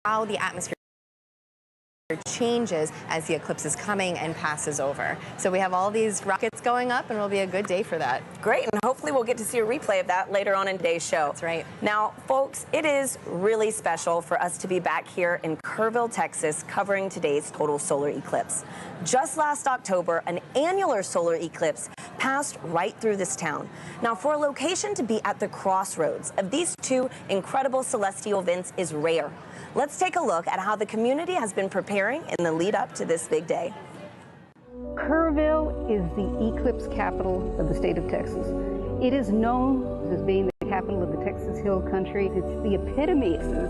how the atmosphere changes as the eclipse is coming and passes over. So we have all these rockets going up, and it'll be a good day for that. Great, and hopefully we'll get to see a replay of that later on in today's show. That's right. Now, folks, it is really special for us to be back here in Kerrville, Texas, covering today's total solar eclipse. Just last October, an annular solar eclipse passed right through this town. Now, for a location to be at the crossroads of these two incredible celestial events is rare. Let's take a look at how the community has been preparing in the lead up to this big day. Kerrville is the eclipse capital of the state of Texas. It is known as being the capital of the Texas Hill Country. It's the epitome of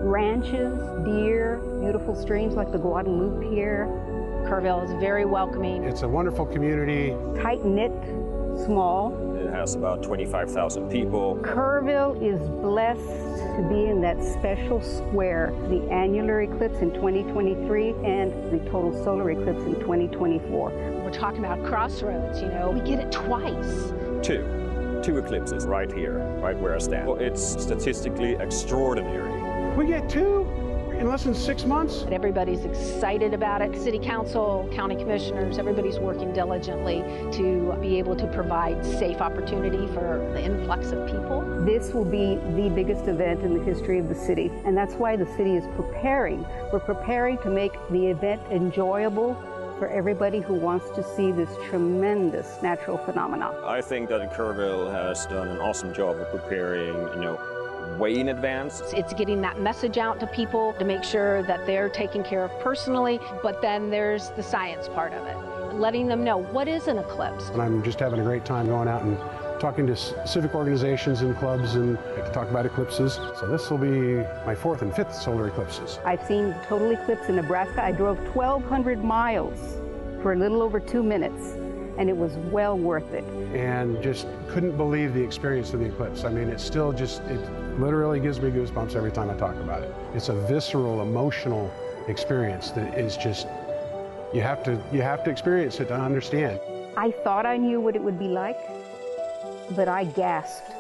ranches, deer, beautiful streams like the Guadalupe here. Kerrville is very welcoming. It's a wonderful community. Tight-knit, small. It has about 25,000 people. Kerrville is blessed to be in that special square, the annular eclipse in 2023 and the total solar eclipse in 2024. We're talking about crossroads, you know. We get it twice. Two eclipses right here, right where I stand. Well, it's statistically extraordinary. We get two in less than 6 months. Everybody's excited about it. City council, county commissioners, everybody's working diligently to be able to provide safe opportunity for the influx of people. This will be the biggest event in the history of the city, and that's why the city is preparing. We're preparing to make the event enjoyable for everybody who wants to see this tremendous natural phenomenon. I think that Kerrville has done an awesome job of preparing, way in advance. It's getting that message out to people to make sure that they're taken care of personally, but then there's the science part of it, letting them know what is an eclipse. And I'm just having a great time going out and talking to civic organizations and clubs and to talk about eclipses. So this will be my 4th and 5th solar eclipses. I've seen the total eclipse in Nebraska. I drove 1,200 miles for a little over 2 minutes, and it was well worth it. And just couldn't believe the experience of the eclipse. I mean, it literally gives me goosebumps every time I talk about it. It's a visceral, emotional experience that is just, you have to experience it to understand. I thought I knew what it would be like, but I gasped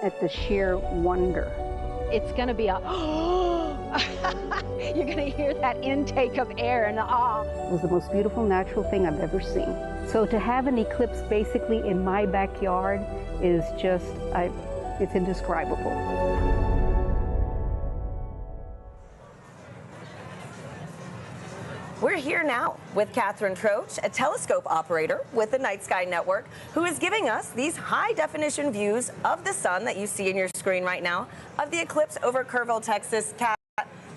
at the sheer wonder. It's going to be a you're going to hear that intake of air and awe. It was the most beautiful natural thing I've ever seen. So to have an eclipse basically in my backyard is just, it's indescribable. We're here now with Catherine Troach, a telescope operator with the Night Sky Network, who is giving us these high-definition views of the sun that you see in your screen right now, of the eclipse over Kerrville, Texas. Kat,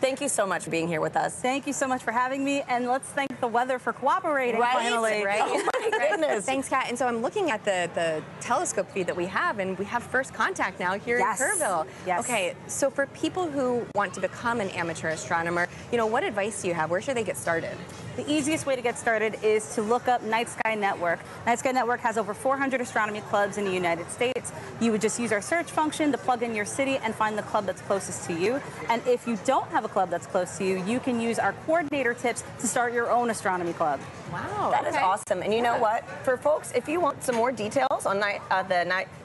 thank you so much for being here with us. Thank you so much for having me, and let's thank the weather for cooperating finally. Right? Oh my goodness. Thanks, Kat. And so I'm looking at the telescope feed that we have, and we have first contact now here in Kerrville. Yes. Okay, so for people who want to become an amateur astronomer, what advice do you have? Where should they get started? The easiest way to get started is to look up Night Sky Network. Night Sky Network has over 400 astronomy clubs in the United States. You would just use our search function to plug in your city and find the club that's closest to you. And if you don't have a club that's close to you, you can use our coordinator tips to start your own astronomy club. Wow, That is awesome. And you know what? For folks, if you want some more details on the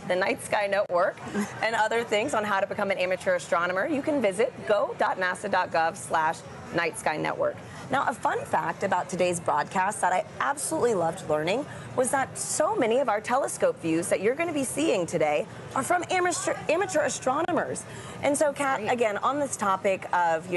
Night Sky Network and other things on how to become an amateur astronomer, you can visit go.nasa.gov/Night Sky Network. Now, a fun fact about today's broadcast that I absolutely loved learning was that so many of our telescope views that you're going to be seeing today are from amateur astronomers. And so, Kat, again, on this topic of,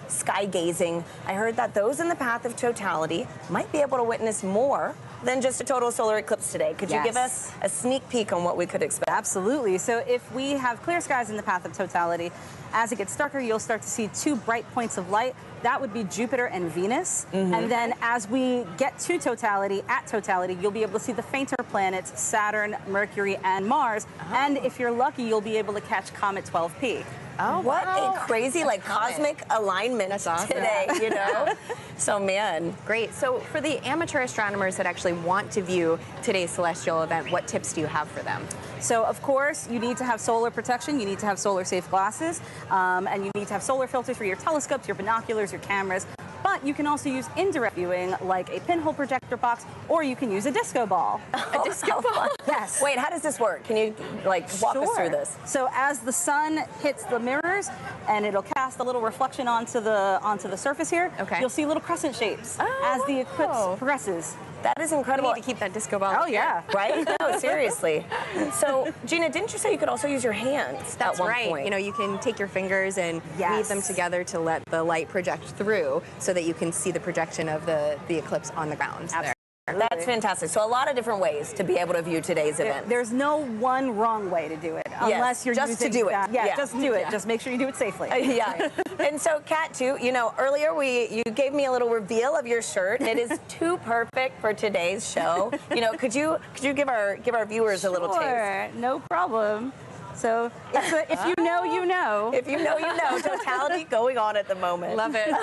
sky gazing, I heard that those in the path of totality might be able to witness more than just a total solar eclipse today. Could you give us a sneak peek on what we could expect? Absolutely. So if we have clear skies in the path of totality, as it gets darker, you'll start to see two bright points of light. That would be Jupiter and Venus. And then as we get to totality, you'll be able to see the fainter planets, Saturn, Mercury, and Mars. And if you're lucky, you'll be able to catch Comet 12P. Oh, what a crazy, cosmic alignment today, So, man. Great. So for the amateur astronomers that actually want to view today's celestial event, what tips do you have for them? So, of course, you need to have solar protection. You need to have solar-safe glasses. And you need to have solar filters for your telescopes, your binoculars, your cameras. But you can also use indirect viewing, like a pinhole projector box, or you can use a disco ball. A disco ball? Yes. Wait, how does this work? Can you, walk us through this? So as the sun hits the mirrors, and it'll cast cast a little reflection onto the surface here, you'll see little crescent shapes as the eclipse progresses. That is incredible. We need to keep that disco ball. Oh, yeah. Right? No, seriously. So, Gina, didn't you say you could also use your hands That's at one right. point? You know, you can take your fingers and weave them together to let the light project through so that you can see the projection of the eclipse on the ground. Absolutely. That's fantastic. So a lot of different ways to be able to view today's event. There's no one wrong way to do it, unless you're just using to do it. Just do it. Just make sure you do it safely. Yeah. And so, Kat, too, you know, earlier you gave me a little reveal of your shirt. It is too perfect for today's show. You know, could you give our viewers a little taste? Sure, no problem. So if you know, you know. If you know, you know. Totality going on at the moment. Love it.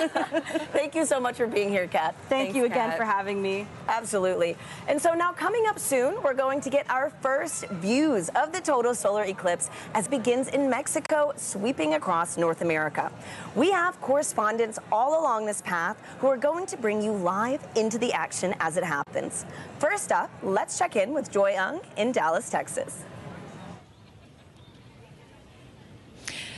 Thank you so much for being here, Kat. Thanks you again for having me. Absolutely. And so now coming up soon, we're going to get our first views of the total solar eclipse as it begins in Mexico, sweeping across North America. We have correspondents all along this path who are going to bring you live into the action as it happens. First up, let's check in with Joy Ung in Dallas, Texas.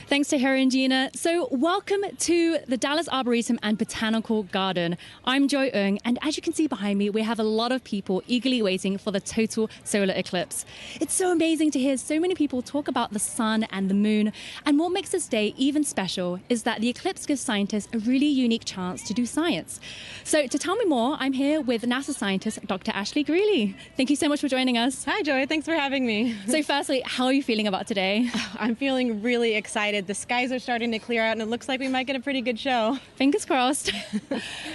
Thanks to Harry and Gina. So welcome to the Dallas Arboretum and Botanical Garden. I'm Joy Ung, and as you can see behind me, we have a lot of people eagerly waiting for the total solar eclipse. It's so amazing to hear so many people talk about the sun and the moon, and what makes this day even special is that the eclipse gives scientists a really unique chance to do science. So to tell me more, I'm here with NASA scientist Dr. Ashley Greeley. Thank you so much for joining us. Hi Joy, thanks for having me. So firstly, how are you feeling about today? I'm feeling really excited. The skies are starting to clear out and it looks like we might get a pretty good show. Fingers crossed.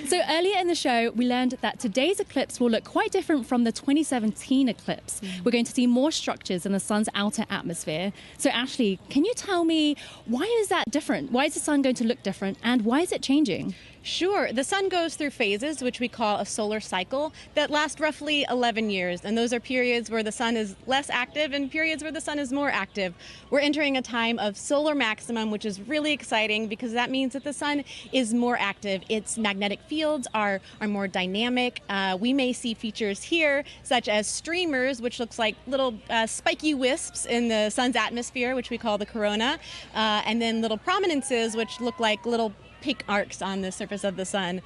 So earlier in the show, we learned that today's eclipse will look quite different from the 2017 eclipse. We're going to see more structures in the sun's outer atmosphere. So Ashley, can you tell me, why is that different? Why is the sun going to look different and why is it changing? Sure. The sun goes through phases, which we call a solar cycle, that last roughly 11 years. And those are periods where the sun is less active and periods where the sun is more active. We're entering a time of solar maximum, which is really exciting because that means that the sun is more active. Its magnetic fields are more dynamic. We may see features here, such as streamers, which looks like little spiky wisps in the sun's atmosphere, which we call the corona, and then little prominences, which look like little pink arcs on the surface of the sun.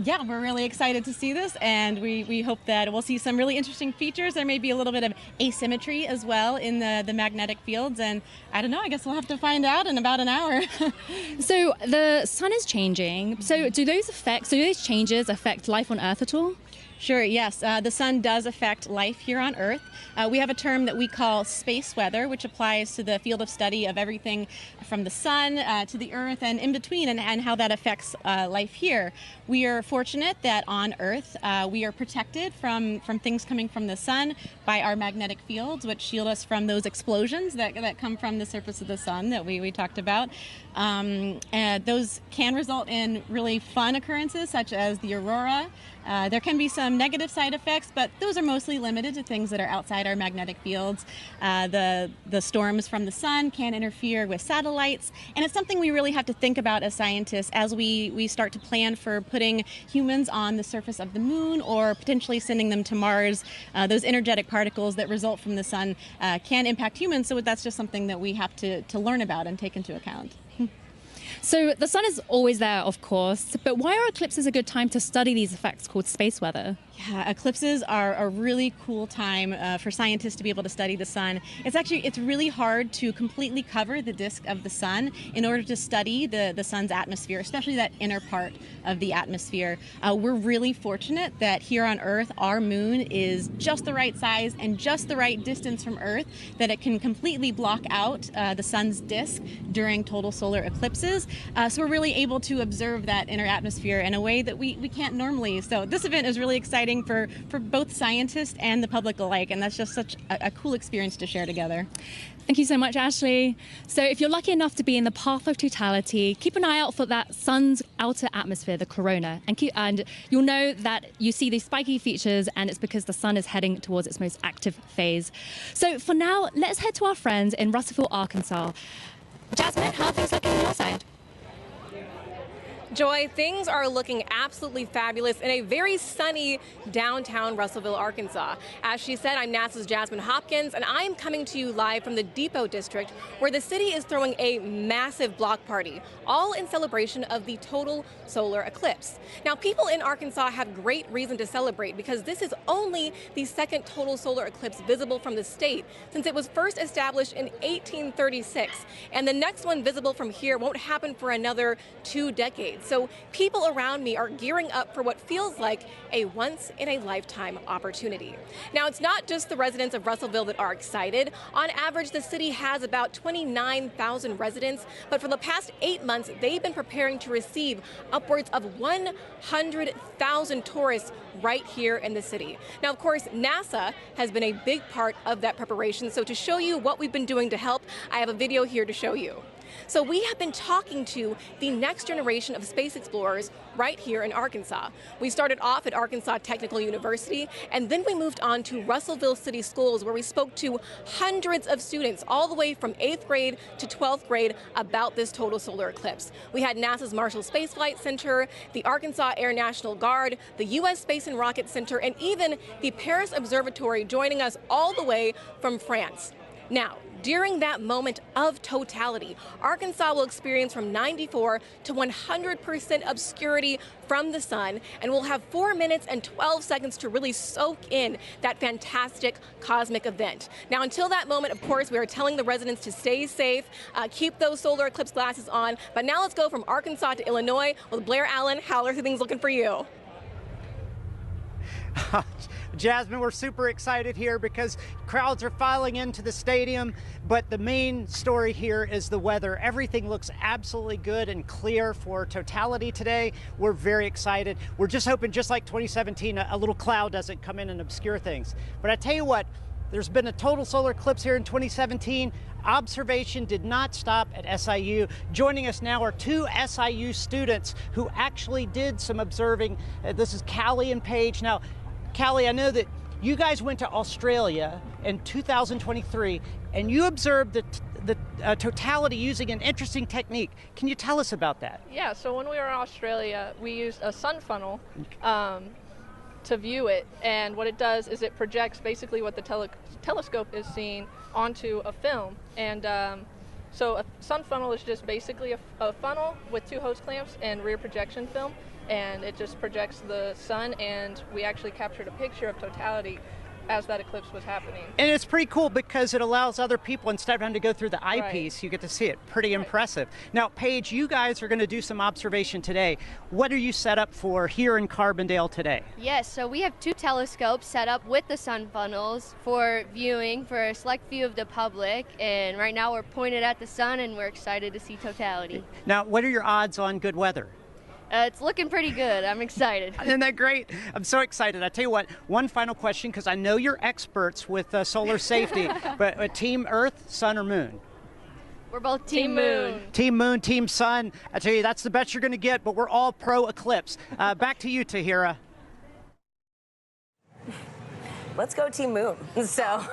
Yeah, we're really excited to see this, and we hope that we'll see some really interesting features. There may be a little bit of asymmetry as well in the magnetic fields, and I don't know, I guess we'll have to find out in about an hour. So the sun is changing. So do those changes affect life on Earth at all? Sure, yes. The sun does affect life here on Earth. We have a term that we call space weather, which applies to the field of study of everything from the sun to the Earth and in between, and how that affects life here. We are fortunate that on Earth we are protected from things coming from the sun by our magnetic fields, which shield us from those explosions that come from the surface of the sun that we talked about. Those can result in really fun occurrences, such as the aurora. There can be some negative side effects, but those are mostly limited to things that are outside our magnetic fields. The storms from the sun can interfere with satellites, and it's something we really have to think about as scientists as we start to plan for putting humans on the surface of the moon or potentially sending them to Mars. Those energetic particles that result from the sun can impact humans, so that's just something that we have to learn about and take into account. So the sun is always there, of course, but why are eclipses a good time to study these effects called space weather? Yeah, eclipses are a really cool time for scientists to be able to study the sun. It's really hard to completely cover the disk of the sun in order to study the sun's atmosphere, especially that inner part of the atmosphere. We're really fortunate that here on Earth, our moon is just the right size and just the right distance from Earth that it can completely block out the sun's disk during total solar eclipses. So we're really able to observe that inner atmosphere in a way that we can't normally. So this event is really exciting for both scientists and the public alike, and that's just such a cool experience to share together. Thank you so much, Ashley. So if you're lucky enough to be in the path of totality, keep an eye out for that sun's outer atmosphere, the corona, and you'll know that you see these spiky features, and it's because the sun is heading towards its most active phase. So for now, let's head to our friends in Russellville, Arkansas. Jasmine, how are things looking on your side? Joy, things are looking absolutely fabulous in a very sunny downtown Russellville, Arkansas. As she said, I'm NASA's Jasmine Hopkins, and I am coming to you live from the Depot District, where the city is throwing a massive block party, all in celebration of the total solar eclipse. Now, people in Arkansas have great reason to celebrate because this is only the second total solar eclipse visible from the state since it was first established in 1836, and the next one visible from here won't happen for another 2 decades. So people around me are gearing up for what feels like a once-in-a-lifetime opportunity. Now, it's not just the residents of Russellville that are excited. On average, the city has about 29,000 residents, but for the past 8 months, they've been preparing to receive upwards of 100,000 tourists right here in the city. Now, of course, NASA has been a big part of that preparation, so to show you what we've been doing to help, I have a video here to show you. So we have been talking to the next generation of space explorers right here in Arkansas. We started off at Arkansas Technical University, and then we moved on to Russellville City Schools, where we spoke to hundreds of students all the way from 8th grade to 12th grade about this total solar eclipse. We had NASA's Marshall Space Flight Center, the Arkansas Air National Guard, the U.S. Space and Rocket Center, and even the Paris Observatory joining us all the way from France. Now, during that moment of totality, Arkansas will experience from 94 to 100% obscurity from the sun, and we'll have 4 minutes and 12 seconds to really soak in that fantastic cosmic event. Now, until that moment, of course, we are telling the residents to stay safe, keep those solar eclipse glasses on. But now let's go from Arkansas to Illinois with Blair Allen. How are things looking for you? Jasmine, we're super excited here because crowds are filing into the stadium, but the main story here is the weather. Everything looks absolutely good and clear for totality today. We're very excited. We're just hoping, just like 2017, a little cloud doesn't come in and obscure things. But I tell you what, there's been a total solar eclipse here in 2017. Observation did not stop at SIU. Joining us now are 2 SIU students who actually did some observing. This is Callie and Paige. Now, Callie, I know that you guys went to Australia in 2023 and you observed the totality using an interesting technique. Can you tell us about that? Yeah, so when we were in Australia, we used a sun funnel to view it, and what it does is it projects basically what the telescope is seeing onto a film. And so a sun funnel is just basically a funnel with 2 hose clamps and rear projection film, and it just projects the sun, and we actually captured a picture of totality as that eclipse was happening. And it's pretty cool because it allows other people, instead of having to go through the eyepiece, you get to see it. Pretty impressive. Now, Paige, you guys are going to do some observation today. What are you set up for here in Carbondale today? Yes, so we have 2 telescopes set up with the sun funnels for viewing for a select view of the public, and right now we're pointed at the sun and we're excited to see totality. Now, what are your odds on good weather? It's looking pretty good. I'm excited. Isn't that great? I'm so excited. I tell you what, one final question, because I know you're experts with solar safety, but Team Earth, Sun, or Moon? We're both Team Moon. Team Moon, Team Sun. I tell you, that's the best you're going to get, but we're all pro eclipse. Back to you, Tahira. Let's go Team Moon. So,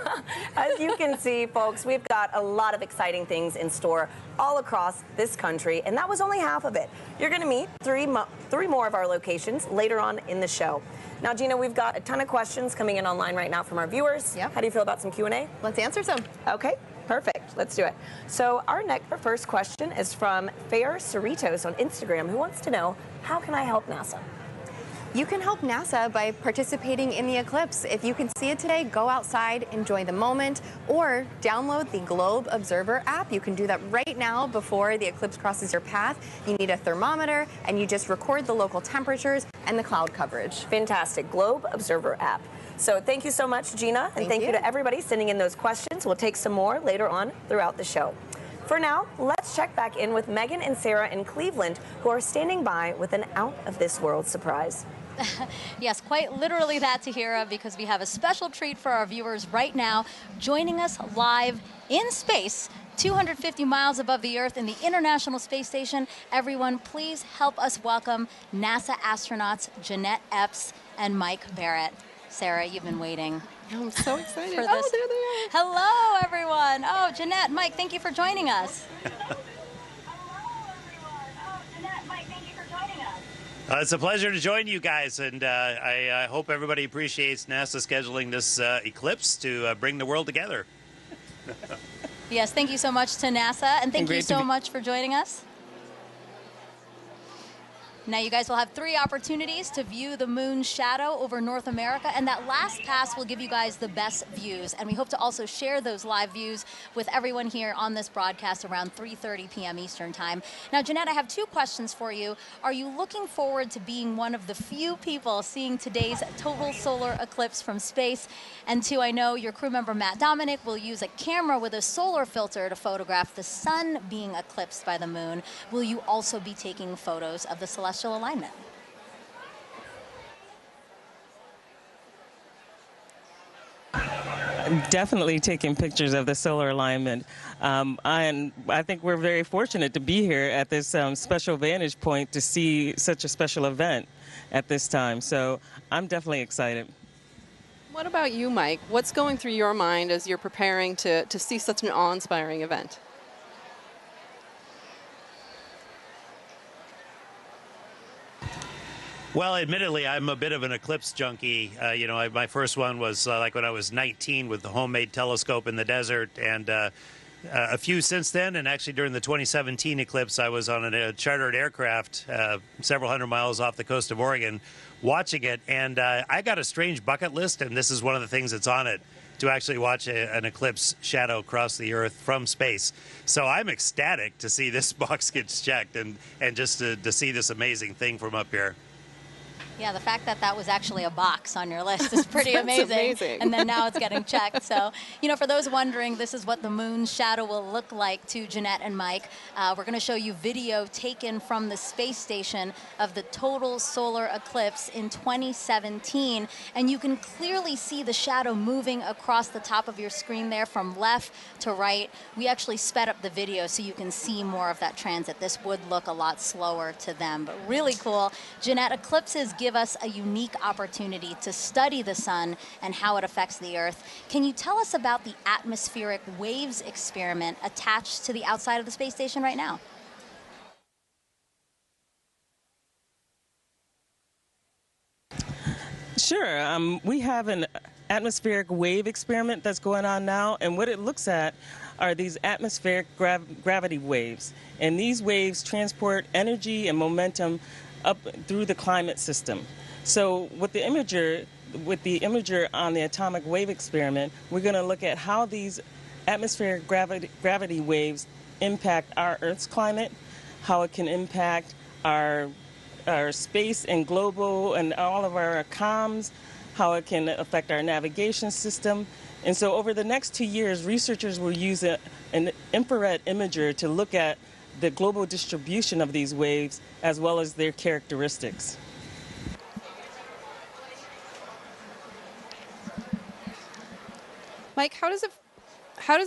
as you can see, folks, we've got a lot of exciting things in store all across this country, and that was only half of it. You're going to meet three more of our locations later on in the show. Now, Gina, we've got a ton of questions coming in online right now from our viewers. Yep. How do you feel about some Q&A? Let's answer some. Okay, perfect. Let's do it. So our first question is from Fair Cerritos on Instagram, who wants to know, how can I help NASA? You can help NASA by participating in the eclipse. If you can see it today, go outside, enjoy the moment, or download the Globe Observer app. You can do that right now before the eclipse crosses your path. You need a thermometer, and you just record the local temperatures and the cloud coverage. Fantastic. Globe Observer app. So thank you so much, Gina, and thank you to everybody sending in those questions. We'll take some more later on throughout the show. For now, let's check back in with Megan and Sarah in Cleveland, who are standing by with an out-of-this-world surprise. Yes, quite literally that, Tahira, because we have a special treat for our viewers right now, joining us live in space, 250 miles above the Earth in the International Space Station. Everyone, please help us welcome NASA astronauts Jeanette Epps and Mike Barrett. Sarah, you've been waiting. I'm so excited. For this. Oh, there they are. Hello, everyone. Oh, Jeanette, Mike, thank you for joining us. Hello, everyone. Oh, Jeanette, Mike, thank you for joining us. It's a pleasure to join you guys, and I hope everybody appreciates NASA scheduling this eclipse to bring the world together. Yes, thank you so much to NASA, and thank you so much for joining us. Now you guys will have 3 opportunities to view the moon's shadow over North America, and that last pass will give you guys the best views. And we hope to also share those live views with everyone here on this broadcast around 3:30 p.m. Eastern Time. Now, Jeanette, I have 2 questions for you. Are you looking forward to being one of the few people seeing today's total solar eclipse from space? And 2, I know your crew member Matt Dominic will use a camera with a solar filter to photograph the sun being eclipsed by the moon. Will you also be taking photos of the celestial alignment? I'm definitely taking pictures of the solar alignment. I think we're very fortunate to be here at this special vantage point to see such a special event at this time. So I'm definitely excited. What about you, Mike? What's going through your mind as you're preparing to see such an awe-inspiring event? Well, admittedly, I'm a bit of an eclipse junkie. My first one was like when I was 19 with the homemade telescope in the desert, and a few since then. And actually, during the 2017 eclipse, I was on a chartered aircraft several hundred miles off the coast of Oregon watching it. And I got a strange bucket list, and this is one of the things that's on it, to actually watch an eclipse shadow cross the Earth from space. So I'm ecstatic to see this box gets checked and just to see this amazing thing from up here. Yeah, the fact that that was actually a box on your list is pretty amazing. And then now it's getting checked. So, for those wondering, this is what the moon's shadow will look like to Jeanette and Mike. We're going to show you video taken from the space station of the total solar eclipse in 2017. And you can clearly see the shadow moving across the top of your screen there from left to right. We actually sped up the video so you can see more of that transit. This would look a lot slower to them, but really cool. Jeanette, eclipses give us a unique opportunity to study the sun and how it affects the Earth. Can you tell us about the atmospheric waves experiment attached to the outside of the space station right now? Sure. We have an atmospheric wave experiment that's going on now, and what it looks at are these atmospheric gravity waves. And these waves transport energy and momentum up through the climate system. So with the imager on the atomic wave experiment, we're going to look at how these atmospheric gravity waves impact our Earth's climate, how it can impact our space and global and all of our comms, how it can affect our navigation system. And so over the next 2 years, researchers will use an infrared imager to look at the global distribution of these waves as well as their characteristics. Mike, how does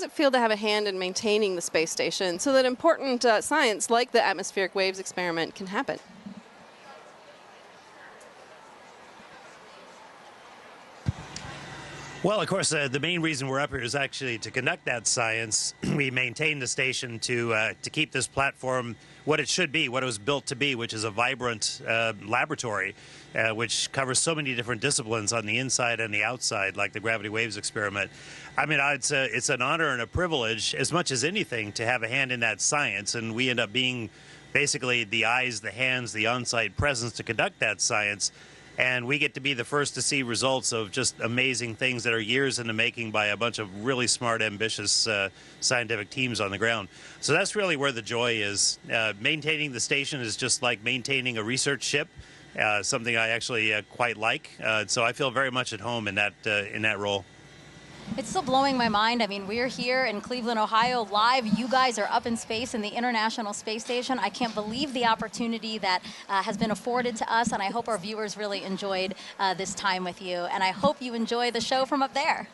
it feel to have a hand in maintaining the space station so that important science like the atmospheric waves experiment can happen? Well, of course, the main reason we're up here is actually to conduct that science. We maintain the station to keep this platform what it should be, what it was built to be, which is a vibrant laboratory, which covers so many different disciplines on the inside and the outside, like the gravity waves experiment. I mean, it's an honor and a privilege, as much as anything, to have a hand in that science, and we end up being basically the eyes, the hands, the on-site presence to conduct that science. And we get to be the first to see results of just amazing things that are years in the making by a bunch of really smart, ambitious scientific teams on the ground. So that's really where the joy is. Maintaining the station is just like maintaining a research ship, something I actually quite like. So I feel very much at home in that role. It's still blowing my mind. I mean, we're here in Cleveland, Ohio, live. You guys are up in space in the International Space Station. I can't believe the opportunity that has been afforded to us, and I hope our viewers really enjoyed this time with you. And I hope you enjoy the show from up there.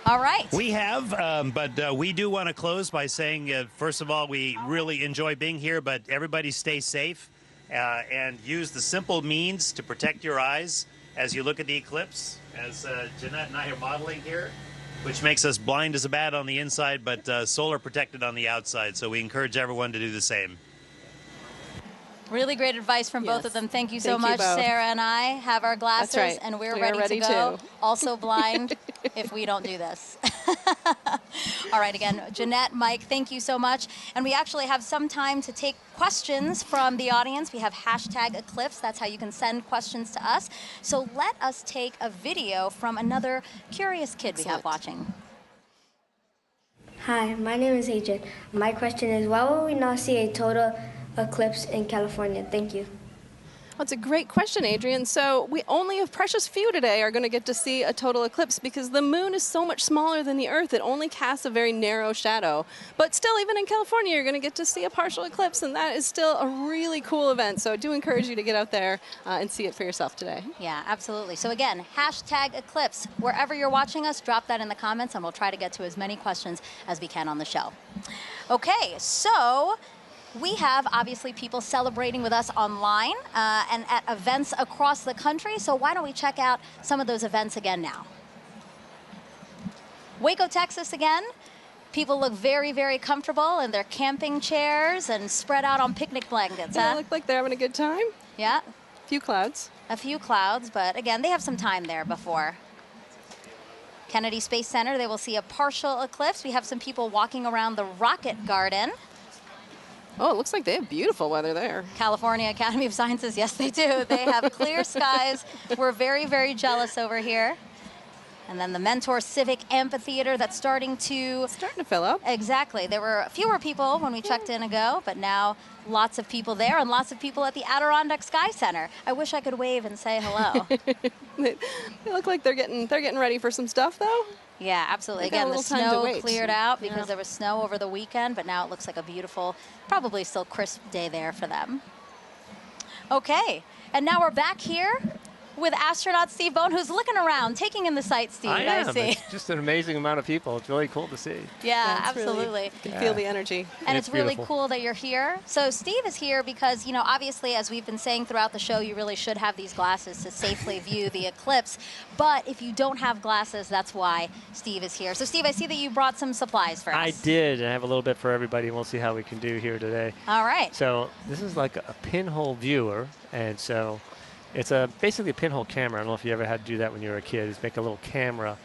All right. We have, but we do want to close by saying, first of all, we really enjoy being here, but everybody stay safe. And use the simple means to protect your eyes as you look at the eclipse, as Jeanette and I are modeling here. Which makes us blind as a bat on the inside, but solar protected on the outside. So we encourage everyone to do the same. Really great advice from both of them. Thank you so Thank you much. both. Sarah and I have our glasses, That's right. and we're We are ready to ready go. too. Also blind if we don't do this. All right, again, Jeanette, Mike, thank you so much. And we actually have some time to take questions from the audience. We have #Eclipse. That's how you can send questions to us. So let us take a video from another curious kid we have watching. Hi, my name is Adrian. My question is, why will we not see a total eclipse in California? Thank you. That's a great question, Adrian. So we only a precious few today are going to get to see a total eclipse because the moon is so much smaller than the Earth. It only casts a very narrow shadow. But still, even in California, you're going to get to see a partial eclipse, and that is still a really cool event. So I do encourage you to get out there and see it for yourself today. Yeah, absolutely. So again, #Eclipse. Wherever you're watching us, drop that in the comments, and we'll try to get to as many questions as we can on the show. Okay, so we have obviously people celebrating with us online and at events across the country. So why don't we check out some of those events again now? Waco, Texas again. People look very, very comfortable in their camping chairs and spread out on picnic blankets. Yeah, look like they're having a good time. Yeah. A few clouds. A few clouds, but again, they have some time there before. Kennedy Space Center, they will see a partial eclipse. We have some people walking around the Rocket Garden. Oh, it looks like they have beautiful weather there. California Academy of Sciences, yes they do. They have clear skies. We're very, very jealous over here. And then the Mentor Civic Amphitheater that's starting to fill up. Exactly. There were fewer people when we checked in ago, but now lots of people there and lots of people at the Adirondack Sky Center. I wish I could wave and say hello. They look like they're getting ready for some stuff though. Yeah, absolutely. They got Again, a the little time to snow wait. cleared out because Yeah. there was snow over the weekend, but now it looks like a beautiful, probably still crisp day there for them. Okay, and now we're back here with astronaut Steve Bone, who's looking around, taking in the sights, Steve. I am. see. It's just an amazing amount of people. It's really cool to see. Yeah, it's really- absolutely. you can feel the energy. And it's really beautiful. cool that you're here. So Steve is here because, you know, obviously, as we've been saying throughout the show, you really should have these glasses to safely view the eclipse. But if you don't have glasses, that's why Steve is here. So Steve, I see that you brought some supplies for us. I did, and I have a little bit for everybody, and we'll see how we can do here today. All right. So this is like a pinhole viewer, and so it's basically a pinhole camera. I don't know if you ever had to do that when you were a kid, is make a little camera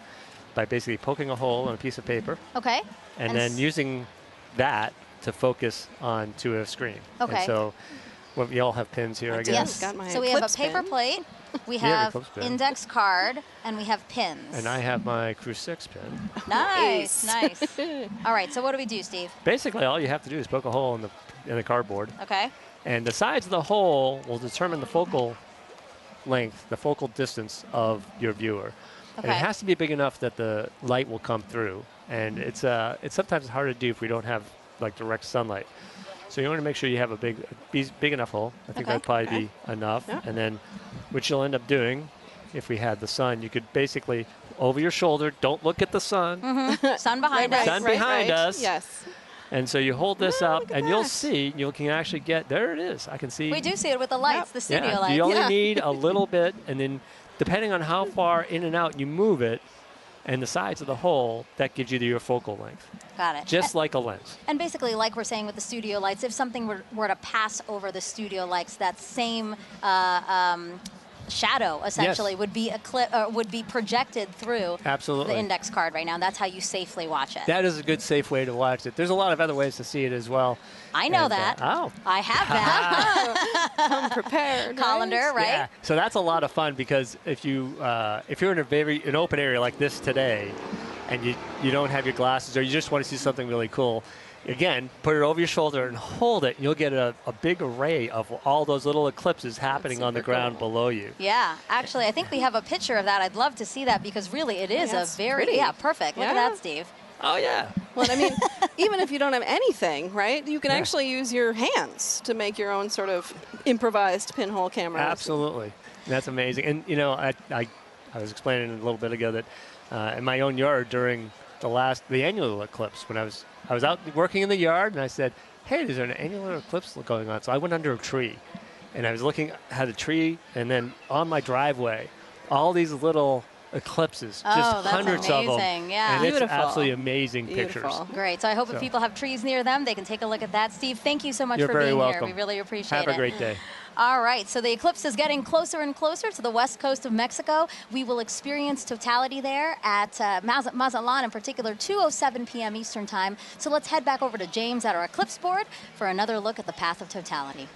by basically poking a hole in a piece of paper. Okay. And then using that to focus onto a screen. Okay. And so well, we all have pins here, I guess. Yes. So we have a paper plate, we Yeah, have eclipse pin. index card, and we have pins. And I have my Crew 6 pin. Nice, nice. All right, so what do we do, Steve? Basically, all you have to do is poke a hole in the cardboard. Okay. And the size of the hole will determine the focal length, the focal distance of your viewer. And it Okay. has to be big enough that the light will come through. And it's sometimes hard to do if we don't have like direct sunlight. So you want to make sure you have a big enough hole. I think Okay. that'd probably be enough. Yeah. And then what you'll end up doing, if we had the sun, you could basically over your shoulder, don't look at the sun. Mm-hmm. Sun behind us. Sun behind us. Yes. And so you hold this up, and you'll see, you can actually get, there it is. I can see. We do see it with the lights, the studio Yeah, lights. you only need a little bit, and then depending on how far in and out you move it, and the size of the hole, that gives you your focal length. Got it. Just like a lens. And basically, like we're saying with the studio lights, if something were to pass over the studio lights, that same shadow essentially would be projected through Absolutely. the index card right now. That's how you safely watch it. That is a good, safe way to watch it. There's a lot of other ways to see it as well. I know And, that. oh. I have that. Come prepared. Colander, right? Yeah. So that's a lot of fun because if you're in an open area like this today, and you don't have your glasses or you just want to see something really cool, again, put it over your shoulder and hold it, and you'll get a big array of all those little eclipses happening on the ground below you. Yeah, actually, I think we have a picture of that. I'd love to see that because really it is Yeah, a it's very, pretty. perfect. Look at Yeah. that, Steve. Oh, yeah. Well, I mean, even if you don't have anything, right, you can actually use your hands to make your own sort of improvised pinhole cameras. Absolutely. That's amazing. And, you know, I was explaining a little bit ago that in my own yard during the annual eclipse, when I was out working in the yard, and I said, hey, there's an annular eclipse going on. So I went under a tree, and I was looking at a tree, and then on my driveway, all these little eclipses, Oh, just that's hundreds of them. amazing. Yeah. And it's Beautiful. absolutely amazing Beautiful. pictures. Great. So I hope if So- people have trees near them, they can take a look at that. Steve, thank you so much You're for very being welcome. here. We really appreciate it. Have a great day. All right, so the eclipse is getting closer and closer to the west coast of Mexico. We will experience totality there at Mazatlán, in particular, 2:07 p.m. Eastern Time. So let's head back over to James at our eclipse board for another look at the path of totality.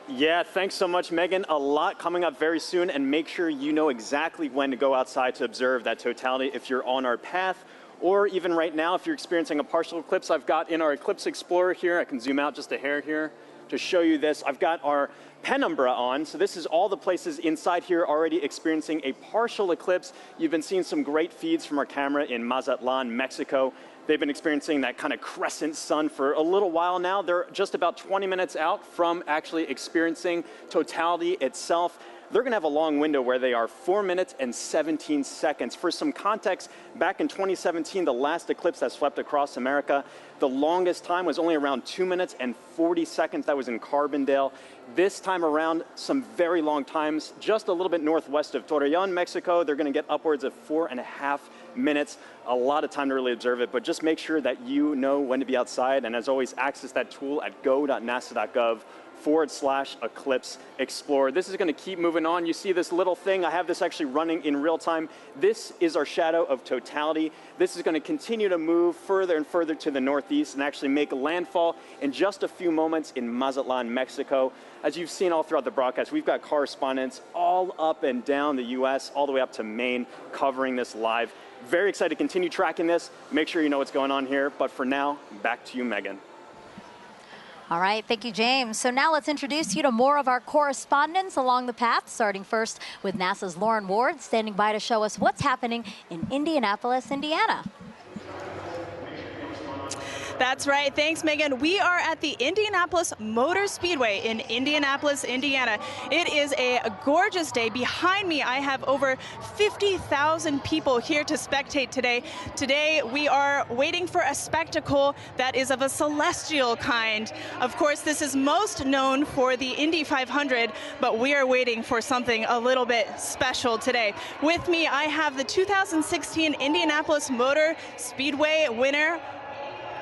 Yeah, thanks so much, Megan. A lot coming up very soon, and make sure you know exactly when to go outside to observe that totality if you're on our path. Or even right now, if you're experiencing a partial eclipse, I've got in our Eclipse Explorer here, I can zoom out just a hair here to show you this. I've got our penumbra on, so this is all the places inside here already experiencing a partial eclipse. You've been seeing some great feeds from our camera in Mazatlán, Mexico. They've been experiencing that kind of crescent sun for a little while now. They're just about 20 minutes out from actually experiencing totality itself. They're going to have a long window where they are 4 minutes and 17 seconds. For some context, back in 2017, the last eclipse that swept across America, the longest time was only around 2 minutes and 40 seconds. That was in Carbondale. This time around, some very long times, just a little bit northwest of Torreón, Mexico. They're going to get upwards of 4.5 minutes. A lot of time to really observe it, but just make sure that you know when to be outside. And as always, access that tool at go.nasa.gov/eclipse explorer. This is going to keep moving on. You see this little thing. I have this actually running in real time. This is our shadow of totality. This is going to continue to move further and further to the northeast and actually make landfall in just a few moments in Mazatlán, Mexico. As you've seen all throughout the broadcast, we've got correspondents all up and down the U.S., all the way up to Maine, covering this live. Very excited to continue tracking this. Make sure you know what's going on here. But for now, back to you, Megan. All right, thank you, James. So now let's introduce you to more of our correspondents along the path, starting first with NASA's Lauren Ward, standing by to show us what's happening in Indianapolis, Indiana. That's right. Thanks, Megan. We are at the Indianapolis Motor Speedway in Indianapolis, Indiana. It is a gorgeous day. Behind me, I have over 50,000 people here to spectate today. Today, we are waiting for a spectacle that is of a celestial kind. Of course, this is most known for the Indy 500, but we are waiting for something a little bit special today. With me, I have the 2016 Indianapolis Motor Speedway winner,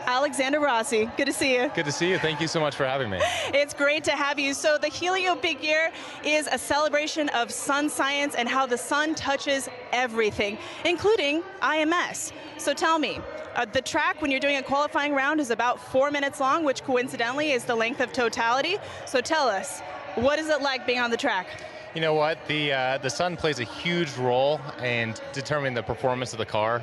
Alexander Rossi. Good to see you. Good to see you. Thank you so much for having me. It's great to have you. So the Helio Big Year is a celebration of sun science and how the sun touches everything, including IMS. So tell me, the track when you're doing a qualifying round is about 4 minutes long, which coincidentally is the length of totality. So tell us, what is it like being on the track? You know what? The sun plays a huge role in determining the performance of the car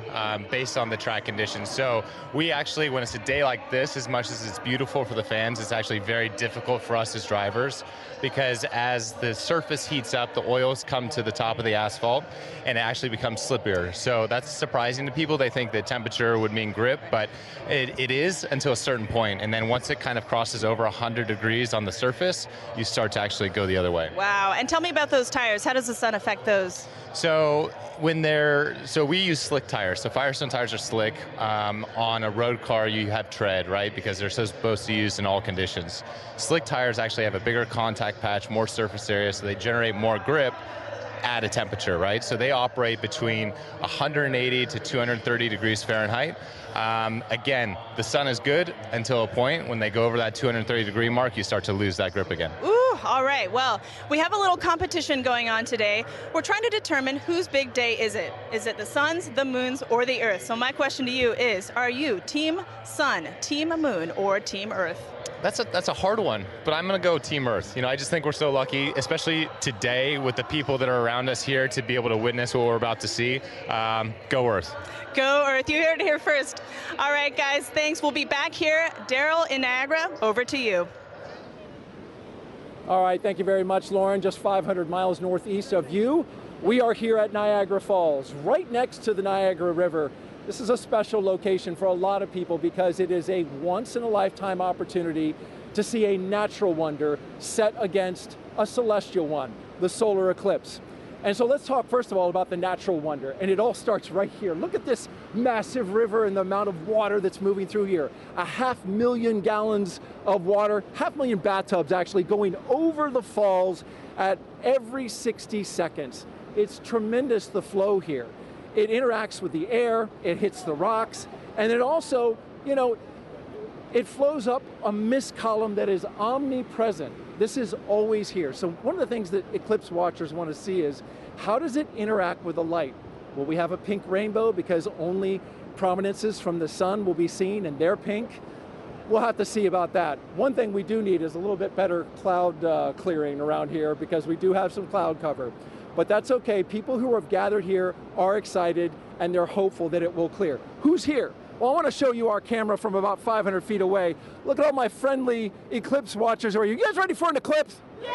based on the track conditions. So we actually, when it's a day like this, as much as it's beautiful for the fans, it's actually very difficult for us as drivers, because as the surface heats up, the oils come to the top of the asphalt and it actually becomes slippier. So that's surprising to people. They think that temperature would mean grip, but it is until a certain point. And then once it kind of crosses over 100 degrees on the surface, you start to actually go the other way. Wow. And tell me about those tires. How does the sun affect those? So we use slick tires. So Firestone tires are slick. On a road car, you have tread, right? Because they're supposed to be used in all conditions. Slick tires actually have a bigger contact patch, more surface area, so they generate more grip at a temperature, right? So they operate between 180 to 230 degrees Fahrenheit. Again, the sun is good until a point. When they go over that 230 degree mark, you start to lose that grip again. Ooh, all right. Well, we have a little competition going on today. We're trying to determine whose big day is it. Is it the sun's, the moon's, or the Earth? So my question to you is, are you Team Sun, Team Moon, or Team Earth? That's a hard one, but I'm going to go Team Earth. You know, I just think we're so lucky, especially today with the people that are around us here, to be able to witness what we're about to see. Go Earth. Go Earth. You heard it here first. All right, guys, thanks. We'll be back here. Daryl in Niagara, over to you. All right, thank you very much, Lauren. Just 500 miles northeast of you, we are here at Niagara Falls, right next to the Niagara River. This is a special location for a lot of people because it is a once-in-a-lifetime opportunity to see a natural wonder set against a celestial one, the solar eclipse. And so let's talk first of all about the natural wonder, and it all starts right here. Look at this massive river and the amount of water that's moving through here. 500,000 gallons of water, 500,000 bathtubs actually going over the falls at every 60 seconds. It's tremendous, the flow here. It interacts with the air, it hits the rocks, and it also, you know, it flows up a mist column that is omnipresent. This is always here. So one of the things that eclipse watchers want to see is, how does it interact with the light? Will we have a pink rainbow because only prominences from the sun will be seen and they're pink? We'll have to see about that. One thing we do need is a little bit better cloud clearing around here, because we do have some cloud cover. But that's okay. People who have gathered here are excited and they're hopeful that it will clear. Who's here? Well, I want to show you our camera from about 500 feet away. Look at all my friendly eclipse watchers. Are you guys ready for an eclipse? Yeah!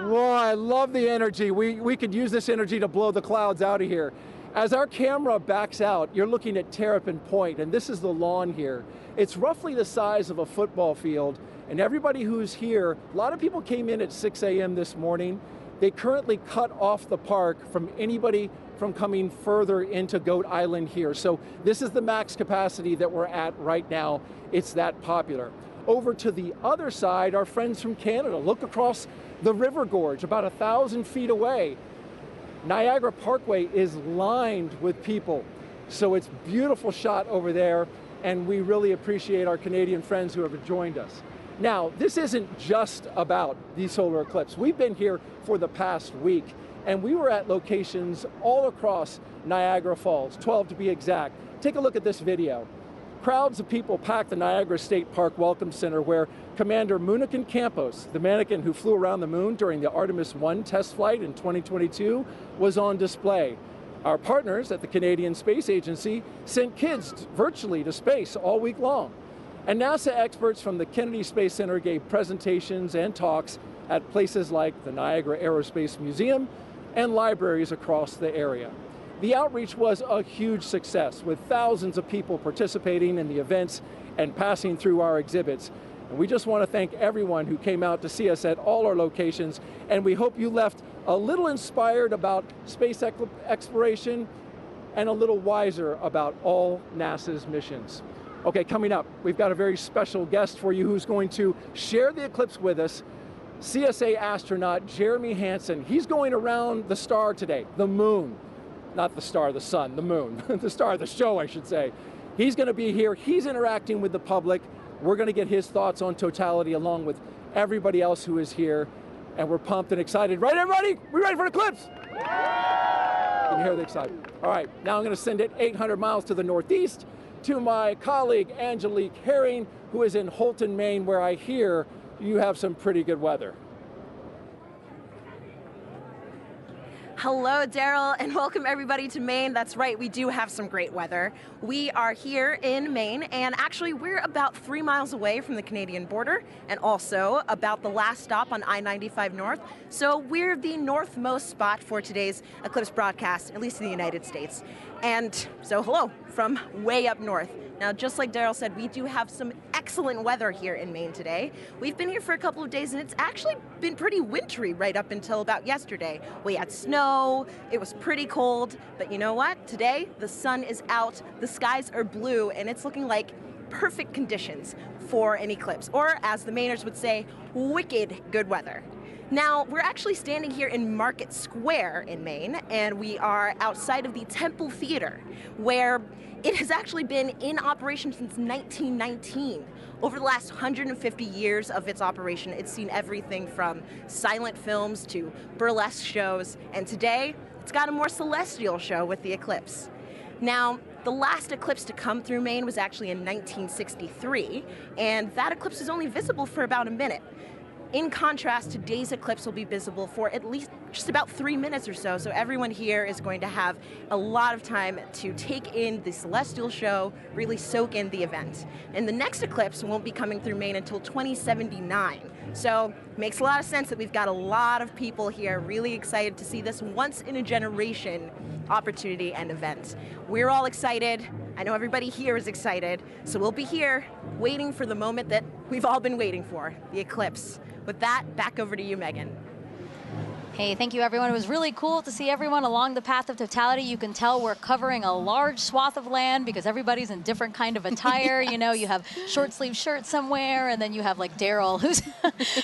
Well, I love the energy. We could use this energy to blow the clouds out of here. As our camera backs out, you're looking at Terrapin Point, and this is the lawn here. It's roughly the size of a football field, and everybody who's here, a lot of people came in at 6 a.m. this morning. They currently cut off the park from anybody from coming further into Goat Island here. So this is the max capacity that we're at right now. It's that popular. Over to the other side, our friends from Canada. Look across the river gorge, about 1,000 feet away. Niagara Parkway is lined with people. So it's a beautiful shot over there, and we really appreciate our Canadian friends who have joined us. Now, this isn't just about the solar eclipse. We've been here for the past week, and we were at locations all across Niagara Falls, 12 to be exact. Take a look at this video. Crowds of people packed the Niagara State Park Welcome Center, where Commander Moonican Campos, the mannequin who flew around the moon during the Artemis 1 test flight in 2022, was on display. Our partners at the Canadian Space Agency sent kids virtually to space all week long. And NASA experts from the Kennedy Space Center gave presentations and talks at places like the Niagara Aerospace Museum and libraries across the area. The outreach was a huge success, with thousands of people participating in the events and passing through our exhibits. And we just want to thank everyone who came out to see us at all our locations, and we hope you left a little inspired about space exploration and a little wiser about all NASA's missions. Okay, coming up, we've got a very special guest for you who's going to share the eclipse with us, CSA astronaut Jeremy Hansen. He's going around the star today, the moon. Not the star, the sun, the moon. The star of the show, I should say. He's going to be here. He's interacting with the public. We're going to get his thoughts on Totality along with everybody else who is here. And we're pumped and excited. Right, everybody? We ready for an eclipse? You can hear the excitement. All right, now I'm going to send it 800 miles to the northeast to my colleague Angelique Herring, who is in Houlton, Maine, where I hear you have some pretty good weather. Hello, Daryl, and welcome everybody to Maine. That's right, we do have some great weather. We are here in Maine, and actually we're about 3 miles away from the Canadian border, and also about the last stop on I-95 North. So we're the northmost spot for today's eclipse broadcast, at least in the United States. And so hello from way up north. Now, just like Daryl said, we do have some excellent weather here in Maine today. We've been here for a couple of days, and it's actually been pretty wintry right up until about yesterday. We had snow, it was pretty cold, but you know what? Today, the sun is out, the skies are blue, and it's looking like perfect conditions for an eclipse, or as the Mainers would say, wicked good weather. Now, we're actually standing here in Market Square in Maine, and we are outside of the Temple Theater, where it has actually been in operation since 1919. Over the last 150 years of its operation, it's seen everything from silent films to burlesque shows, and today, it's got a more celestial show with the eclipse. Now, the last eclipse to come through Maine was actually in 1963, and that eclipse is only visible for about a minute. In contrast, today's eclipse will be visible for at least just about 3 minutes or so, so everyone here is going to have a lot of time to take in the celestial show, really soak in the event. And the next eclipse won't be coming through Maine until 2079. So it makes a lot of sense that we've got a lot of people here really excited to see this once-in-a-generation opportunity and event. We're all excited. I know everybody here is excited. So we'll be here waiting for the moment that we've all been waiting for, the eclipse. With that, back over to you, Megan. Hey, thank you, everyone. It was really cool to see everyone along the path of totality. You can tell we're covering a large swath of land because everybody's in different kind of attire. Yes. You know, you have short sleeve shirts somewhere, and then you have like Daryl,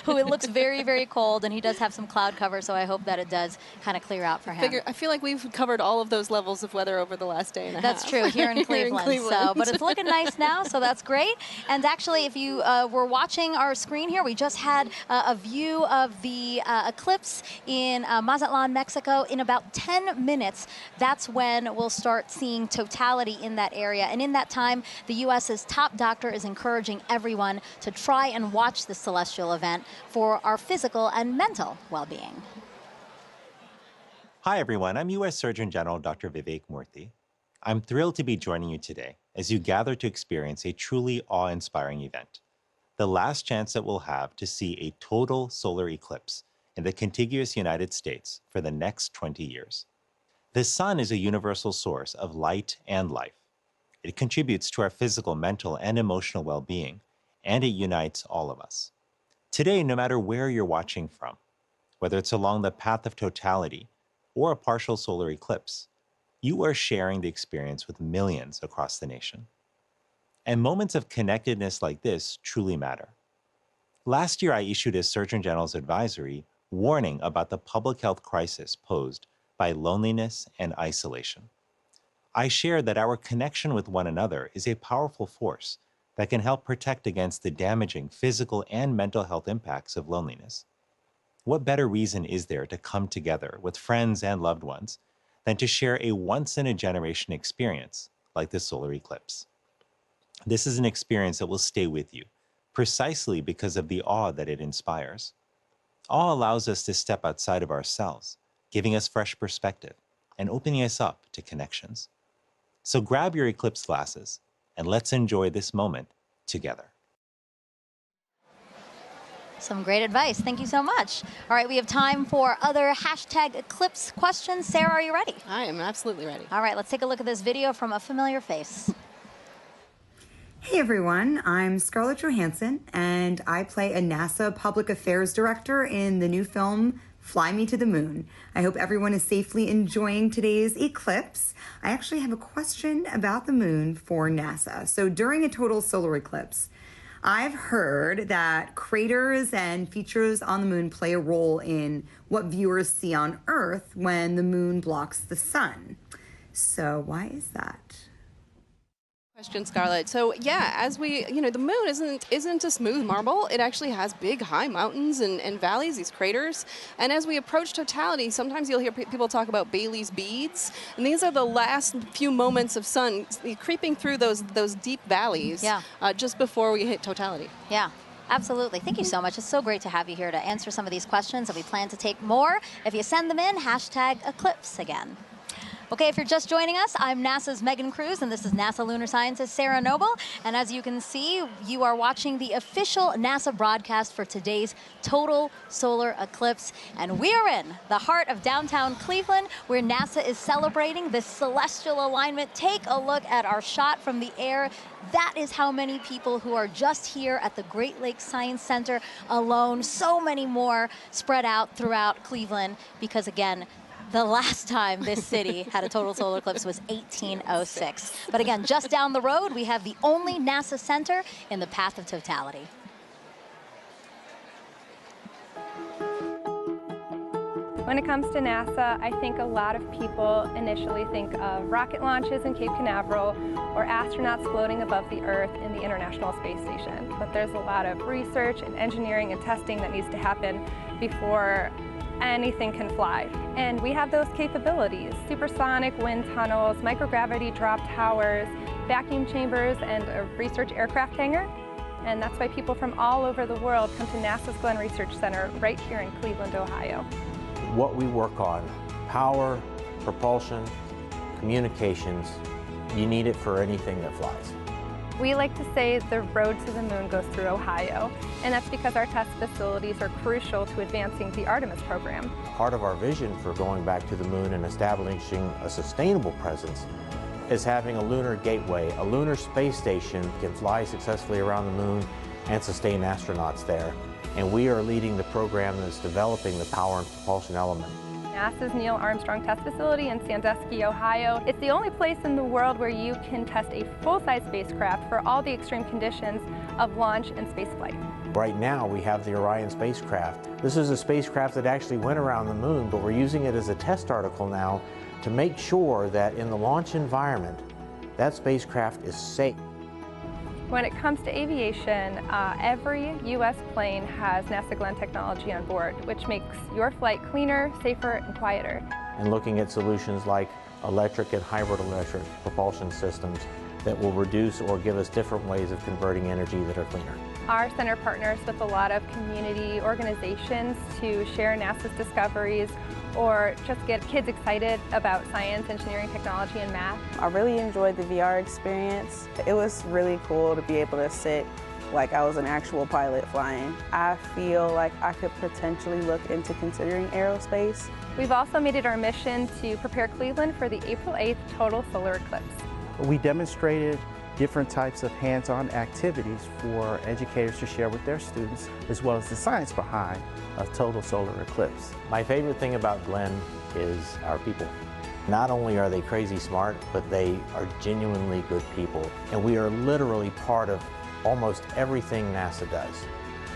who it looks very, very cold, and he does have some cloud cover, so I hope that it does kind of clear out for him. I feel like we've covered all of those levels of weather over the last day and a half. That's true, here in Cleveland. So, but it's looking nice now, so that's great. And actually, if you were watching our screen here, we just had a view of the eclipse in Mazatlán, Mexico. In about 10 minutes, that's when we'll start seeing totality in that area. And in that time, the U.S.'s top doctor is encouraging everyone to try and watch this celestial event for our physical and mental well-being. Hi, everyone. I'm U.S. Surgeon General Dr. Vivek Murthy. I'm thrilled to be joining you today as you gather to experience a truly awe-inspiring event, the last chance that we'll have to see a total solar eclipse in the contiguous United States for the next 20 years. The sun is a universal source of light and life. It contributes to our physical, mental, and emotional well-being, and it unites all of us. Today, no matter where you're watching from, whether it's along the path of totality or a partial solar eclipse, you are sharing the experience with millions across the nation. And moments of connectedness like this truly matter. Last year, I issued a Surgeon General's advisory warning about the public health crisis posed by loneliness and isolation. I shared that our connection with one another is a powerful force that can help protect against the damaging physical and mental health impacts of loneliness. What better reason is there to come together with friends and loved ones than to share a once-in-a-generation experience like the solar eclipse? This is an experience that will stay with you, precisely because of the awe that it inspires. Awe allows us to step outside of ourselves, giving us fresh perspective and opening us up to connections. So grab your eclipse glasses and let's enjoy this moment together. Some great advice. Thank you so much. All right, we have time for other hashtag eclipse questions. Sarah, are you ready? I am absolutely ready. All right, let's take a look at this video from a familiar face. Hey everyone, I'm Scarlett Johansson and I play a NASA Public Affairs Director in the new film Fly Me to the Moon. I hope everyone is safely enjoying today's eclipse. I actually have a question about the moon for NASA. So during a total solar eclipse, I've heard that craters and features on the moon play a role in what viewers see on Earth when the moon blocks the sun. So why is that? Question, Scarlett. So yeah, as we, the moon isn't a smooth marble. It actually has big, high mountains and valleys, these craters. And as we approach totality, sometimes you'll hear people talk about Bailey's beads, and these are the last few moments of sun creeping through those deep valleys. Yeah. Just before we hit totality. Yeah. Absolutely. Thank you so much. It's so great to have you here to answer some of these questions, and we plan to take more. If you send them in, hashtag eclipse again. Okay, if you're just joining us, I'm NASA's Megan Cruz, and this is NASA lunar scientist Sarah Noble. And as you can see, you are watching the official NASA broadcast for today's total solar eclipse. And we are in the heart of downtown Cleveland, where NASA is celebrating this celestial alignment. Take a look at our shot from the air. That is how many people who are just here at the Great Lakes Science Center alone. So many more spread out throughout Cleveland because, again, the last time this city had a total solar eclipse was 1806. But again, just down the road, we have the only NASA center in the path of totality. When it comes to NASA, I think a lot of people initially think of rocket launches in Cape Canaveral or astronauts floating above the Earth in the International Space Station. But there's a lot of research and engineering and testing that needs to happen before anything can fly. And we have those capabilities: supersonic wind tunnels, microgravity drop towers, vacuum chambers, and a research aircraft hangar. And that's why people from all over the world come to NASA's Glenn Research Center right here in Cleveland, Ohio. What we work on, power, propulsion, communications, you need it for anything that flies. We like to say the road to the moon goes through Ohio, and that's because our test facilities are crucial to advancing the Artemis program. Part of our vision for going back to the moon and establishing a sustainable presence is having a lunar gateway. A lunar space station can fly successfully around the moon and sustain astronauts there. And we are leading the program that's developing the power and propulsion element. NASA's Neil Armstrong Test Facility in Sandusky, Ohio. It's the only place in the world where you can test a full-size spacecraft for all the extreme conditions of launch and spaceflight. Right now we have the Orion spacecraft. This is a spacecraft that actually went around the moon, but we're using it as a test article now to make sure that in the launch environment, that spacecraft is safe. When it comes to aviation, every U.S. plane has NASA Glenn technology on board, which makes your flight cleaner, safer, and quieter. And looking at solutions like electric and hybrid electric propulsion systems that will reduce or give us different ways of converting energy that are cleaner. Our center partners with a lot of community organizations to share NASA's discoveries or just get kids excited about science, engineering, technology, and math. I really enjoyed the VR experience. It was really cool to be able to sit like I was an actual pilot flying. I feel like I could potentially look into considering aerospace. We've also made it our mission to prepare Cleveland for the April 8th total solar eclipse. We demonstrated different types of hands-on activities for educators to share with their students, as well as the science behind a total solar eclipse. My favorite thing about Glenn is our people. Not only are they crazy smart, but they are genuinely good people. And we are literally part of almost everything NASA does.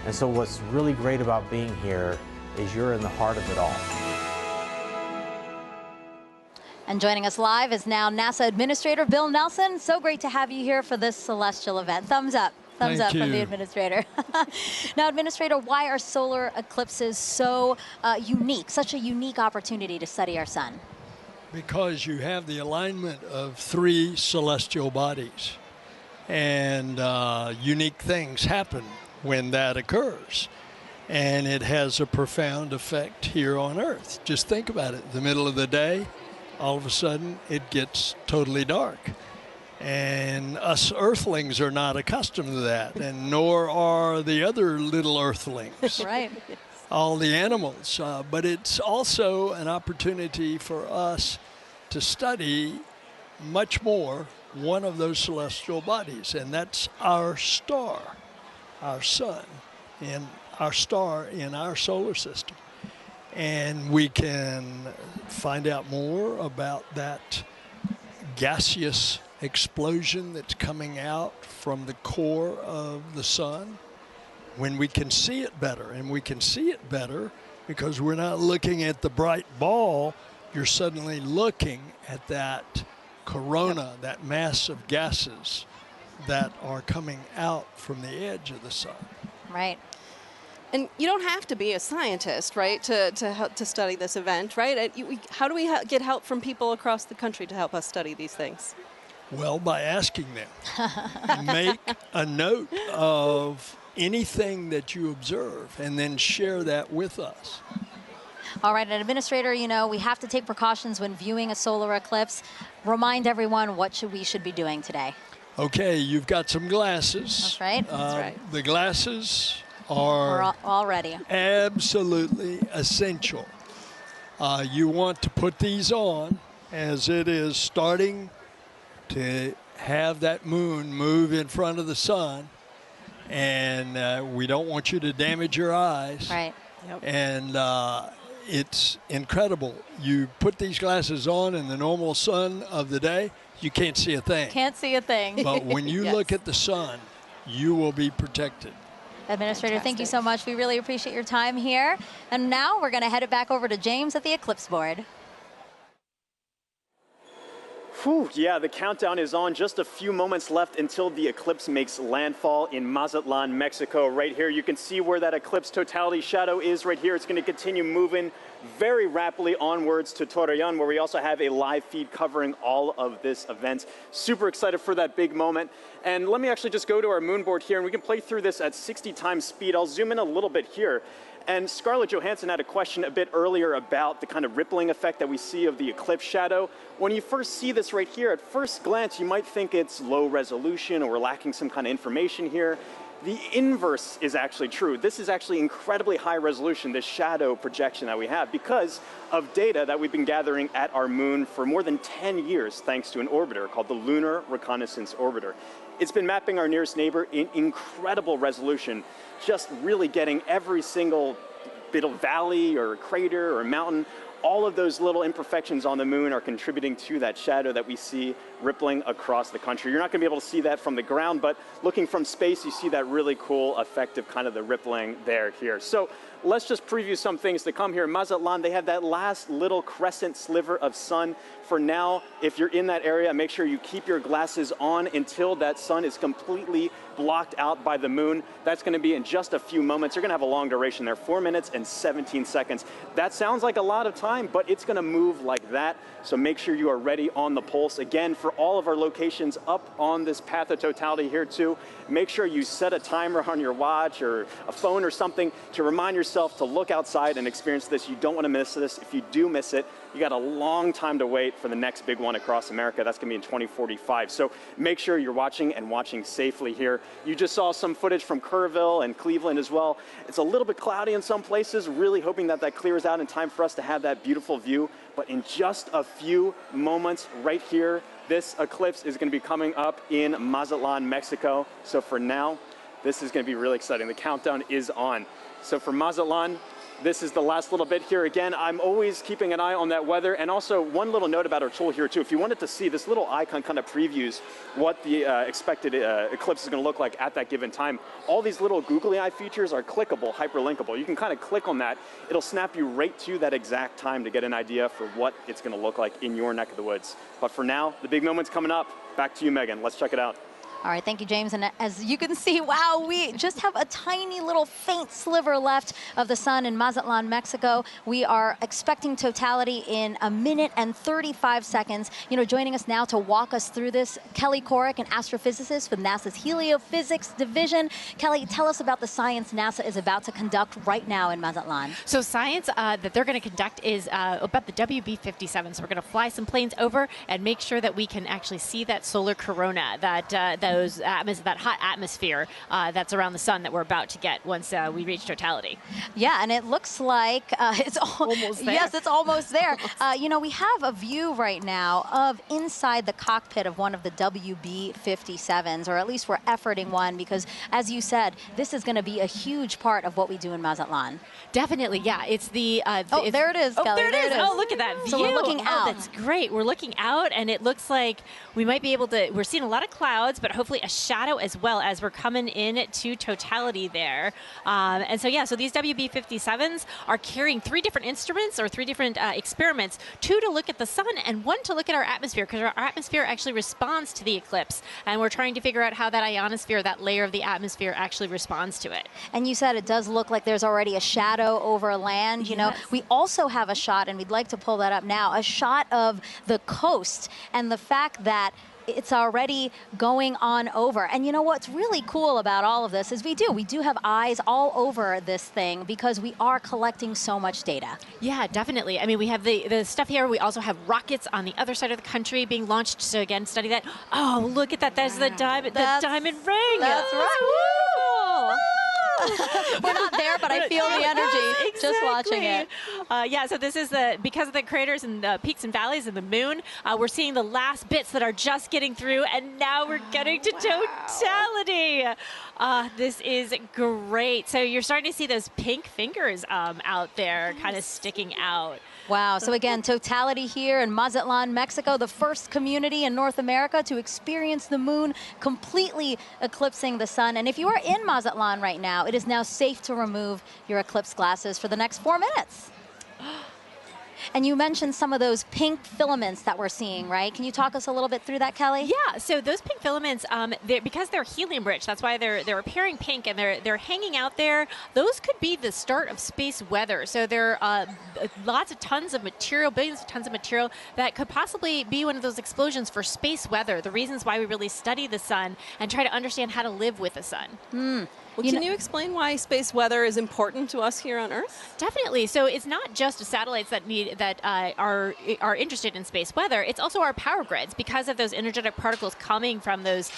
And so what's really great about being here is you're in the heart of it all. And joining us live is now NASA Administrator Bill Nelson. So great to have you here for this celestial event. Thumbs up. Thumbs up from the Administrator. Now, Administrator, why are solar eclipses so unique, such a unique opportunity to study our sun? Because you have the alignment of 3 celestial bodies. And unique things happen when that occurs. And it has a profound effect here on Earth. Just think about it. The middle of the day, all of a sudden, it gets totally dark. And us Earthlings are not accustomed to that, and nor are the other little Earthlings. Right. All the animals. But it's also an opportunity for us to study much more one of those celestial bodies, and that's our star, our sun, and our star in our solar system. And we can find out more about that gaseous explosion that's coming out from the core of the sun when we can see it better. And we can see it better because we're not looking at the bright ball. You're suddenly looking at that corona, that mass of gases that are coming out from the edge of the sun. Right. And you don't have to be a scientist, right, to study this event, right? How do we get help from people across the country to help us study these things? Well, by asking them. Make a note of anything that you observe and then share that with us. All right, and Administrator, you know, we have to take precautions when viewing a solar eclipse. Remind everyone what we should be doing today. Okay, you've got some glasses. That's right. That's right. The glasses are all ready. Absolutely essential. You want to put these on as it is starting to have that moon move in front of the sun, and we don't want you to damage your eyes. Right. Yep. And it's incredible. You put these glasses on in the normal sun of the day, you can't see a thing. Can't see a thing. But when you look at the sun, you will be protected. Administrator, thank you so much. We really appreciate your time here. And now we're going to head it back over to James at the eclipse board. Whew, yeah, the countdown is on. Just a few moments left until the eclipse makes landfall in Mazatlán, Mexico. Right here, you can see where that eclipse totality shadow is right here. It's going to continue moving very rapidly onwards to Torreón, where we also have a live feed covering all of this event. Super excited for that big moment. And let me actually just go to our moon board here, and we can play through this at 60 times speed. I'll zoom in a little bit here. And Scarlett Johansson had a question a bit earlier about the kind of rippling effect that we see of the eclipse shadow. When you first see this right here, at first glance, you might think it's low resolution or we're lacking some kind of information here. The inverse is actually true. This is actually incredibly high resolution, this shadow projection that we have, because of data that we've been gathering at our moon for more than 10 years, thanks to an orbiter called the Lunar Reconnaissance Orbiter. It's been mapping our nearest neighbor in incredible resolution, just really getting every single bit of valley or crater or mountain. All of those little imperfections on the moon are contributing to that shadow that we see rippling across the country. You're not going to be able to see that from the ground, but looking from space, you see that really cool effect of kind of the rippling there here. So let's just preview some things to come here. In Mazatlán, they have that last little crescent sliver of sun. For now, if you're in that area, make sure you keep your glasses on until that sun is completely blocked out by the moon. That's going to be in just a few moments. You're going to have a long duration there, 4 minutes and 17 seconds. That sounds like a lot of time, but it's going to move like that. So make sure you are ready on the pulse. Again, for all of our locations up on this path of totality here too, make sure you set a timer on your watch or a phone or something to remind yourself to look outside and experience this. You don't want to miss this. If you do miss it, you got a long time to wait for the next big one across America. That's going to be in 2045. So make sure you're watching and watching safely here. You just saw some footage from Kerrville and Cleveland as well. It's a little bit cloudy in some places, really hoping that that clears out in time for us to have that beautiful view. But in just a few moments right here, this eclipse is going to be coming up in Mazatlán, Mexico. So for now, this is going to be really exciting. The countdown is on. So for Mazatlán, this is the last little bit here. Again, I'm always keeping an eye on that weather. And also one little note about our tool here too. If you wanted to see, this little icon kind of previews what the expected eclipse is going to look like at that given time. All these little googly eye features are clickable, hyperlinkable. You can kind of click on that. It'll snap you right to that exact time to get an idea for what it's going to look like in your neck of the woods. But for now, the big moment's coming up. Back to you, Megan. Let's check it out. All right, thank you, James. And as you can see, wow, we just have a tiny little faint sliver left of the sun in Mazatlán, Mexico. We are expecting totality in 1 minute and 35 seconds. You know, joining us now to walk us through this, Kelly Corrick, an astrophysicist with NASA's Heliophysics Division. Kelly, tell us about the science NASA is about to conduct right now in Mazatlán. So science that they're going to conduct is about the WB-57. So we're going to fly some planes over and make sure that we can actually see that solar corona, that hot atmosphere that's around the sun that we're about to get once we reach totality. Yeah, and it looks like it's almost there. Yes, it's almost there. You know, we have a view right now of inside the cockpit of one of the WB-57s, or at least we're efforting one, because as you said, this is going to be a huge part of what we do in Mazatlán. Definitely, yeah. It's the there it is, oh, Kelly. There it is. Oh, look at that view. So we're looking out. That's great. We're looking out, and it looks like we might be able to. We're seeing a lot of clouds, but hopefully a shadow as well as we're coming in to totality there. And so, yeah, so these WB-57s are carrying 3 different instruments or 3 different experiments, 2 to look at the sun and 1 to look at our atmosphere, because our atmosphere actually responds to the eclipse. And we're trying to figure out how that ionosphere, that layer of the atmosphere, actually responds to it. And you said it does look like there's already a shadow over land. You know, we also have a shot, and we'd like to pull that up now, a shot of the coast and the fact that it's already going on over. And you know what's really cool about all of this is we do have eyes all over this thing because we are collecting so much data. Yeah, definitely. I mean, we have the stuff here. We also have rockets on the other side of the country being launched to, again, study that. Oh, look at that. That's the diamond ring. That's right. We're not there, but I feel the energy just watching it. Yeah, so this is because of the craters and the peaks and valleys of the moon, we're seeing the last bits that are just getting through, and now we're getting to totality. This is great. So you're starting to see those pink fingers out there kind of sticking out. Wow. So again, totality here in Mazatlán, Mexico, the first community in North America to experience the moon completely eclipsing the sun. And if you are in Mazatlán right now, it is now safe to remove your eclipse glasses for the next 4 minutes. And you mentioned some of those pink filaments that we're seeing, right? Can you talk us a little bit through that, Kelly? Yeah, so those pink filaments, because they're helium rich, that's why they're appearing pink and they're hanging out there. Those could be the start of space weather. So there are lots of tons of material, billions of tons of material that could possibly be one of those explosions for space weather, the reasons why we really study the sun and try to understand how to live with the sun. Well, can you explain why space weather is important to us here on Earth? Definitely. So it's not just satellites that are interested in space weather. It's also our power grids because of those energetic particles coming from those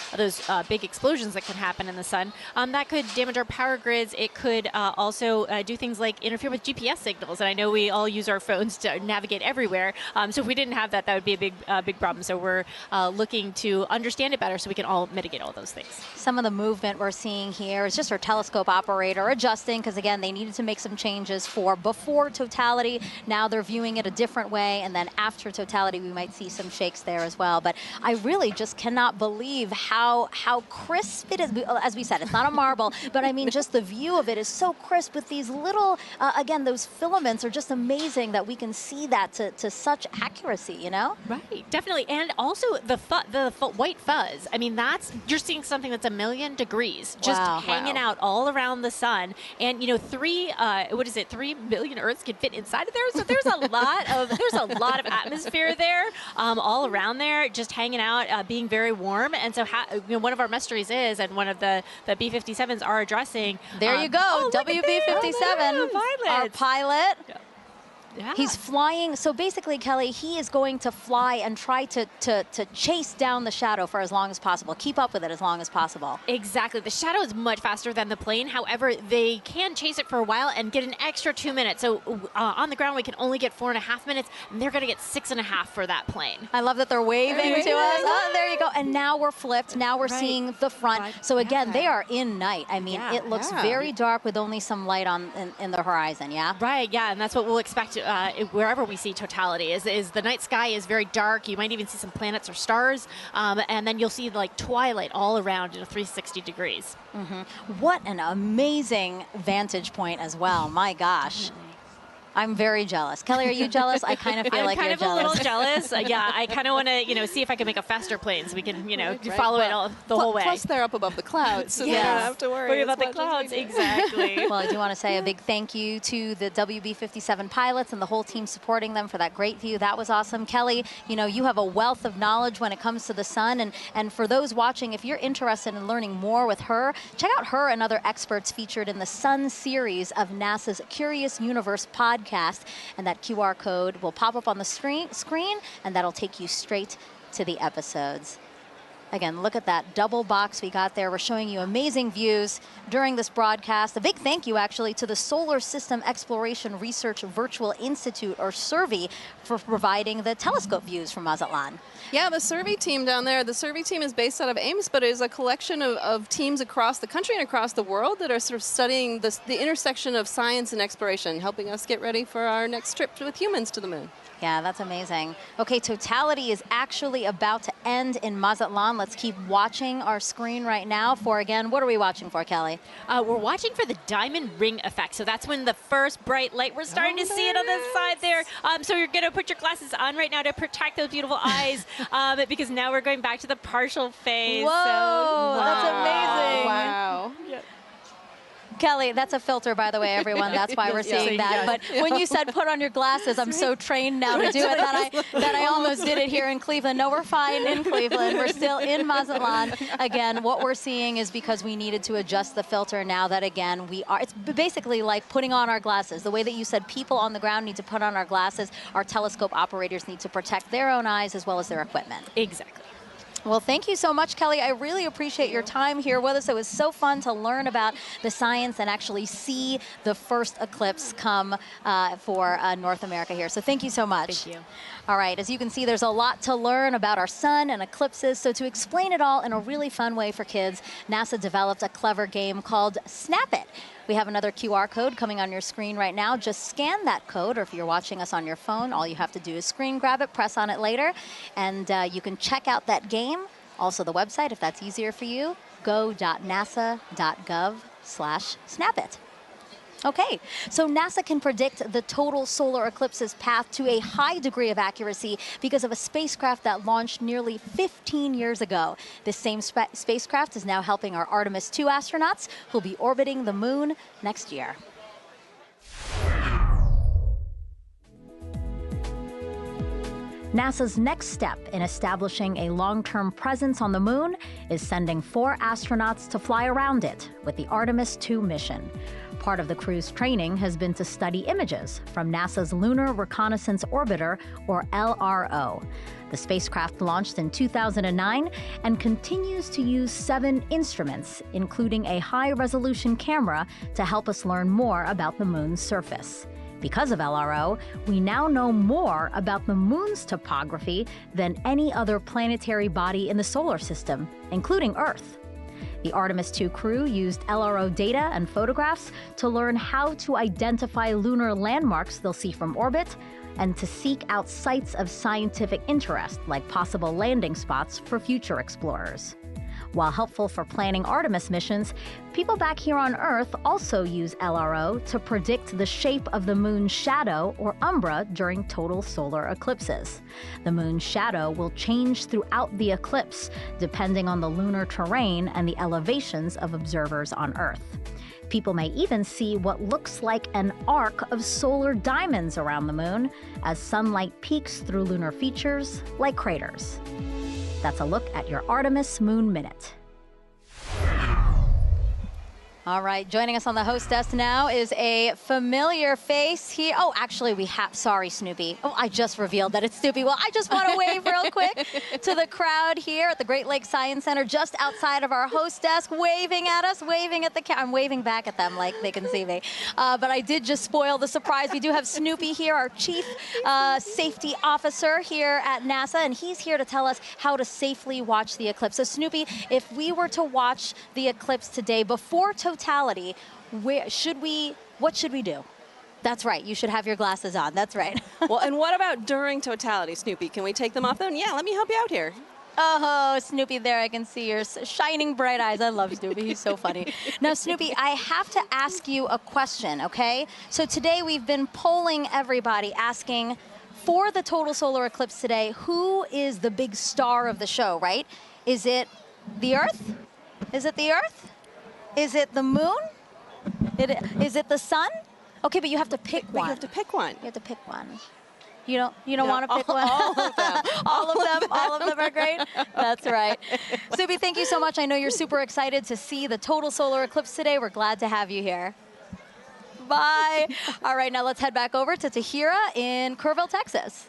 big explosions that can happen in the sun. That could damage our power grids. It could also do things like interfere with GPS signals. And I know we all use our phones to navigate everywhere. So if we didn't have that, that would be a big problem. So we're looking to understand it better so we can all mitigate all those things. Some of the movement we're seeing here is just our telescope operator adjusting because, again, they needed to make some changes for before totality. Now they're viewing it a different way, and then after totality, we might see some shakes there as well. But I really just cannot believe how crisp it is. As we said, it's not a marble, but I mean, just the view of it is so crisp with these little, again, those filaments are just amazing that we can see that to such accuracy, you know? Right, definitely. And also the white fuzz. I mean, you're seeing something that's 1,000,000 degrees just hanging out all around the sun. And, 3 billion Earths can fit inside of there. So there's a lot of atmosphere there, all around there, just hanging out, being very warm. And so, one of our mysteries is, and one of the B-57s are addressing. There you go, WB-57, our pilot. Yeah. He's flying. So basically, Kelly, he is going to fly and try to chase down the shadow for as long as possible, keep up with it as long as possible. Exactly. The shadow is much faster than the plane. However, they can chase it for a while and get an extra 2 minutes. So on the ground, we can only get 4.5 minutes, and they're going to get 6.5 for that plane. I love that they're waving to us. Oh, there you go. And now we're flipped. Now we're seeing the front. So again, they are in night. I mean, it looks very dark with only some light in the horizon, yeah? Right, yeah, and that's what we'll expect wherever we see totality is the night sky is very dark. You might even see some planets or stars, and then you'll see like twilight all around at 360 degrees. What an amazing vantage point as well. My gosh. I'm very jealous. Kelly, are you jealous? I kind of feel like you're jealous. I'm kind of a little jealous. Yeah, I kind of want to, see if I can make a faster plane so we can, follow it all the whole way. Plus, they're up above the clouds, so they don't have to worry about the clouds. Exactly. Well, I do want to say a big thank you to the WB-57 pilots and the whole team supporting them for that great view. That was awesome. Kelly, you have a wealth of knowledge when it comes to the sun. And for those watching, if you're interested in learning more with her, check out her and other experts featured in the Sun series of NASA's Curious Universe podcast. And that QR code will pop up on the screen, and that'll take you straight to the episodes. Again, look at that double box we got there. We're showing you amazing views during this broadcast. A big thank you, actually, to the Solar System Exploration Research Virtual Institute, or SERVI, for providing the telescope views from Mazatlán. Yeah, the SERVI team down there, the SERVI team is based out of Ames, but it is a collection of teams across the country and across the world that are sort of studying the intersection of science and exploration, helping us get ready for our next trip with humans to the moon. Yeah, that's amazing. Okay, totality is actually about to end in Mazatlán. Let's keep watching our screen right now for, again, what are we watching for, Kelly? We're watching for the diamond ring effect. So that's when the first bright light, we're starting to see it on the side there. So you're going to put your glasses on right now to protect those beautiful eyes because now we're going back to the partial phase. Whoa, that's amazing. Wow. Yep. Kelly, that's a filter, by the way, everyone. That's why we're seeing that. But when you said put on your glasses, I'm so trained now to do it that I almost did it here in Cleveland. No, we're fine in Cleveland. We're still in Mazatlán. Again, what we're seeing is because we needed to adjust the filter now that, again, it's basically like putting on our glasses. The way that you said people on the ground need to put on our glasses, our telescope operators need to protect their own eyes as well as their equipment. Exactly. Well, thank you so much, Kelly. I really appreciate your time here with us. It was so fun to learn about the science and actually see the first eclipse come for North America here. So thank you so much. Thank you. All right, as you can see, there's a lot to learn about our sun and eclipses. So to explain it all in a really fun way for kids, NASA developed a clever game called Snap It. We have another QR code coming on your screen right now. Just scan that code, or if you're watching us on your phone, all you have to do is screen grab it, press on it later, and you can check out that game. Also the website, if that's easier for you, go.nasa.gov/snapit. Okay, so NASA can predict the total solar eclipse's path to a high degree of accuracy because of a spacecraft that launched nearly 15 years ago. This same spacecraft is now helping our Artemis 2 astronauts who'll be orbiting the moon next year. NASA's next step in establishing a long-term presence on the moon is sending 4 astronauts to fly around it with the Artemis II mission. Part of the crew's training has been to study images from NASA's Lunar Reconnaissance Orbiter, or LRO. The spacecraft launched in 2009 and continues to use 7 instruments, including a high-resolution camera, to help us learn more about the moon's surface. Because of LRO, we now know more about the moon's topography than any other planetary body in the solar system, including Earth. The Artemis II crew used LRO data and photographs to learn how to identify lunar landmarks they'll see from orbit and to seek out sites of scientific interest, like possible landing spots for future explorers. While helpful for planning Artemis missions, people back here on Earth also use LRO to predict the shape of the moon's shadow, or umbra, during total solar eclipses. The moon's shadow will change throughout the eclipse, depending on the lunar terrain and the elevations of observers on Earth. People may even see what looks like an arc of solar diamonds around the moon as sunlight peeks through lunar features like craters. That's a look at your Artemis Moon Minute. All right, joining us on the host desk now is a familiar face here. Oh, actually, sorry, Snoopy. Oh, I just revealed that it's Snoopy. Well, I just want to wave real quick to the crowd here at the Great Lakes Science Center, just outside of our host desk, waving at us, waving at the camera. I'm waving back at them like they can see me. But I did just spoil the surprise. We do have Snoopy here, our Chief Safety Officer here at NASA, and he's here to tell us how to safely watch the eclipse. So, Snoopy, if we were to watch the eclipse today before Totality, what should we do? That's right, you should have your glasses on, that's right. Well, and what about during Totality, Snoopy? Can we take them off then? Yeah, let me help you out here. Oh, Snoopy, there I can see your shining bright eyes. I love Snoopy, he's so funny. Now, Snoopy, I have to ask you a question, okay? So today we've been polling everybody, asking for the total solar eclipse today, who is the big star of the show, right? Is it the Earth? Is it the Earth? Is it the moon? Is it the sun? Okay, but you have to pick one. You have to pick one. You have to pick one. You don't want to pick one? All of them. All of them are great? That's right. Snoopy, thank you so much. I know you're super excited to see the total solar eclipse today. We're glad to have you here. Bye. All right, now let's head back over to Tahira in Kerrville, Texas.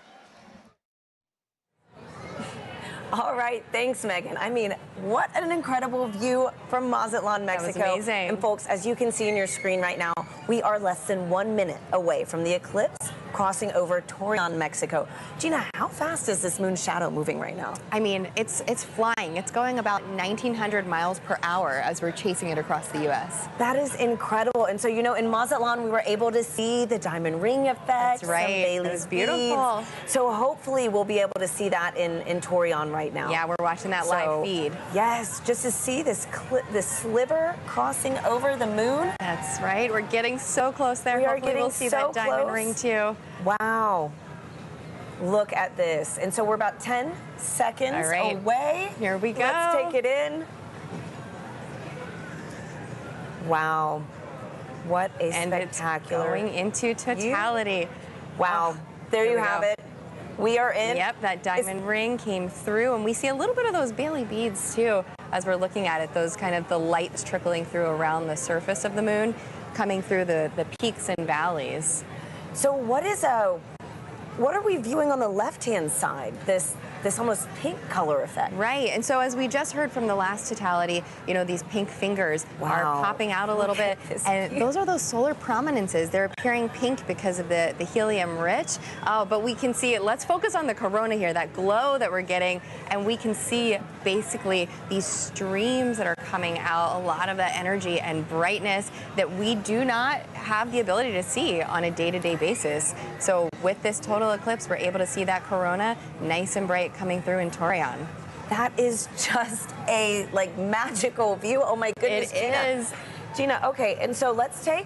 All right, thanks, Megan. I mean, what an incredible view from Mazatlán, Mexico. That was amazing. And folks, as you can see in your screen right now, we are less than 1 minute away from the eclipse, crossing over Torreón, Mexico. Gina, how fast is this moon shadow moving right now? I mean, it's flying. It's going about 1,900 miles per hour as we're chasing it across the U.S. That is incredible. And so, you know, in Mazatlán, we were able to see the diamond ring effect. That's right. It was beautiful. Beads. So hopefully we'll be able to see that in Torreón right now. Yeah, we're watching that live feed. Yes, just to see this sliver crossing over the moon. That's right. We're getting so close there. We are Hopefully getting we'll see so that diamond close. ring too. Wow. Look at this. And so we're about 10 seconds away. Here we go. Let's take it in. Wow. What a spectacular. It's going into Totality. Wow. There you have it. We are in. Yep, that diamond ring came through, and we see a little bit of those Bailey beads too as we're looking at it. Those kind of the lights trickling through around the surface of the moon, coming through the peaks and valleys. So what are we viewing on the left-hand side? This almost pink color effect. Right, and so as we just heard from the last Totality, you know, these pink fingers are popping out a little bit, and those are those solar prominences. They're appearing pink because of the helium rich, but we can see it. Let's focus on the corona here, that glow that we're getting, and we can see basically these streams that are coming out, a lot of that energy and brightness that we do not have the ability to see on a day-to-day basis. So with this total eclipse, we're able to see that corona nice and bright coming through in Torreón. That is just a magical view. Oh my goodness, It is. Gina, okay, and so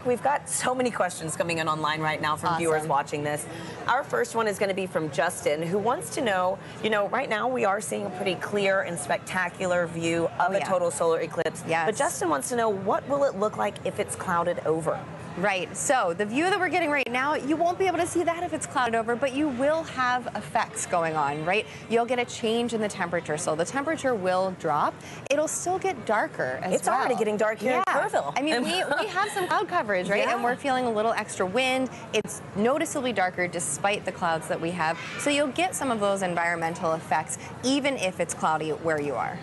we've got so many questions coming in online right now from viewers watching this. Our first one is going to be from Justin, who wants to know, you know, right now we are seeing a pretty clear and spectacular view of a total solar eclipse. Yes. But Justin wants to know, what will it look like if it's clouded over? Right, so the view that we're getting right now, you won't be able to see that if it's clouded over, but you will have effects going on, right? You'll get a change in the temperature, so the temperature will drop. It'll still get darker as well. It's already getting dark here in Kerrville. I mean, we have some cloud coverage, right? And we're feeling a little extra wind. It's noticeably darker despite the clouds that we have, so you'll get some of those environmental effects, even if it's cloudy where you are.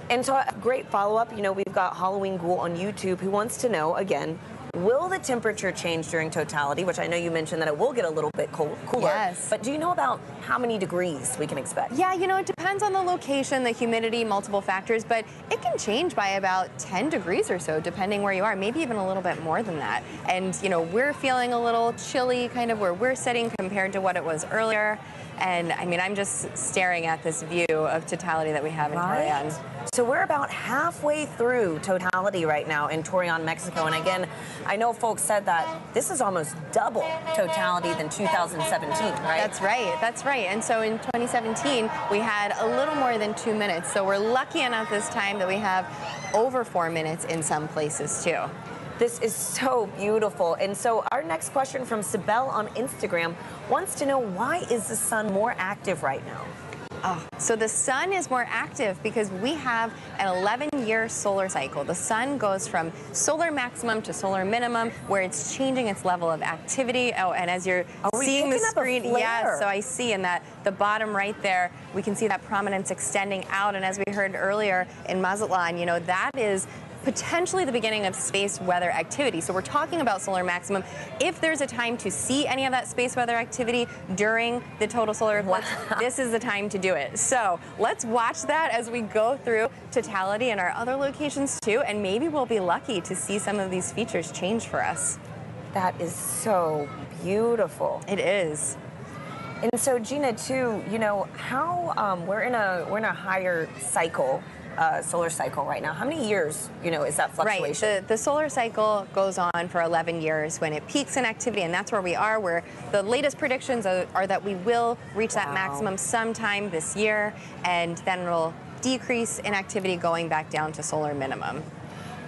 And so a great follow-up, you know, we've got Halloween Ghoul on YouTube who wants to know, again, will the temperature change during totality, which I know you mentioned that it will get a little bit cooler. Yes. But do you know about how many degrees we can expect? Yeah, you know, it depends on the location, the humidity, multiple factors, but it can change by about 10 degrees or so, depending where you are, maybe even a little bit more than that. And, you know, we're feeling a little chilly kind of where we're sitting compared to what it was earlier. And I mean, I'm just staring at this view of totality that we have in Torreón. So we're about halfway through totality right now in Torreón, Mexico. And again, I know folks said that this is almost double totality than 2017, right? That's right, that's right. And so in 2017, we had a little more than 2 minutes. So we're lucky enough this time that we have over 4 minutes in some places too. This is so beautiful. And so our next question from Sibel on Instagram wants to know, why is the sun more active right now? So the sun is more active because we have an 11-year solar cycle. The sun goes from solar maximum to solar minimum, where it's changing its level of activity. Oh, and as you're seeing the screen, yeah, so I see in that the bottom right there, we can see that prominence extending out. And as we heard earlier in Mazatlán, you know, that is potentially the beginning of space weather activity. So we're talking about solar maximum. If there's a time to see any of that space weather activity during the total solar eclipse, this is the time to do it. So let's watch that as we go through totality in our other locations too, and maybe we'll be lucky to see some of these features change for us. That is so beautiful. It is. And so Gina, too, you know, how we're in a higher cycle, solar cycle right now. How many years, you know, is that fluctuation? Right. The solar cycle goes on for 11 years when it peaks in activity, and that's where we are, where the latest predictions are that we will reach that maximum sometime this year, and then it'll decrease in activity going back down to solar minimum.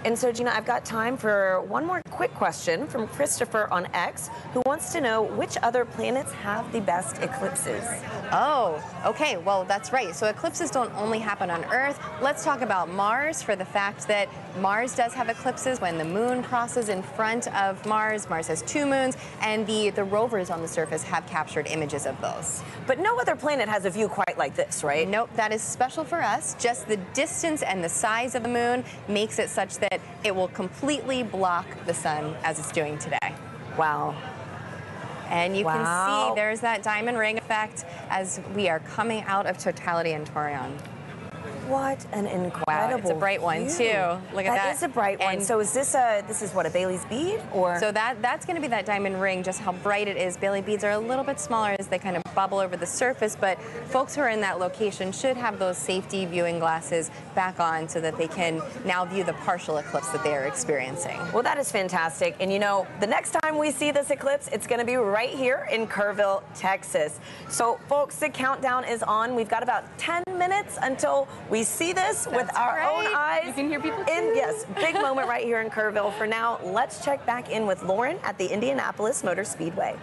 And so, Gina, I've got time for one more quick question from Christopher on X, who wants to know which other planets have the best eclipses. Oh, okay. Well, that's right. So eclipses don't only happen on Earth. Let's talk about Mars, for the fact that Mars does have eclipses when the moon crosses in front of Mars. Mars has 2 moons, and the rovers on the surface have captured images of those. But no other planet has a view quite like this, right? Nope, that is special for us. Just the distance and the size of the moon makes it such that it will completely block the sun as it's doing today. Wow. And you can see there's that diamond ring effect as we are coming out of totality in Torreón. What an incredible Wow, it's a bright one too. Look at that. That is a bright one. So is this a what, a Bailey's bead, or? So that's going to be that diamond ring. Just how bright it is. Bailey beads are a little bit smaller as they kind of bubble over the surface, but folks who are in that location should have those safety viewing glasses back on so that they can now view the partial eclipse that they are experiencing. Well, that is fantastic. And you know, the next time we see this eclipse, it's going to be right here in Kerrville, Texas. So folks, the countdown is on. We've got about 10 minutes until we see this with our own eyes. You can hear people too. Yes, big moment right here in Kerrville. For now, let's check back in with Lauren at the Indianapolis Motor Speedway.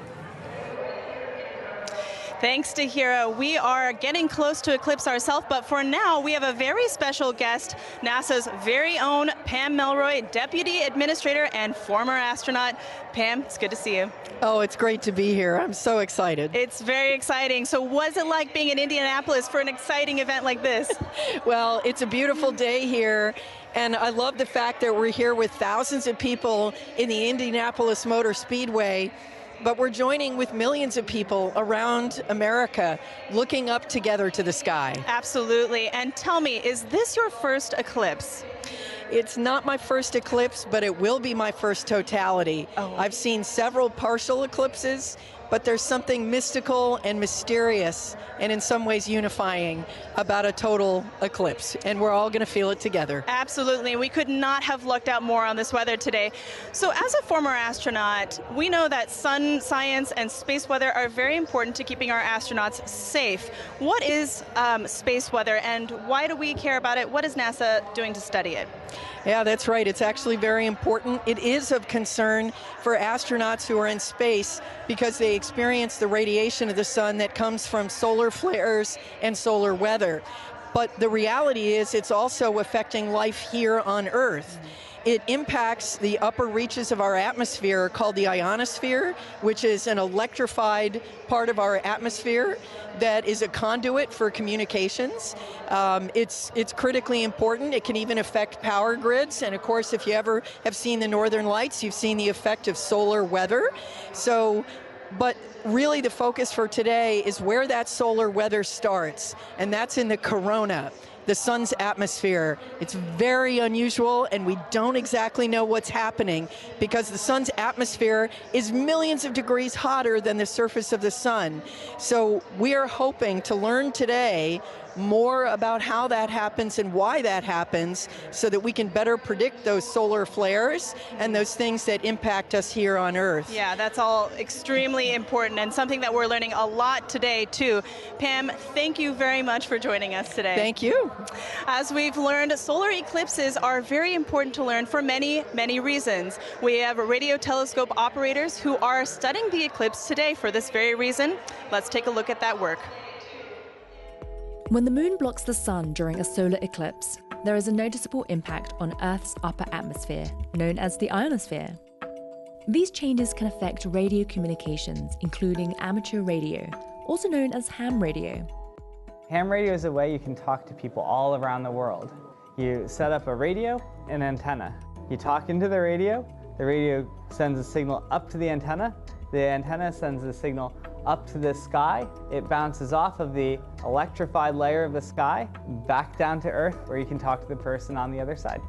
Thanks to Hira. We are getting close to eclipse ourselves, but for now, we have a very special guest, NASA's very own Pam Melroy, Deputy Administrator and former astronaut. Pam, it's good to see you. Oh, it's great to be here. I'm so excited. It's very exciting. So what's it like being in Indianapolis for an exciting event like this? Well, it's a beautiful day here, and I love the fact that we're here with thousands of people in the Indianapolis Motor Speedway. But we're joining with millions of people around America looking up together to the sky. Absolutely. And tell me, is this your first eclipse? It's not my first eclipse, but it will be my first totality. I've seen several partial eclipses, but there's something mystical and mysterious and in some ways unifying about a total eclipse, and we're all going to feel it together. Absolutely. We could not have lucked out more on this weather today. So as a former astronaut, we know that sun science and space weather are very important to keeping our astronauts safe. What is space weather, and why do we care about it? What is NASA doing to study it? Yeah, that's right. It's actually very important. It is of concern for astronauts who are in space because they experience the radiation of the sun that comes from solar flares and solar weather. But the reality is it's also affecting life here on Earth. It impacts the upper reaches of our atmosphere called the ionosphere, which is an electrified part of our atmosphere that is a conduit for communications. It's critically important. It can even affect power grids. And of course, if you ever have seen the Northern Lights, you've seen the effect of solar weather. But really the focus for today is where that solar weather starts, and that's in the corona, the sun's atmosphere. It's very unusual, and we don't exactly know what's happening because the sun's atmosphere is millions of degrees hotter than the surface of the sun. So we are hoping to learn today more about how that happens and why that happens so that we can better predict those solar flares and those things that impact us here on Earth. Yeah, that's all extremely important and something that we're learning a lot today too. Pam, thank you very much for joining us today. Thank you. As we've learned, solar eclipses are very important to learn for many, many reasons. We have radio telescope operators who are studying the eclipse today for this very reason. Let's take a look at that work. When the moon blocks the sun during a solar eclipse, there is a noticeable impact on Earth's upper atmosphere, known as the ionosphere. These changes can affect radio communications, including amateur radio, also known as ham radio. Ham radio is a way you can talk to people all around the world. You set up a radio and antenna. You talk into the radio sends a signal up to the antenna sends a signal up to the sky. It bounces off of the electrified layer of the sky back down to Earth, where you can talk to the person on the other side.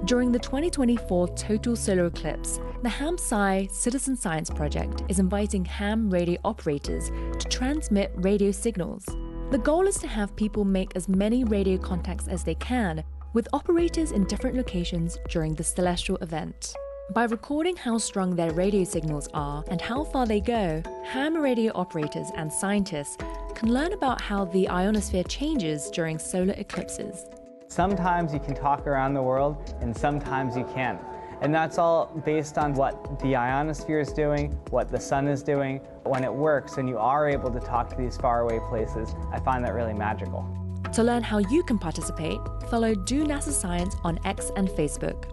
During the 2024 total solar eclipse, the Ham-Sci Citizen Science Project is inviting ham radio operators to transmit radio signals. The goal is to have people make as many radio contacts as they can with operators in different locations during the celestial event. By recording how strong their radio signals are and how far they go, ham radio operators and scientists can learn about how the ionosphere changes during solar eclipses. Sometimes you can talk around the world and sometimes you can't. And that's all based on what the ionosphere is doing, what the sun is doing. When it works and you are able to talk to these faraway places, I find that really magical. To learn how you can participate, follow Do NASA Science on X and Facebook.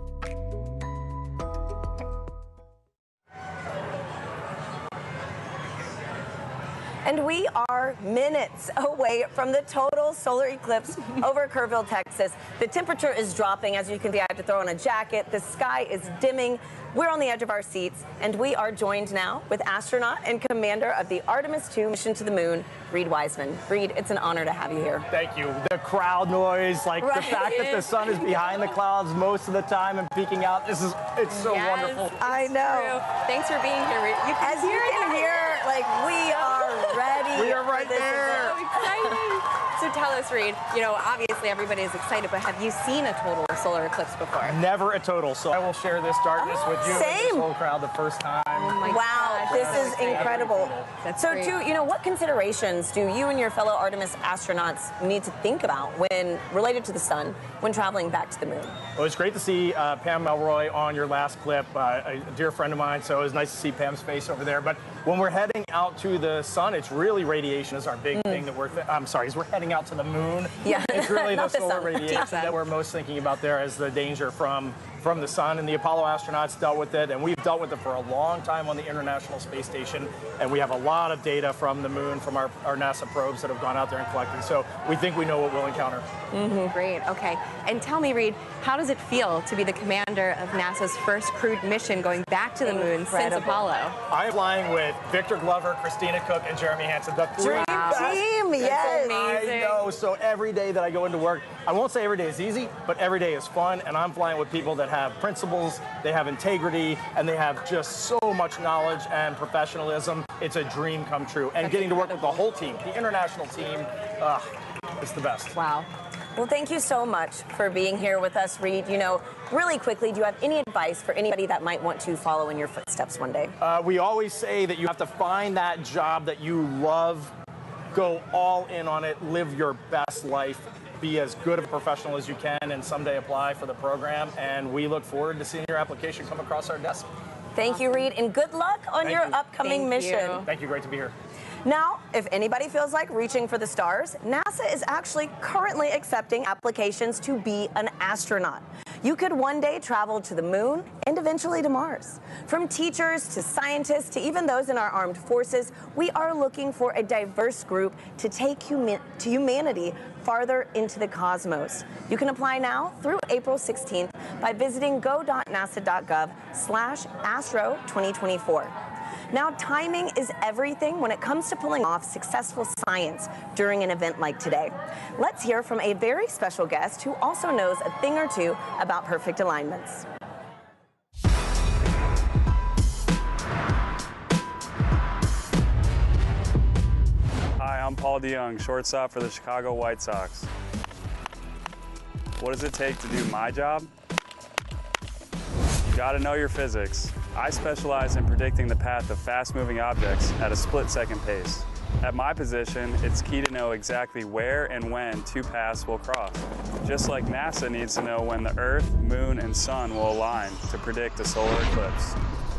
And we are minutes away from the total solar eclipse over Kerrville, Texas. The temperature is dropping. As you can see, I have to throw on a jacket. The sky is dimming. We're on the edge of our seats, and we are joined now with astronaut and commander of the Artemis 2 mission to the moon, Reed Wiseman. Reed, it's an honor to have you here. Thank you. The crowd noise, like the fact that the sun is behind the clouds most of the time and peeking out, it's so wonderful. I know. True. Thanks for being here, Reed. As you can hear, like, we are ready. We are right there. So exciting. So tell us, Reed, obviously everybody is excited, but have you seen a total solar eclipse before? Never a total, so I will share this darkness with you and this whole crowd the first time. Oh my wow, gosh, this is incredible. That's so great. too, what considerations do you and your fellow Artemis astronauts need to think about when related to the sun when traveling back to the moon? Well, it's great to see Pam Melroy on your last clip, a dear friend of mine, so it was nice to see Pam's face over there. But when we're heading out to the sun, it's really radiation is our big thing that we're heading out to the moon. Yeah. It's really the solar sun. radiation that we're most thinking about there as the danger from the sun, and the Apollo astronauts dealt with it, and we've dealt with it for a long time on the International Space Station, and we have a lot of data from the moon, from our NASA probes that have gone out there and collected, so we think we know what we'll encounter. Great, okay. And tell me, Reed, how does it feel to be the commander of NASA's first crewed mission going back to the moon since Apollo? I'm flying with Victor Glover, Christina Cook, and Jeremy Hansen, the three team, yes. I know. So every day that I go into work, I won't say every day is easy, but every day is fun. And I'm flying with people that have principles, they have integrity, and they have just so much knowledge and professionalism. It's a dream come true. And getting to work with the whole team, the international team, it's the best. Wow. Well, thank you so much for being here with us, Reed. You know, really quickly, do you have any advice for anybody that might want to follow in your footsteps one day? We always say that you have to find that job that you love, go all in on it, live your best life, be as good of a professional as you can, and someday apply for the program. And we look forward to seeing your application come across our desk. Thank you, Reed, and good luck on your upcoming mission. Thank you. Great to be here. Now, if anybody feels like reaching for the stars, NASA is actually currently accepting applications to be an astronaut. You could one day travel to the moon and eventually to Mars. From teachers to scientists to even those in our armed forces, we are looking for a diverse group to take humanity farther into the cosmos. You can apply now through April 16th by visiting go.nasa.gov/astro2024. Now, timing is everything when it comes to pulling off successful science during an event like today. Let's hear from a very special guest who also knows a thing or two about perfect alignments. Hi, I'm Paul DeYoung, shortstop for the Chicago White Sox. What does it take to do my job? You gotta know your physics. I specialize in predicting the path of fast-moving objects at a split-second pace. At my position, it's key to know exactly where and when two paths will cross. Just like NASA needs to know when the Earth, Moon, and Sun will align to predict a solar eclipse.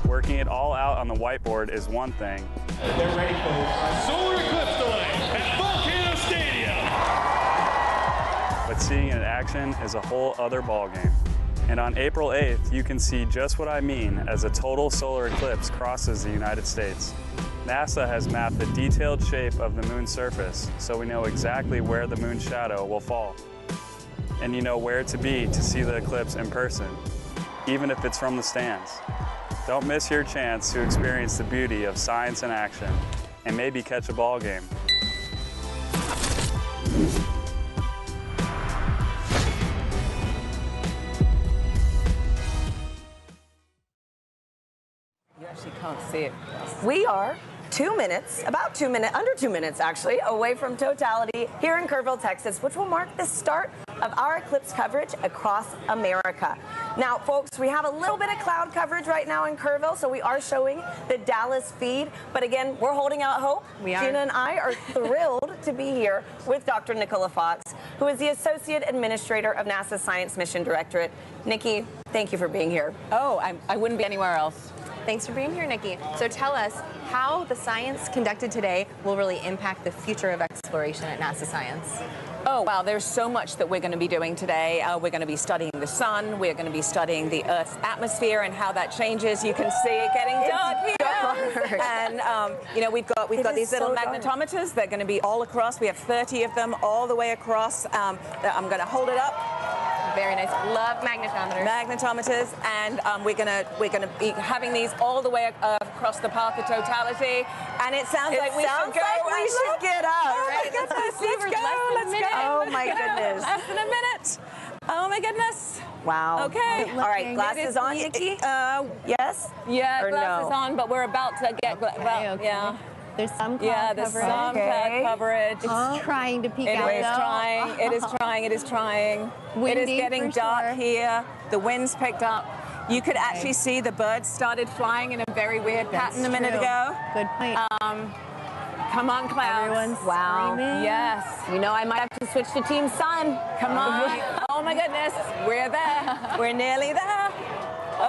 Working it all out on the whiteboard is one thing. They're ready for a solar eclipse delay at Volcano Stadium. But seeing it in action is a whole other ballgame. And on April 8th, you can see just what I mean as a total solar eclipse crosses the United States. NASA has mapped the detailed shape of the moon's surface, so we know exactly where the moon's shadow will fall. And you know where to be to see the eclipse in person, even if it's from the stands. Don't miss your chance to experience the beauty of science in action and maybe catch a ball game. You actually can't see it. We are 2 minutes, about 2 minutes, under 2 minutes actually, away from Totality here in Kerrville, Texas, which will mark the start of our eclipse coverage across America. Now, folks, we have a little bit of cloud coverage right now in Kerrville, so we are showing the Dallas feed. But again, we're holding out hope. We are. Gina and I are thrilled to be here with Dr. Nicola Fox, who is the Associate Administrator of NASA's Science Mission Directorate. Nikki, thank you for being here. Oh, I wouldn't be anywhere else. Thanks for being here, Nikki. So tell us how the science conducted today will really impact the future of exploration at NASA Science. Oh, wow, there's so much that we're going to be doing today. We're going to be studying the sun. We're going to be studying the Earth's atmosphere and how that changes. You can see it getting dark here. And, you know, we've got these little magnetometers. They're going to be all across. We have 30 of them all the way across. I'm going to hold it up. Very nice. Love magnetometers. Magnetometers, and we're gonna be having these all the way across the path of Totality. And it sounds like we should go. We should get up. Oh my goodness! Let's go! Oh my goodness! Less than a minute. Oh my goodness! Wow. Okay. All right. Glasses on, Nikki. Yes. Yeah, or glasses no? on, but we're about to get. Okay. Yeah. There's some cloud there's coverage. some cloud coverage. It's trying to peek out. It is trying. It is trying. It is trying. Windy, it is getting for dark sure. here. The wind's picked up. You could actually see the birds started flying in a very weird pattern a minute ago. Good point. Come on, clouds. Everyone's screaming. Yes. You know, I might have to switch to Team Sun. Come on. Oh my goodness. We're there. We're nearly there.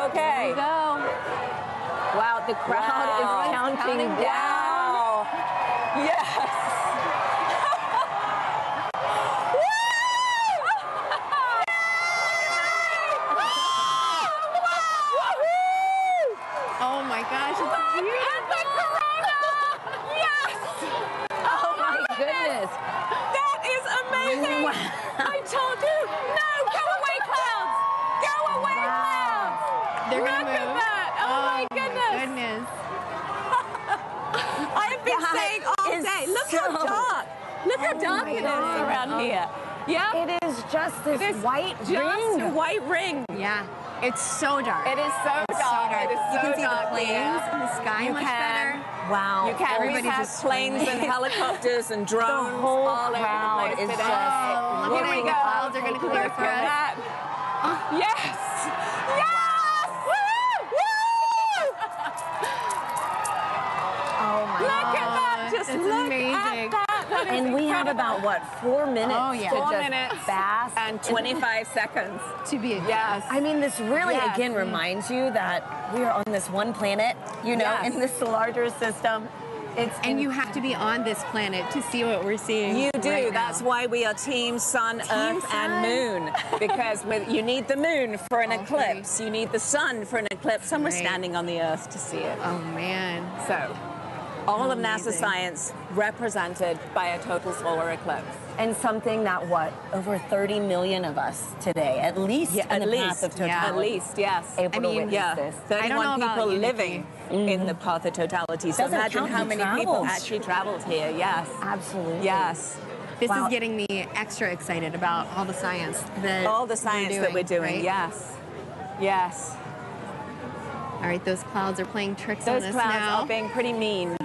Okay. Here we go. Wow, the crowd is counting down. Yes. Oh my gosh, it's beautiful. Yes. Oh my goodness. That is amazing. Wow. I told you. No, go away, clouds. Go away, clouds. They're gonna Look move. at that. Oh my goodness. Goodness. I have been saying all day, look how dark. Look how dark it is around here. Yeah. It is just this white ring. Just a white ring. Yeah. It's so dark. It is so dark. It is You so can see the dark planes here. and the sky much better. Wow. You can. Everybody We have just planes and helicopters and drones The whole all over crowd the place is today. just Look Here we at go. the clouds are going to clear Look for at us. that. Yes! Yes! Woo! Woo! Oh my Look at that! Just It's look amazing. at that. That is And we have incredible. about, what, 4 minutes Oh, yeah. to 4 just minutes bask. and 25 seconds. To be a Yes. I mean, this really, Yes. again, reminds you that we are on this one planet, you know, Yes. in this larger system. And you have to be on this planet to see what we're seeing. You do. right That's now. why we are Team Sun, Earth, and Moon. Because you need the moon for an eclipse. You need the sun for an eclipse. And we're Right. standing on the Earth to see it. Oh, man. So, all of Amazing. NASA science represented by a total solar eclipse. And something that, what, over 30 million of us today, at least in the path of totality. At least, yes. Able to witness yeah. this. 31 people you, living in the path of totality. So Doesn't imagine count how who many people travels. actually traveled here. Yes. Absolutely. Yes. This Wow. is getting me extra excited about all the science that All the science that we're doing. right? Yes. Yes. All right, those clouds are playing tricks on Those us clouds now. are being pretty mean.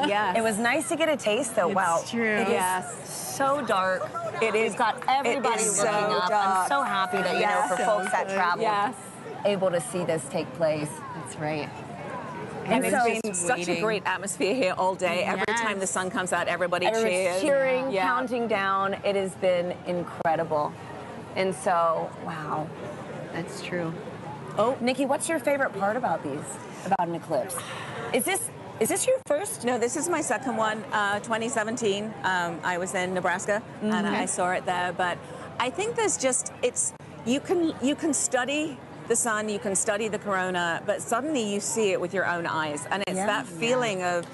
Yes. It was nice to get a taste, though. It's Wow. true. It is Yes. so dark. It is. We've got everybody it is looking so up. dark. I'm so happy that, you know, Yes. for So folks that good. travel, Yes. able to see this take place. That's right. And so- it's been such a great atmosphere here all day. Every time the sun comes out, everybody Everyone's cheers. cheering, Yeah. counting down. It has been incredible. And so, wow. That's true. Oh, Nikki, what's your favorite part about an eclipse? Is this your first? No, this is my second one, 2017. I was in Nebraska and I saw it there. But I think there's just, you can study the sun, you can study the corona, but suddenly you see it with your own eyes. And it's that feeling of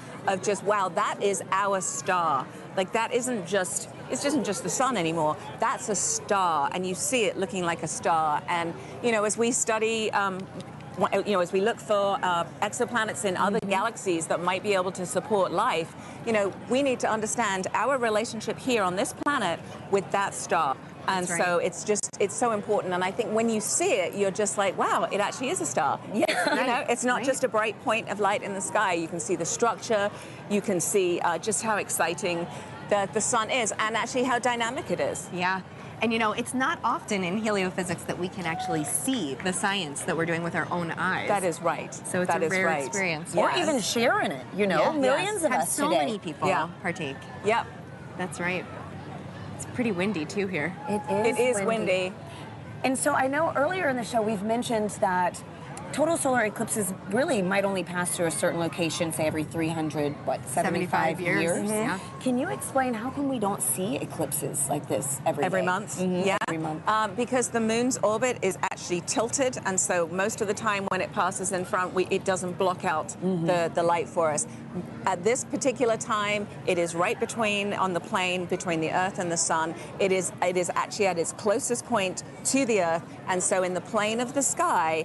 just, wow, that is our star. Like it isn't just the sun anymore. That's a star, and you see it looking like a star. And, you know, as we study, as we look for exoplanets in other galaxies that might be able to support life, you know, we need to understand our relationship here on this planet with that star. And That's so right. it's so important. And I think when you see it, you're just like, wow, it actually is a star. Yes. You know, it's not Right. just a bright point of light in the sky. You can see the structure. You can see just how exciting the sun is and actually how dynamic it is. Yeah. And you know, it's not often in heliophysics that we can actually see the science that we're doing with our own eyes. That is right. So it's That a is rare right. experience. Or Yes. even share in it, you know? Yeah. Millions of Have us so today. many people partake. Yep. That's right. It's pretty windy too here. It is windy. And so I know earlier in the show we've mentioned that total solar eclipses really might only pass through a certain location, say every 375 years. Mm-hmm. Yeah. Can you explain how come we don't see eclipses like this every day? month? Mhm, Yeah. every month. Because the moon's orbit is actually tilted, and so most of the time when it passes in front, it doesn't block out the light for us. At this particular time, it is right on the plane between the Earth and the Sun. It is actually at its closest point to the Earth, and so in the plane of the sky,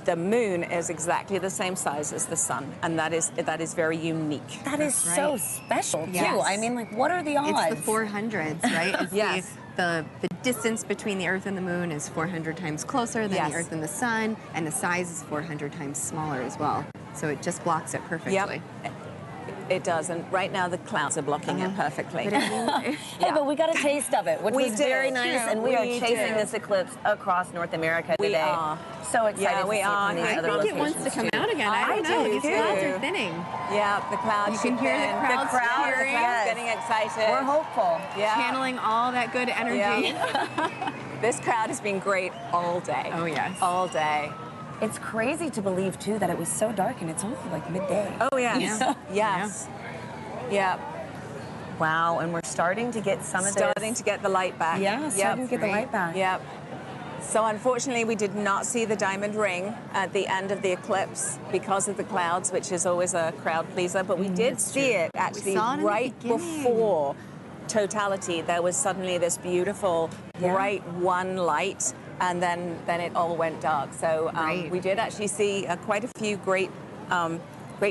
the moon is exactly the same size as the sun, and that is very unique. That is so special, too. Yes. I mean, like, what are the odds? It's the 400s, right? It's Yes. The distance between the Earth and the Moon is 400 times closer than the Earth and the Sun, and the size is 400 times smaller as well. So it just blocks it perfectly. Yep. It does, and right now the clouds are blocking it perfectly. Hey, but we got a taste of it, which We was very did. nice, True. and we are We chasing did. this eclipse across North America We today. are. So excited Yeah, to we see it are. from these I other think it locations, wants to come too. out again. I don't know. do These too. clouds are thinning. Yeah, the clouds. You can hear the crowds cheering. The crowd's getting excited. We're hopeful. Yeah. Channeling all that good energy. Yeah. This crowd has been great all day. Oh, yes. All day. It's crazy to believe, too, that it was so dark and it's only like midday. Oh, yes. Yeah. Yes. Yeah. Wow, and we're starting to get some of this. Starting to get the light back. Yeah, starting to get the light back. Yep. So unfortunately, we did not see the diamond ring at the end of the eclipse because of the clouds, which is always a crowd pleaser. But we did see it actually saw it in the right beginning. before Totality. There was suddenly this beautiful bright one light, and then it all went dark. So we did actually see quite a few great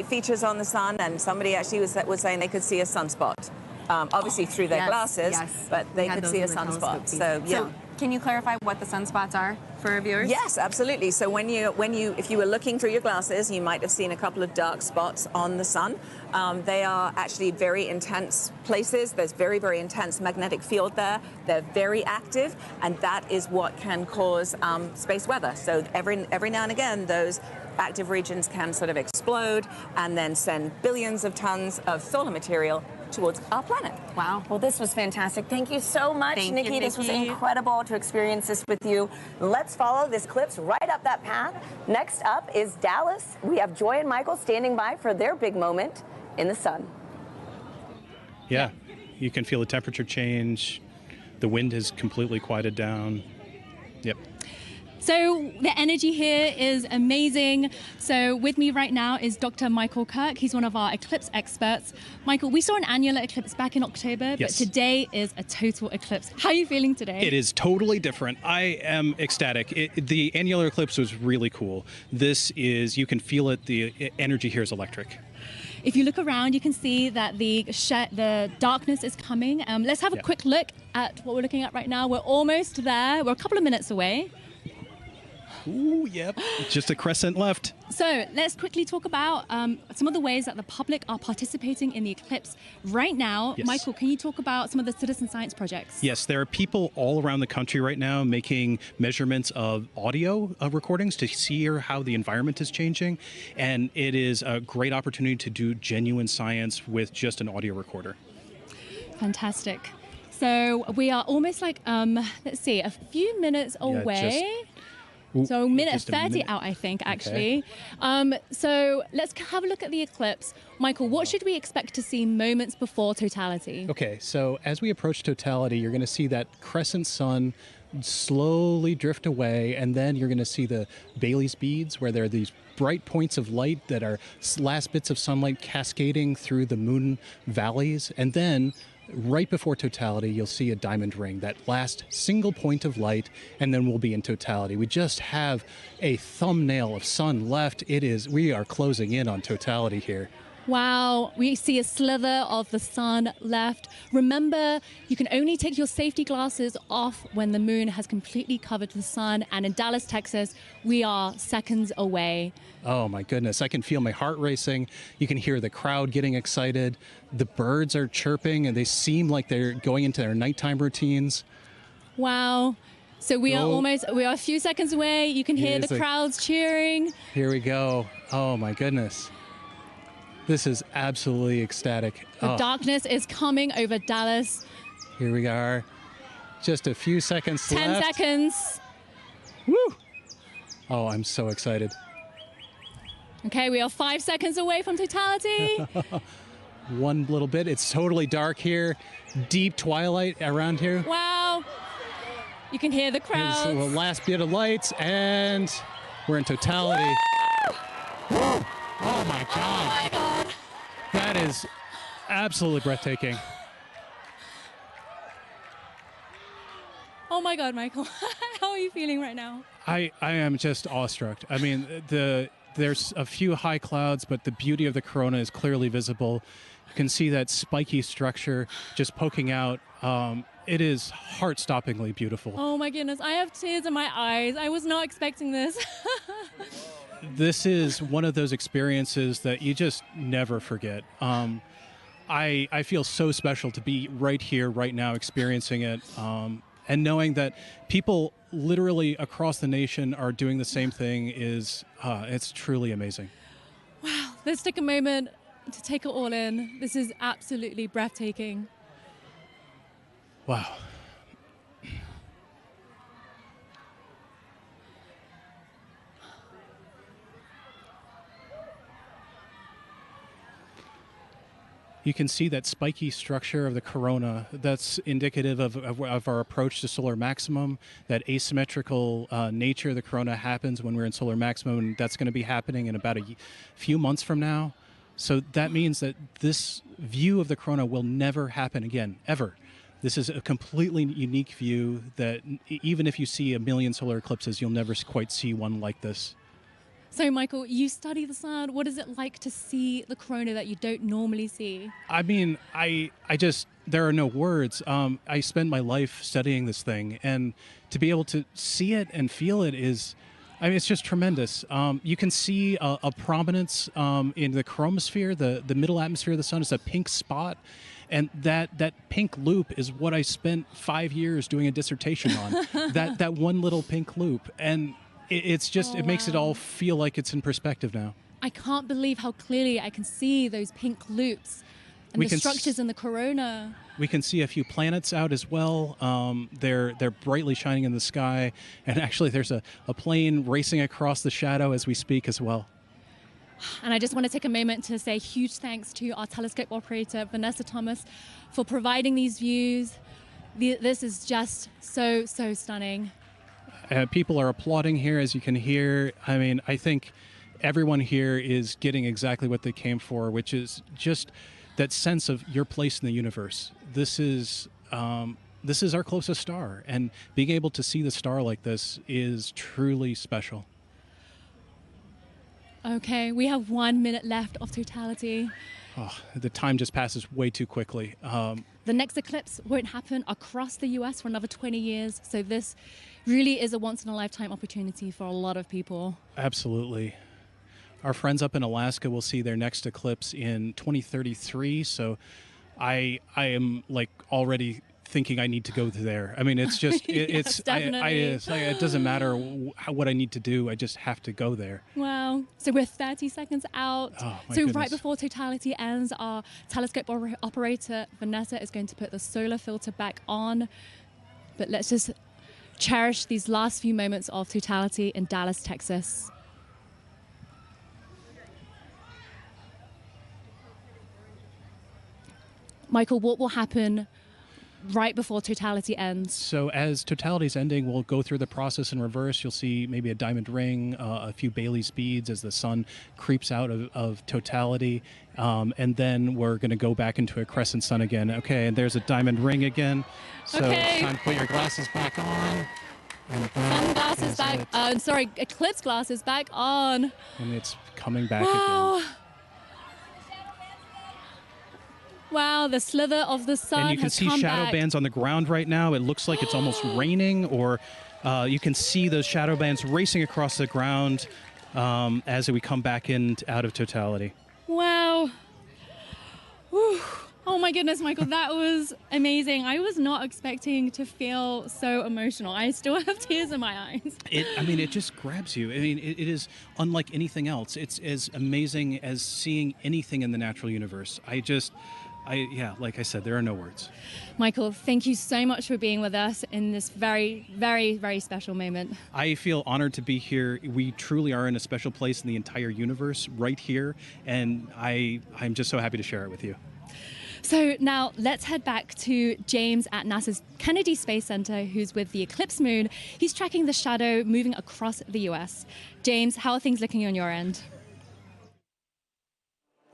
features on the sun, and somebody actually was saying they could see a sunspot. obviously through their glasses, but they could see a sunspot. So yeah. So can you clarify what the sunspots are for our viewers? Yes, absolutely. So if you were looking through your glasses, you might have seen a couple of dark spots on the sun. They are actually very intense places. There's very, very intense magnetic field there. They're very active, and that is what can cause space weather. So every now and again, those active regions can sort of explode and then send billions of tons of solar material towards our planet. Wow. Well, this was fantastic. Thank you so much, Nikki. This was incredible to experience this with you. Let's follow this eclipse right up that path. Next up is Dallas. We have Joy and Michael standing by for their big moment in the sun. Yeah, you can feel the temperature change. The wind has completely quieted down. Yep. So the energy here is amazing. So with me right now is Dr. Michael Kirk. He's one of our eclipse experts. Michael, we saw an annular eclipse back in October, but today is a total eclipse. How are you feeling today? It is totally different. I am ecstatic. The annular eclipse was really cool. This is, you can feel it, the energy here is electric. If you look around, you can see that the darkness is coming. Let's have a quick look at what we're looking at right now. We're almost there. We're a couple of minutes away. Ooh, yep. Just a crescent left. So let's quickly talk about some of the ways that the public are participating in the eclipse right now. Yes. Michael, can you talk about some of the citizen science projects? Yes, there are people all around the country right now making measurements of audio recordings to see how the environment is changing. And it is a great opportunity to do genuine science with just an audio recorder. Fantastic. So we are almost like, let's see, a few minutes away. So minute 30 out, I think, actually. Okay. So let's have a look at the eclipse. Michael, what should we expect to see moments before totality? Okay, so as we approach totality, you're going to see that crescent sun slowly drift away, and then you're going to see the Bailey's beads, where there are these bright points of light that are last bits of sunlight cascading through the moon valleys, and then right before totality, you'll see a diamond ring, that last single point of light, and then we'll be in totality. We just have a thumbnail of sun left. We are closing in on totality here. Wow, we see a slither of the sun left. Remember, you can only take your safety glasses off when the moon has completely covered the sun. And in Dallas, Texas, we are seconds away. Oh my goodness, I can feel my heart racing. You can hear the crowd getting excited. The birds are chirping and they seem like they're going into their nighttime routines. Wow. So we are a few seconds away. You can hear the crowds cheering. Here we go. Oh my goodness. This is absolutely ecstatic. The darkness is coming over Dallas. Here we are. Just a few seconds left. 10 seconds. Woo! Oh, I'm so excited. Okay, we are 5 seconds away from totality. One little bit. It's totally dark here. Deep twilight around here. Wow. You can hear the crowd. Here's the last bit of lights, and we're in totality. Woo! Oh my God. Oh my God. That is absolutely breathtaking. Oh my God, Michael. How are you feeling right now? I am just awestruck. I mean, there's a few high clouds, but the beauty of the corona is clearly visible. You can see that spiky structure just poking out. It is heart-stoppingly beautiful. Oh my goodness, I have tears in my eyes. I was not expecting this. This is one of those experiences that you just never forget. I feel so special to be right here, right now, experiencing it, and knowing that people literally across the nation are doing the same thing it's truly amazing. Wow, let's take a moment to take it all in. This is absolutely breathtaking. Wow. You can see that spiky structure of the corona. That's indicative of our approach to solar maximum. That asymmetrical nature of the corona happens when we're in solar maximum, and that's going to be happening in about a few months from now. So that means that this view of the corona will never happen again, ever. This is a completely unique view that even if you see a million solar eclipses, you'll never quite see one like this. So, Michael, you study the sun. What is it like to see the corona that you don't normally see? I mean, I just, there are no words. I spend my life studying this thing, and to be able to see it and feel it is, I mean, it's just tremendous. You can see a prominence in the chromosphere, the middle atmosphere of the sun is a pink spot. And that pink loop is what I spent 5 years doing a dissertation on. that one little pink loop. And it's just, it makes it all feel like it's in perspective now. I can't believe how clearly I can see those pink loops and the structures in the corona. We can see a few planets out as well. They're brightly shining in the sky. And actually there's a plane racing across the shadow as we speak as well. And I just want to take a moment to say huge thanks to our telescope operator, Vanessa Thomas, for providing these views. This is just so stunning. People are applauding here, as you can hear. I mean, I think everyone here is getting exactly what they came for, which is just that sense of your place in the universe. This is our closest star, and being able to see the star like this is truly special. Okay, we have 1 minute left of totality. Oh, the time just passes way too quickly. The next eclipse won't happen across the US for another 20 years, so this really is a once-in-a-lifetime opportunity for a lot of people. Absolutely. Our friends up in Alaska will see their next eclipse in 2033, so I am like already thinking I need to go there. I mean, it's just, Yes, it doesn't matter what I need to do. I just have to go there. Wow. So we're 30 seconds out. Oh, my so goodness. Right before totality ends, our telescope operator, Vanessa, is going to put the solar filter back on. But let's just cherish these last few moments of totality in Dallas, Texas. Michael, what will happen right before totality ends? So as totality's ending, we'll go through the process in reverse. You'll see maybe a diamond ring, a few Bailey's beads as the sun creeps out of totality. And then we're going to go back into a crescent sun again. Okay, and there's a diamond ring again. So it's time to put your glasses back on. Sunglasses back, sorry, eclipse glasses back on. And it's coming back again. Wow, the slither of the sun. And you can see shadow bands on the ground right now. It looks like it's almost raining, or you can see those shadow bands racing across the ground as we come back in out of totality. Wow. Whew. Oh my goodness, Michael, that was amazing. I was not expecting to feel so emotional. I still have tears in my eyes. I mean, it just grabs you. I mean, it is unlike anything else. It's as amazing as seeing anything in the natural universe. Yeah, like I said, there are no words. Michael, thank you so much for being with us in this very, very, very special moment. I feel honored to be here. We truly are in a special place in the entire universe right here, and I'm just so happy to share it with you. So now let's head back to James at NASA's Kennedy Space Center, who's with the eclipse moon. He's tracking the shadow moving across the US. James, how are things looking on your end?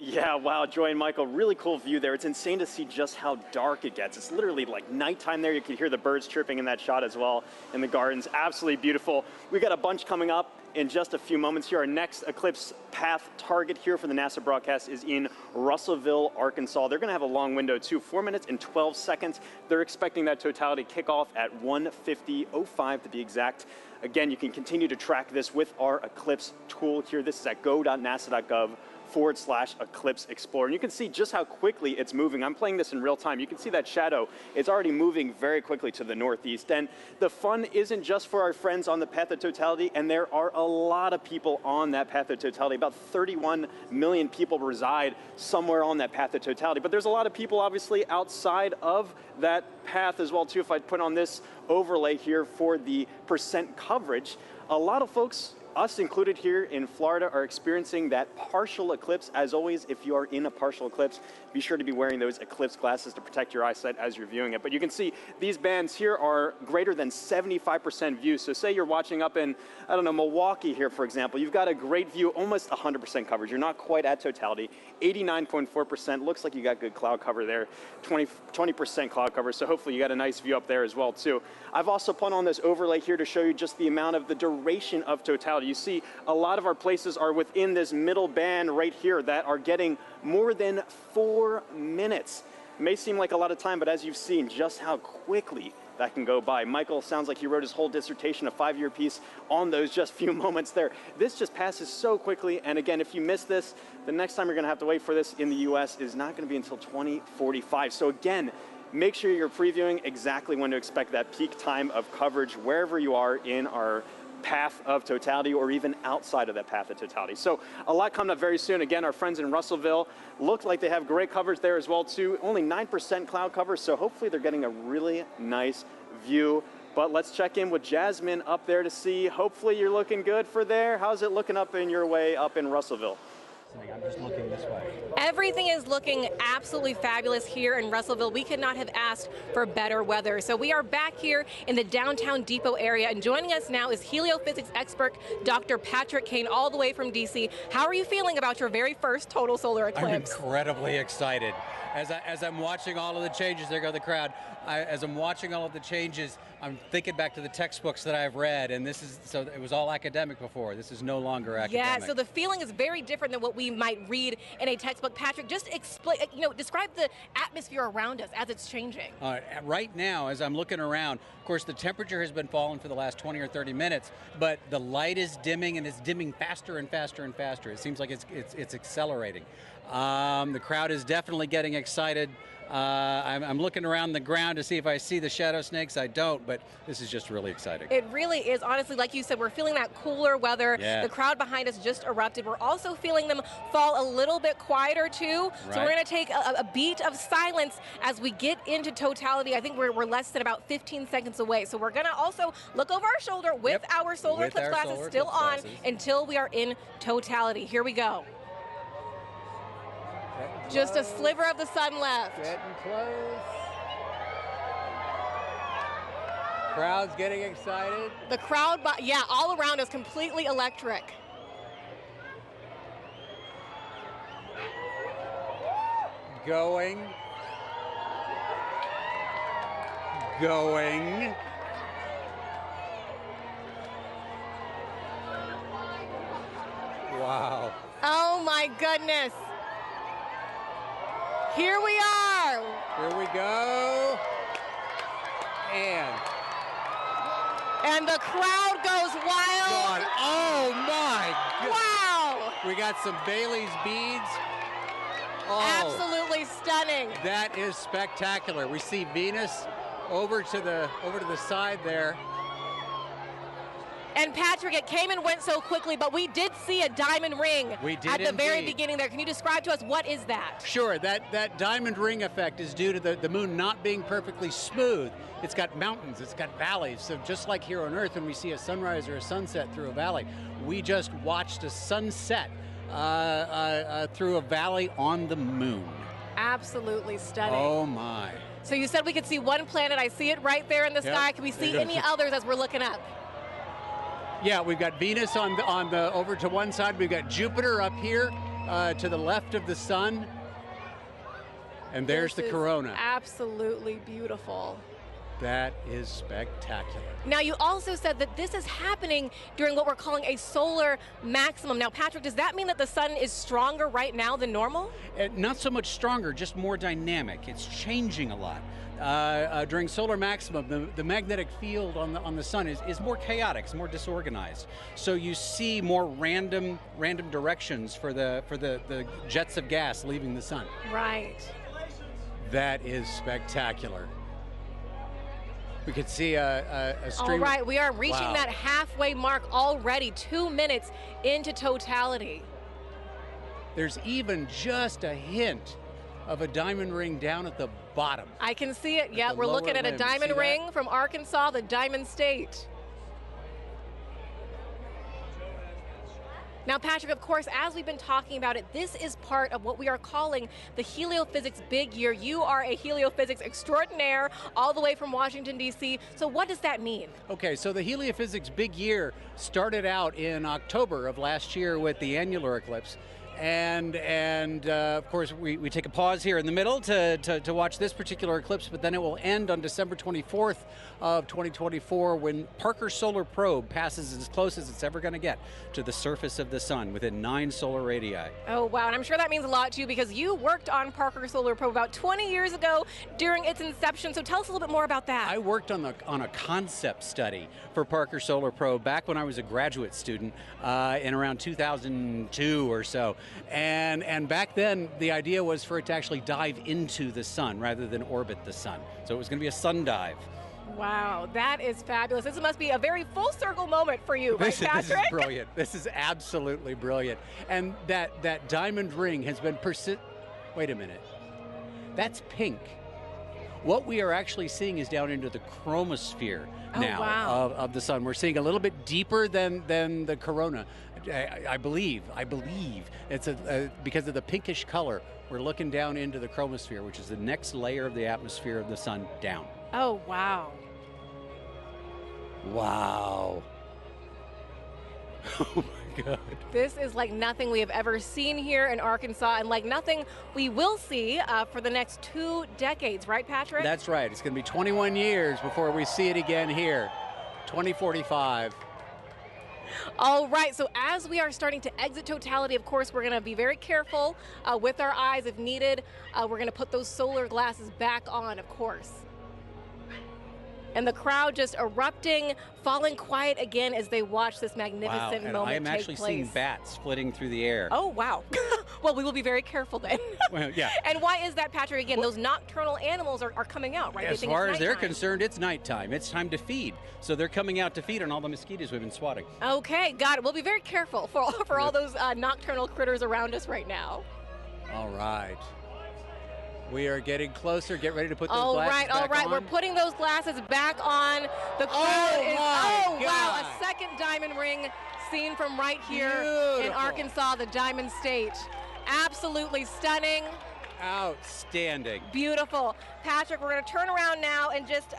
Yeah, wow, Joy and Michael, really cool view there. It's insane to see just how dark it gets. It's literally like nighttime there. You can hear the birds chirping in that shot as well in the gardens. Absolutely beautiful. We got a bunch coming up in just a few moments here. Our next eclipse path target here for the NASA broadcast is in Russellville, Arkansas. They're going to have a long window too, 4 minutes and 12 seconds. They're expecting that totality kickoff at 1:50:05 to be exact. Again, you can continue to track this with our eclipse tool here. This is at go.nasa.gov/eclipse explorer. And you can see just how quickly it's moving. I'm playing this in real time. You can see that shadow. It's already moving very quickly to the northeast. And the fun isn't just for our friends on the path of totality, and there are a lot of people on that path of totality. About 31 million people reside somewhere on that path of totality. But there's a lot of people obviously outside of that path as well too. If I put on this overlay here for the percent coverage, a lot of folks, us included here in Florida, are experiencing that partial eclipse. As always, if you are in a partial eclipse, be sure to be wearing those eclipse glasses to protect your eyesight as you're viewing it. But you can see these bands here are greater than 75% view. So say you're watching up in, I don't know, Milwaukee here, for example. You've got a great view, almost 100% coverage. You're not quite at totality. 89.4%. Looks like you got good cloud cover there. 20% cloud cover. So hopefully you got a nice view up there as well, too. I've also put on this overlay here to show you just the amount of the duration of totality. totality. You see a lot of our places are within this middle band right here that are getting more than 4 minutes. It may seem like a lot of time, but as you've seen just how quickly that can go by. Michael sounds like he wrote his whole dissertation, a 5-year piece, on those just few moments there. This just passes so quickly, and again, if you miss this, the next time you're gonna have to wait for this in the US is not gonna be until 2045. So again, make sure you're previewing exactly when to expect that peak time of coverage wherever you are in our path of totality, or even outside of that path of totality. So a lot coming up very soon. Again, our friends in Russellville look like they have great coverage there as well too. Only 9% cloud cover, so hopefully they're getting a really nice view. But let's check in with Jasmine up there to see. Hopefully you're looking good for there. How's it looking up in your way up in Russellville? I'm just looking this way. Everything is looking absolutely fabulous here in Russellville. We could not have asked for better weather. So we are back here in the downtown depot area, and joining us now is heliophysics expert Dr. Patrick Kane, all the way from DC. How are you feeling about your very first total solar eclipse? I'm incredibly excited. As I'm watching all of the changes, there go the crowd. As I'm watching all of the changes, I'm thinking back to the textbooks that I've read, and this is, so it was all academic before. This is no longer academic. Yeah, so the feeling is very different than what we might read in a textbook. Patrick, just explain, describe the atmosphere around us as it's changing. Right now, as I'm looking around, of course, the temperature has been falling for the last 20 or 30 minutes, but the light is dimming, and it's dimming faster and faster and faster. It seems like it's accelerating. The crowd is definitely getting excited. I'm looking around the ground to see if I see the shadow snakes. I don't, but this is just really exciting. It really is. Honestly, like you said, we're feeling that cooler weather. Yeah. The crowd behind us just erupted. We're also feeling them fall a little bit quieter too. Right. So we're going to take a beat of silence as we get into totality. I think we're less than about 15 seconds away. So we're going to also look over our shoulder with our solar eclipse glasses still on until we are in totality. Here we go. Just a sliver of the sun left. Getting close. Crowd's getting excited. The crowd, yeah, all around us, completely electric. Going. Wow. Oh my goodness. Here we are. Here we go. And the crowd goes wild. God. Oh my God. Wow. We got some Bailey's beads. Oh. Absolutely stunning. That is spectacular. We see Venus over to the side there. And Patrick, it came and went so quickly, but we did see a diamond ring at the very beginning there. Can you describe to us what is that? Sure, that diamond ring effect is due to the moon not being perfectly smooth. It's got mountains, it's got valleys. So just like here on Earth when we see a sunrise or a sunset through a valley, we just watched a sunset through a valley on the moon. Absolutely stunning. Oh my. So you said we could see one planet. I see it right there in the sky. Can we see any others as we're looking up? Yeah, we've got Venus on the over to one side. We've got Jupiter up here to the left of the sun. And there's the corona. Absolutely beautiful. That is spectacular. Now, you also said that this is happening during what we're calling a solar maximum. Now, Patrick, does that mean that the sun is stronger right now than normal? Not so much stronger, just more dynamic. It's changing a lot. During solar maximum, the magnetic field on the sun is more chaotic, it's more disorganized. So you see more random directions for the jets of gas leaving the sun. Right. That is spectacular. We could see a stream. All right, we are reaching that halfway mark already, 2 minutes into totality. There's even just a hint of a diamond ring down at the bottom. I can see it. Yeah, we're looking at a diamond ring from Arkansas, the Diamond State. Now, Patrick, of course, as we've been talking about it, this is part of what we are calling the heliophysics big year. You are a heliophysics extraordinaire all the way from Washington, D.C. So what does that mean? Okay, so the heliophysics big year started out in October of last year with the annular eclipse. And of course, we take a pause here in the middle to watch this particular eclipse, but then it will end on December 24th of 2024 when Parker Solar Probe passes as close as it's ever going to get to the surface of the sun within 9 solar radii. Oh, wow. And I'm sure that means a lot to you because you worked on Parker Solar Probe about 20 years ago during its inception. So tell us a little bit more about that. I worked on a concept study for Parker Solar Probe back when I was a graduate student in around 2002 or so. And back then, the idea was for it to actually dive into the sun rather than orbit the sun. So it was going to be a sun dive. Wow, that is fabulous. This must be a very full circle moment for you, right, Patrick? This is brilliant. This is absolutely brilliant. And that diamond ring has been Wait a minute. That's pink. What we are actually seeing is down into the chromosphere now of the sun. We're seeing a little bit deeper than the corona. I believe it's because of the pinkish color. We're looking down into the chromosphere, which is the next layer of the atmosphere of the sun down. Oh, wow. Wow. Oh my God. This is like nothing we have ever seen here in Arkansas and like nothing we will see for the next 2 decades, right, Patrick? That's right. It's going to be 21 years before we see it again here. 2045. All right, so as we are starting to exit Totality, of course, we're going to be very careful with our eyes if needed. We're going to put those solar glasses back on, of course. And the crowd just erupting, falling quiet again as they watch this magnificent moment take place. I am actually seeing bats flitting through the air. Oh, wow. Well, we will be very careful then. Well, yeah. And why is that, Patrick? Again, those nocturnal animals are coming out, right? As far as they're concerned, it's nighttime. It's time to feed. So they're coming out to feed on all the mosquitoes we've been swatting. Okay, got it. We'll be very careful for all those nocturnal critters around us right now. All right. We are getting closer. Get ready to put those glasses back on. All right. We're putting those glasses back on. The crowd is, wow, a second diamond ring seen from right here in Arkansas, the Diamond State. Absolutely stunning. Outstanding. Beautiful. Patrick, we're going to turn around now and just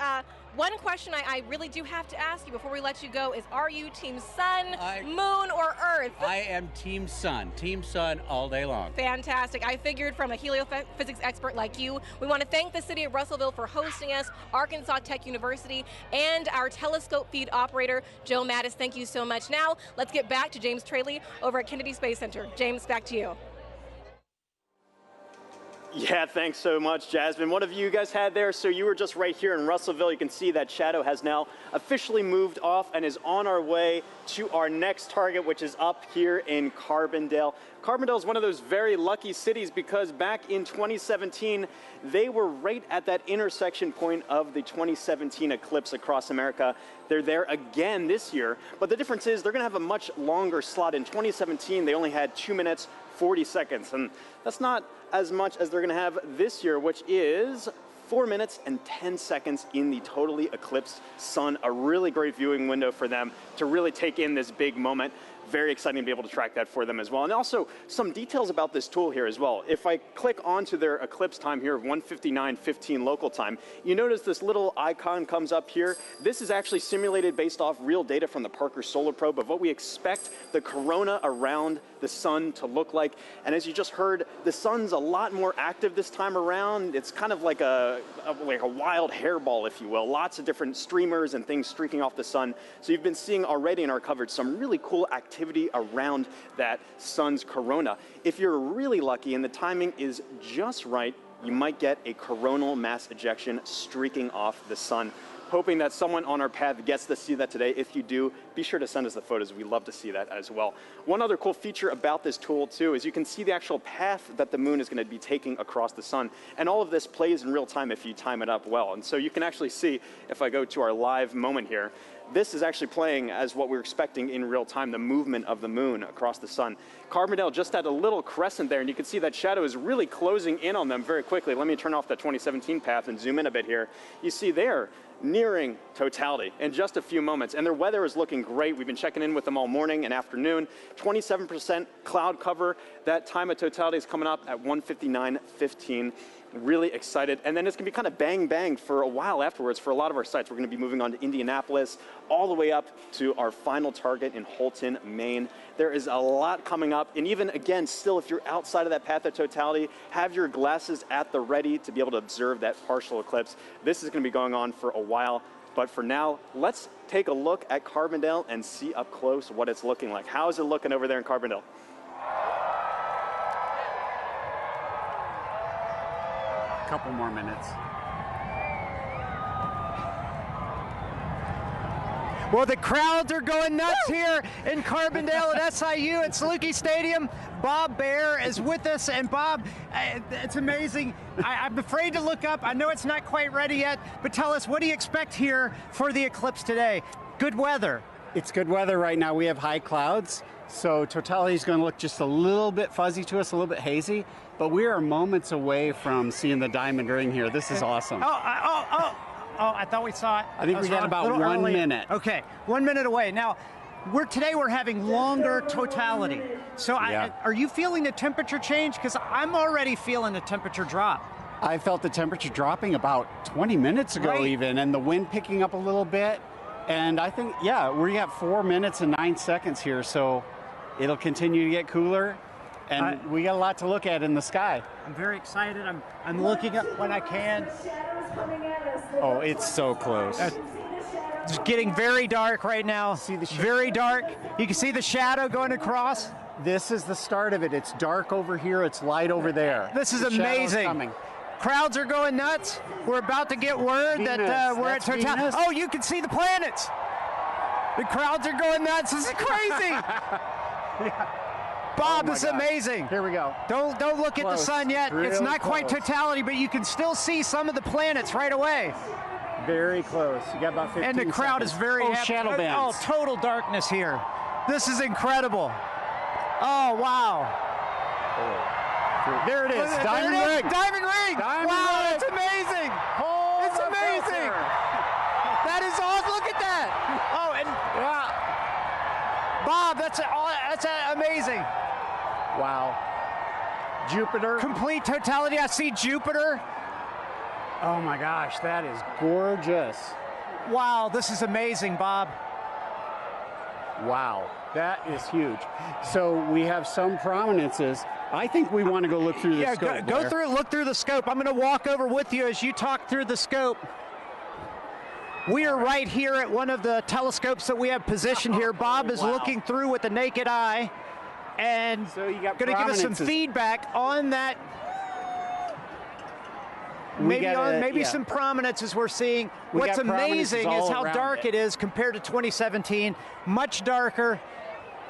one question I really do have to ask you before we let you go is, are you Team Sun, Moon, or Earth? I am Team Sun. Team Sun all day long. Fantastic. I figured from a heliophysics expert like you. We want to thank the city of Russellville for hosting us, Arkansas Tech University, and our telescope feed operator, Joe Mattis. Thank you so much. Now, let's get back to James Traley over at Kennedy Space Center. James, back to you. Yeah, thanks so much, Jasmine. What have you guys had there? So you were just right here in Russellville. You can see that shadow has now officially moved off and is on our way to our next target, which is up here in Carbondale. Carbondale is one of those very lucky cities because back in 2017, they were right at that intersection point of the 2017 eclipse across America. They're there again this year, but the difference is they're going to have a much longer slot. In 2017, they only had 2 minutes, 40 seconds, and that's not as much as they're going to have this year, which is 4 minutes and 10 seconds in the totally eclipsed sun. A really great viewing window for them to really take in this big moment. Very exciting to be able to track that for them as well. And also some details about this tool here as well. If I click onto their eclipse time here of 1:59:15 local time, you notice this little icon comes up here. This is actually simulated based off real data from the Parker Solar Probe of what we expect the corona around the sun to look like. And as you just heard, the sun's a lot more active this time around. It's kind of like a wild hairball, if you will. Lots of different streamers and things streaking off the sun. So you've been seeing already in our coverage some really cool activity around that sun's corona. If you're really lucky and the timing is just right, you might get a coronal mass ejection streaking off the sun. Hoping that someone on our path gets to see that today. If you do, be sure to send us the photos. We'd love to see that as well. One other cool feature about this tool too is you can see the actual path that the moon is going to be taking across the sun. And all of this plays in real time if you time it up well. And so you can actually see, if I go to our live moment here, this is actually playing as what we're expecting in real time, the movement of the moon across the sun. Carbondale just had a little crescent there, and you can see that shadow is really closing in on them very quickly. Let me turn off that 2017 path and zoom in a bit here. You see there, nearing totality in just a few moments, and their weather is looking great. We've been checking in with them all morning and afternoon. 27% cloud cover. That time of totality is coming up at 1:59:15. Really excited. And then it's going to be kind of bang for a while afterwards for a lot of our sites. We're going to be moving on to Indianapolis, all the way up to our final target in Houlton, Maine. There is a lot coming up. And even, again, still, if you're outside of that path of totality, have your glasses at the ready to be able to observe that partial eclipse. This is going to be going on for a while. But for now, let's take a look at Carbondale and see up close what it's looking like. How is it looking over there in Carbondale? Couple more minutes. Well, the crowds are going nuts here in Carbondale at SIU at Saluki Stadium. Bob Baer is with us, and Bob, it's amazing. I'm afraid to look up. I know it's not quite ready yet, but tell us, what do you expect here for the eclipse today? Good weather. It's good weather right now. We have high clouds, so totality is going to look just a little bit fuzzy to us, a little bit hazy, but we are moments away from seeing the diamond ring here. This is awesome. Oh, I thought we saw it. I think we got about 1 minute. Okay, 1 minute away. Now, today we're having longer totality. So are you feeling the temperature change? Because I'm already feeling the temperature drop. I felt the temperature dropping about 20 minutes ago even, and the wind picking up a little bit. And I think, yeah, we have 4 minutes and 9 seconds here, so it'll continue to get cooler. And we got a lot to look at in the sky. I'm very excited. I'm looking up when I can. Oh, it's so close. It's getting very dark right now. See the very dark. You can see the shadow going across. This is the start of it. It's dark over here. It's light over there. This is amazing. Coming. Crowds are going nuts. We're about to get word that we're at totality. Oh, you can see the planets. The crowds are going nuts. This is crazy. Bob, this is amazing. Here we go. Don't look at the sun yet. It's not quite totality, but you can still see some of the planets right away. Very close. You got about 15 And the crowd is very happy. shadow bands. Oh, total darkness here. This is incredible. Oh, wow. There it is. Diamond ring. Diamond ring. Wow, that's amazing. It's amazing. That is awesome. Look at that. Oh, and Bob, that's amazing. Wow. Jupiter. Complete totality. I see Jupiter. Oh my gosh, that is gorgeous. Wow, this is amazing, Bob. Wow, that is huge. So we have some prominences. I think we want to go look through the scope. Go through, look through the scope. I'm going to walk over with you as you talk through the scope. We are right here at one of the telescopes that we have positioned here. Bob is looking through with the naked eye and so going to give us some feedback on that. Maybe some prominences we're seeing. What's amazing is how dark it is compared to 2017. Much darker,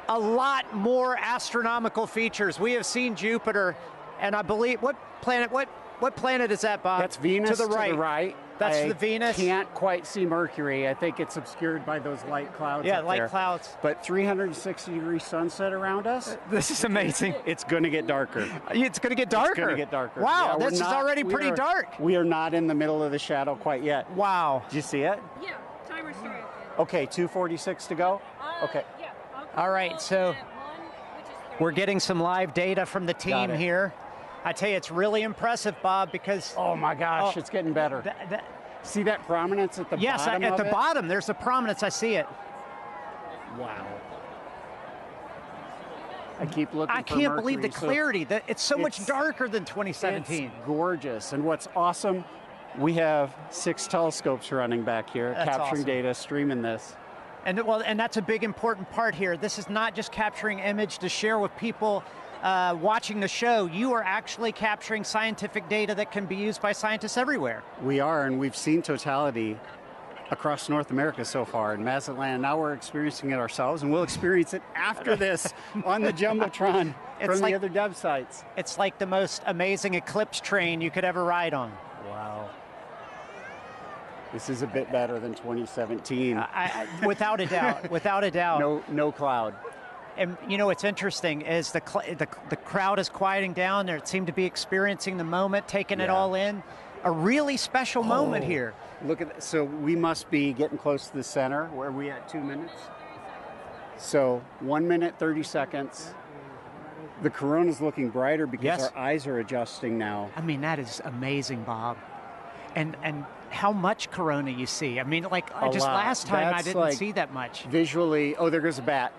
a lot more astronomical features. We have seen Jupiter, and I believe what planet is that, Bob? That's Venus to the right. That's the Venus. I can't quite see Mercury. I think it's obscured by those light clouds. Yeah, light clouds. But 360-degree sunset around us. This is amazing. It's going to get darker. It's going to get darker. It's going to get darker. Wow, this is already pretty dark. We are not in the middle of the shadow quite yet. Wow. Did you see it? Yeah, timer started. Okay, 2:46 to go. Okay. Yeah. All right, so we're getting some live data from the team here. I tell you, it's really impressive, Bob, because... Oh, my gosh, it's getting better. See that prominence at the bottom? Yes, at the bottom, there's a prominence. I see it. Wow. I keep looking for can't believe the clarity. It's so much darker than 2017. It's gorgeous. And what's awesome, we have 6 telescopes running back here, capturing data, streaming this. And that's a big important part here. This is not just capturing image to share with people watching the show. You are actually capturing scientific data that can be used by scientists everywhere. We are, and we've seen totality across North America so far in Mazatlán. Now we're experiencing it ourselves, and we'll experience it after this on the Jumbotron from the other dev sites. It's like the most amazing eclipse train you could ever ride on. Wow. This is a bit better than 2017. Without a doubt, without a doubt. No cloud. And you know what's interesting is the crowd is quieting down. They seem to be experiencing the moment, taking it all in. A really special moment here. Look at that. So we must be getting close to the center. Where are we at? 2 minutes? So 1 minute, 30 seconds. The corona's looking brighter because our eyes are adjusting now. I mean, that is amazing, Bob. And how much corona you see. I mean, like, just lot. last time That's I didn't like see that much. Visually, oh, there goes a bat.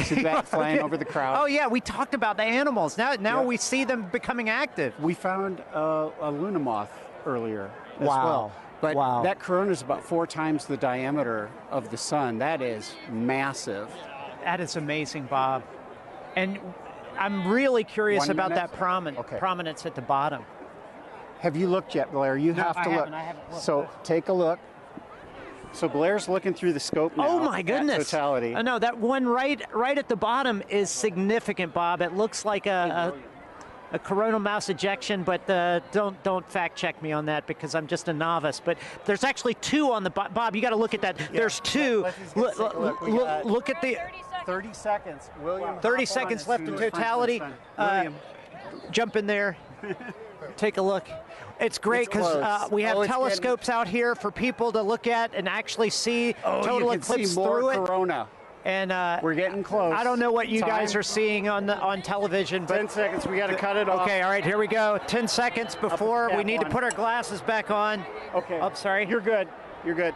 See the bat flying over the crowd. Oh, yeah, we talked about the animals. Now we see them becoming active. We found a Luna moth earlier as Wow. well. But Wow. that corona is about 4 times the diameter of the sun. That is massive. That is amazing, Bob. And I'm really curious 1 about minute? that prominence at the bottom. Have you looked yet, Blair? You No, have to I look. haven't looked. So take a look. So Blair's looking through the scope now. Oh my goodness! At Totality. No, that one right at the bottom is significant, Bob. It looks like a coronal mass ejection, but don't fact check me on that because I'm just a novice. But there's actually 2 on the Bob. You got to look at that. Yeah. There's 2. Look at the 30 seconds. William. 30 seconds left in Totality. William. Jump in there. Take a look. It's great because we have telescopes out here for people to look at and actually see total you can eclipse see more through it. corona. And we're getting close. I don't know what you Time? guys are seeing on television. But 10 seconds. We got to cut it off. Okay, all right, here we go. 10 seconds before we need to put our glasses back on. Okay. Oh, sorry. You're good. You're good.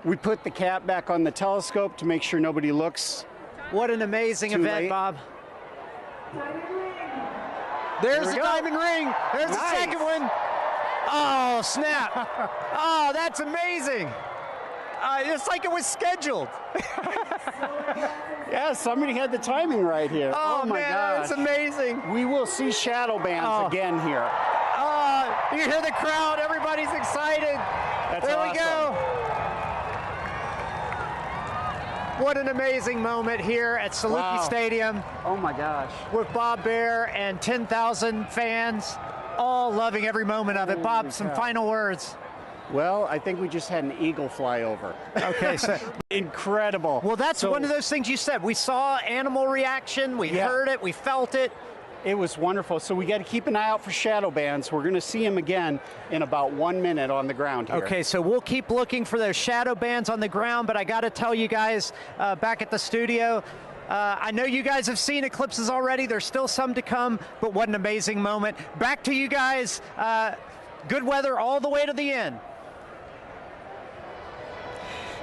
We put the cap back on the telescope to make sure nobody looks. What an amazing Too event, late. Bob. There's the diamond ring. There's the second one. Oh, snap. Oh, that's amazing. It's like it was scheduled. Yeah, somebody had the timing right here. Oh, my man, gosh. that's amazing. We will see shadow bands again here. You hear the crowd. Everybody's excited. There we go. What an amazing moment here at Saluki Stadium. Oh my gosh. With Bob Baer and 10,000 fans, all loving every moment of it. Bob, some final words. Well, I think we just had an eagle fly over. Okay, so incredible. Well, that's one of those things you said. We saw animal reaction, we heard it, we felt it. It was wonderful. So we got to keep an eye out for shadow bands. We're going to see them again in about 1 minute on the ground here. Okay, so we'll keep looking for those shadow bands on the ground, but I got to tell you guys back at the studio, I know you guys have seen eclipses already. There's still some to come, but what an amazing moment. Back to you guys. Good weather all the way to the end.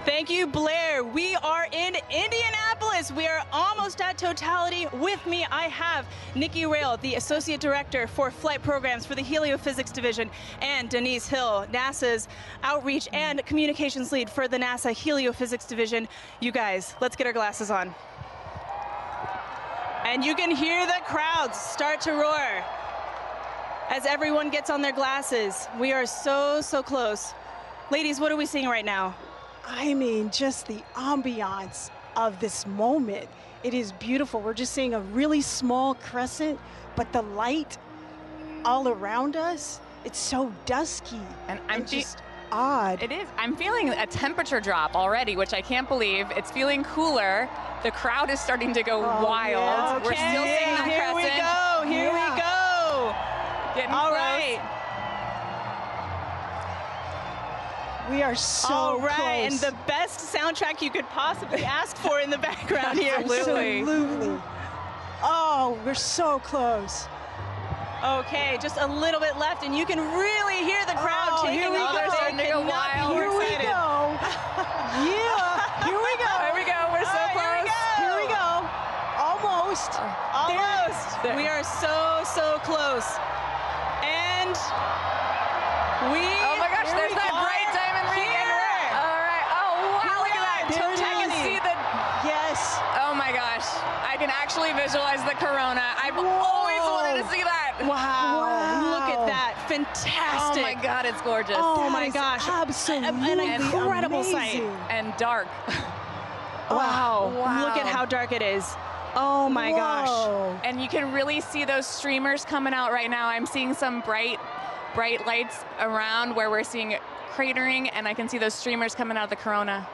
Thank you, Blair. We are in Indianapolis. We are almost at Totality. With me, I have Nikki Rail, the Associate Director for Flight Programs for the Heliophysics Division, and Denise Hill, NASA's Outreach and Communications Lead for the NASA Heliophysics Division. You guys, let's get our glasses on. And you can hear the crowds start to roar as everyone gets on their glasses. We are so, so close. Ladies, what are we seeing right now? I mean, just the ambiance of this moment. It is beautiful. We're just seeing a really small crescent, but the light all around us, it's so dusky. And I'm just odd. It is. I'm feeling a temperature drop already, which I can't believe. It's feeling cooler. The crowd is starting to go wild. Yeah. We're still seeing the Here we crescent. go. Here we go. Getting All close. right. We are so All right, close. and the best soundtrack you could possibly ask for in the background here. Absolutely. Oh, we're so close. Okay, just a little bit left, and you can really hear the crowd taking here we off. go. They're starting to go wild. Here we go. Yeah, here we go. There we go. We're so close. Here we go. Almost. Almost. We are so, so close. And we. Oh my gosh, there's that bright diamond ring. All right. Oh, wow, look at that. There it I can is. see the. Yes. Oh my gosh. I can actually visualize the corona. I've always wanted to see that. Wow. Look at that. Fantastic. Oh my God, it's gorgeous. Oh my gosh. Absolutely An incredible sight. And dark. Wow. Look at how dark it is. Oh my gosh. And you can really see those streamers coming out right now. I'm seeing some bright lights around where we're seeing cratering, and I can see those streamers coming out of the corona.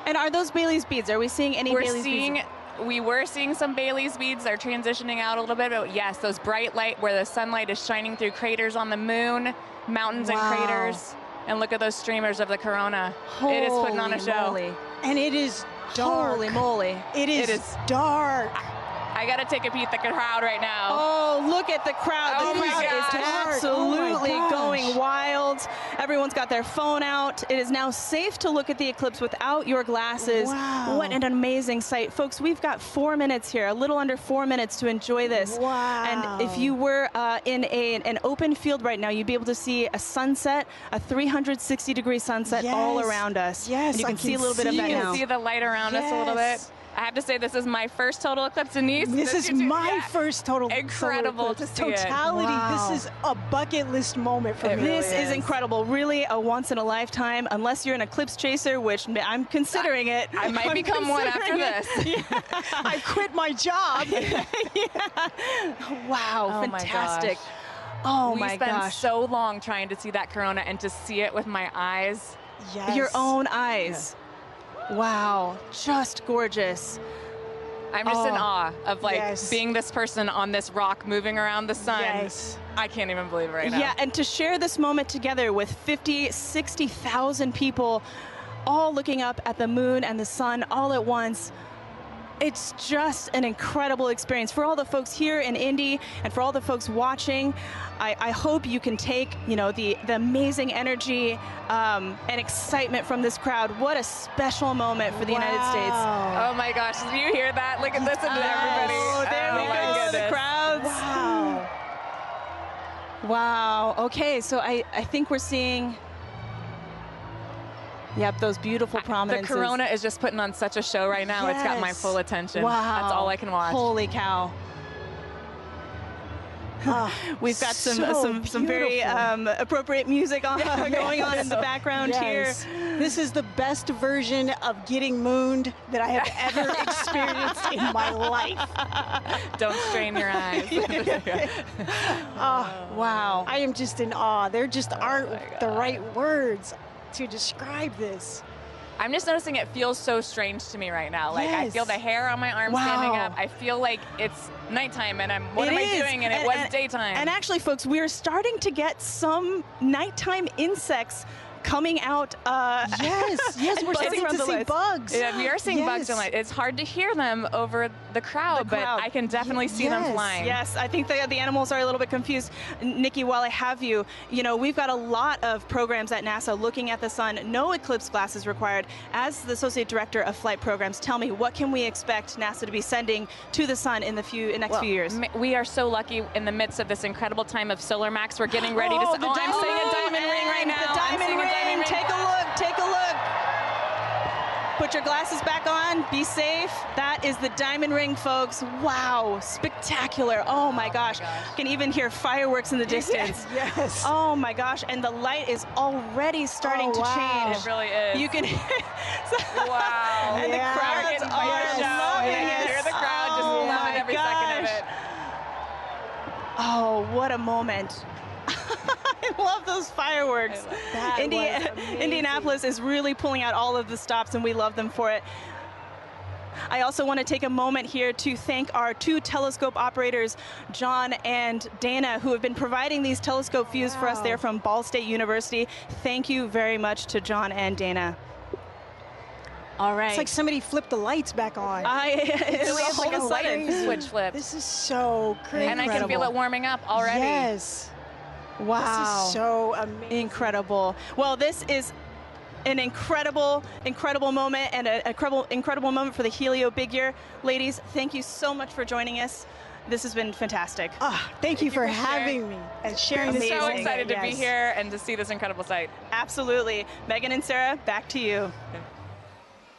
And are those Bailey's beads? Are we seeing any Bailey's beads? We were seeing some Bailey's beads. They're transitioning out a little bit, but yes, those bright light where the sunlight is shining through craters on the moon, mountains and craters. and look at those streamers of the corona. It is putting on a show. Moly. And it is dark. Holy moly. It is dark. I gotta take a peek at the crowd right now. Oh, look at the crowd. Oh The my crowd is gosh. absolutely Oh my gosh. going wild. Everyone's got their phone out. It is now safe to look at the eclipse without your glasses. Wow. What an amazing sight. Folks, we've got 4 minutes here, a little under 4 minutes to enjoy this. Wow. And if you were in an open field right now, you'd be able to see a sunset, a 360-degree sunset all Yes. around us. Yes, And you I can see a little bit of see that it. now. See the light around us a little bit. Yes. I have to say, this is my first total eclipse in Nice. This is my first total Incredible to see it. Totality. Wow. This is a bucket list moment for me. This is incredible. Really a once in a lifetime, unless you're an eclipse chaser, which I'm considering it. I might I'm become one after considering this. it. Yeah. I quit my job. Wow, Oh my fantastic. gosh. Oh we my spent gosh. so long trying to see that corona and to see it with my eyes. Yes. Your own eyes. Wow, just gorgeous. I'm just in awe of like yes. being this person on this rock moving around the sun. Yes. I can't even believe it right now. Yeah, and to share this moment together with 50, 60,000 people all looking up at the moon and the sun all at once. It's just an incredible experience. For all the folks here in Indy and for all the folks watching, I hope you can take, you know, the amazing energy and excitement from this crowd. What a special moment for the United States. Oh my gosh, did you hear that? Listen to everybody. Oh, there we my go, the goodness. crowds. Wow. Wow, okay, so I think we're seeing, yep, those beautiful The prominences. corona is just putting on such a show right now. It's got my Yes. full attention. Wow. That's all I can watch. Holy cow. We've got some very appropriate music going on in the background Yes. here. This is the best version of getting mooned that I have ever experienced in my life. Don't strain your eyes. Oh, wow. I am just in awe. There just aren't the right words to describe this. I'm just noticing it feels so strange to me right now. Like I feel the hair on my arm standing Wow. up. I feel like it's nighttime and what It am I is. doing? And it was daytime. And actually, folks, we're starting to get some nighttime insects coming out. Yes, we're starting to see bugs. Yeah, we are seeing bugs Yes. tonight. It's hard to hear them over the crowd, but I can definitely see them flying. Yes, I think the animals are a little bit confused. Nikki, while I have you, you know, we've got a lot of programs at NASA looking at the sun. No eclipse glasses required. As the Associate Director of Flight Programs, tell me, what can we expect NASA to be sending to the sun in the next few years? We are so lucky in the midst of this incredible time of solar max. We're getting ready to. I'm seeing a diamond ring right now. The diamond ring. Take a look. Take a look. Put your glasses back on. Be safe. That is the diamond ring, folks. Wow, spectacular. Oh my gosh. Can even hear fireworks in the distance. Yes. Oh my gosh. And the light is already starting to change. It really is. You can. Wow. And the crowds are loving I it. can hear the crowd just Oh loving my every second of gosh. it. Oh, what a moment. I love those fireworks. That was amazing. Indianapolis is really pulling out all of the stops, and we love them for it. I also want to take a moment here to thank our two telescope operators, John and Dana, who have been providing these telescope views for us there from Ball State University. Thank you very much to John and Dana. All right. It's like somebody flipped the lights back on. It's like a so light crazy. switch flip. This is so crazy. And I can feel it warming up already. Yes. Wow. This is so amazing. Incredible. Well, this is an incredible moment and an incredible moment for the Helio Big Year. Ladies, thank you so much for joining us. This has been fantastic. Thank you for having me and sharing this. I'm so excited to be Yes. here and to see this incredible sight. Absolutely. Megan and Sarah, back to you.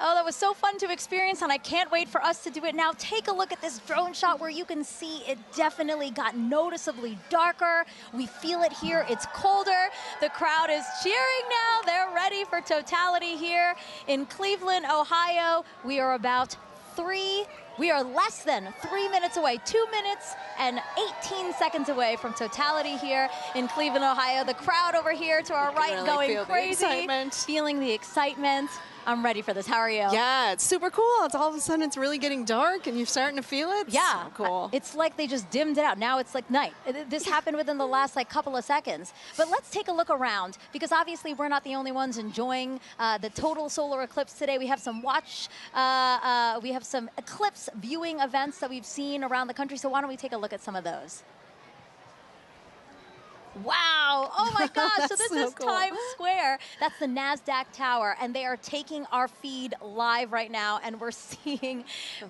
Oh, that was so fun to experience, and I can't wait for us to do it now. Take a look at this drone shot where you can see it definitely got noticeably darker. We feel it here. It's colder. The crowd is cheering now. They're ready for Totality here in Cleveland, Ohio. We are less than 3 minutes away, 2 minutes and 18 seconds away from Totality here in Cleveland, Ohio. The crowd over here to our right really going feel the crazy, excitement. feeling the excitement. I'm ready for this. How are you? Yeah, it's super cool. It's all of a sudden it's really getting dark and you're starting to feel it. Yeah, so cool. It's like they just dimmed it out. Now it's like night. This happened within the last like couple of seconds. But let's take a look around, because obviously we're not the only ones enjoying the total solar eclipse today. We have some we have some eclipse viewing events that we've seen around the country. So why don't we take a look at some of those? Wow, oh my gosh, so this is cool. Times Square. That's the NASDAQ tower, and they are taking our feed live right now, and we're seeing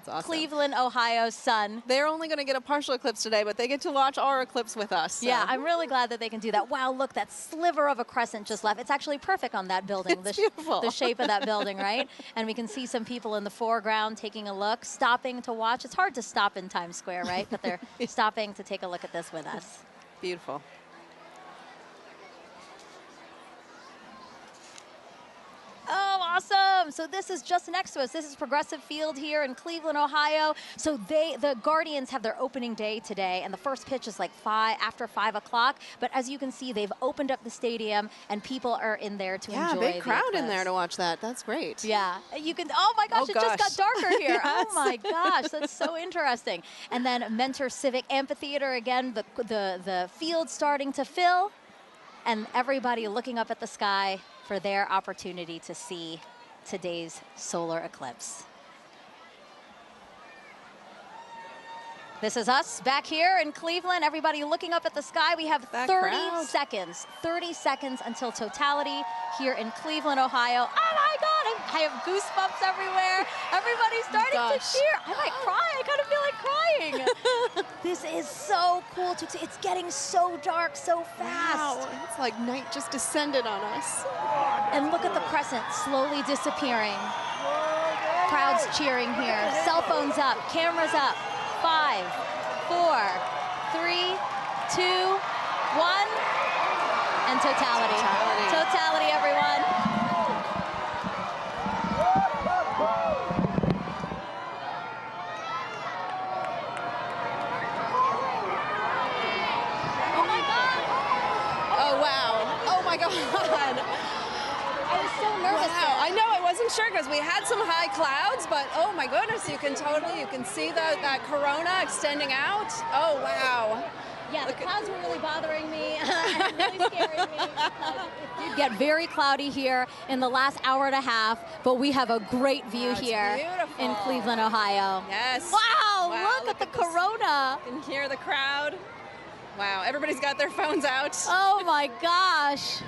awesome. Cleveland, Ohio's sun. They're only going to get a partial eclipse today, but they get to watch our eclipse with us. So. Yeah, I'm really glad that they can do that. Wow, look, that sliver of a crescent just left. It's actually perfect on that building, It's beautiful. The shape of that building, right? And we can see some people in the foreground taking a look, stopping to watch. It's hard to stop in Times Square, right? But they're stopping to take a look at this with us. Beautiful. Oh, awesome. So this is just next to us. This is Progressive Field here in Cleveland, Ohio. So the Guardians have their opening day today, and the first pitch is like after 5 o'clock. But as you can see, they've opened up the stadium, and people are in there to enjoy big crowd the in there to watch that. That's great. Yeah, you can, oh my gosh, it just got darker here. Yes. Oh my gosh, that's so interesting. And then Mentor Civic Amphitheater, again, the field starting to fill, and everybody looking up at the sky for their opportunity to see today's solar eclipse. This is us back here in Cleveland. Everybody looking up at the sky. We have 30 seconds until totality here in Cleveland, Ohio. Oh my God, I have goosebumps everywhere. Everybody's starting to cheer. I might cry, I kind of feel like crying. This is so cool to see. It's getting so dark so fast. Wow, it's like night just descended on us. And look at the crescent slowly disappearing. Crowds cheering here. Cell phones up, cameras up. 5, 4, 3, 2, 1, and totality. Totality, everyone. Oh my God. Oh wow. Oh my God. I was so nervous. Wow. I know, I wasn't sure because we had some high clouds, but oh my goodness, you can see that corona extending out. Oh wow. Yeah, the clouds were really bothering me and really scaring me because it did get very cloudy here in the last hour and a half, but we have a great view here in Cleveland, Ohio. Yes. Wow, look at the corona. You can hear the crowd. Wow, everybody's got their phones out. Oh my gosh.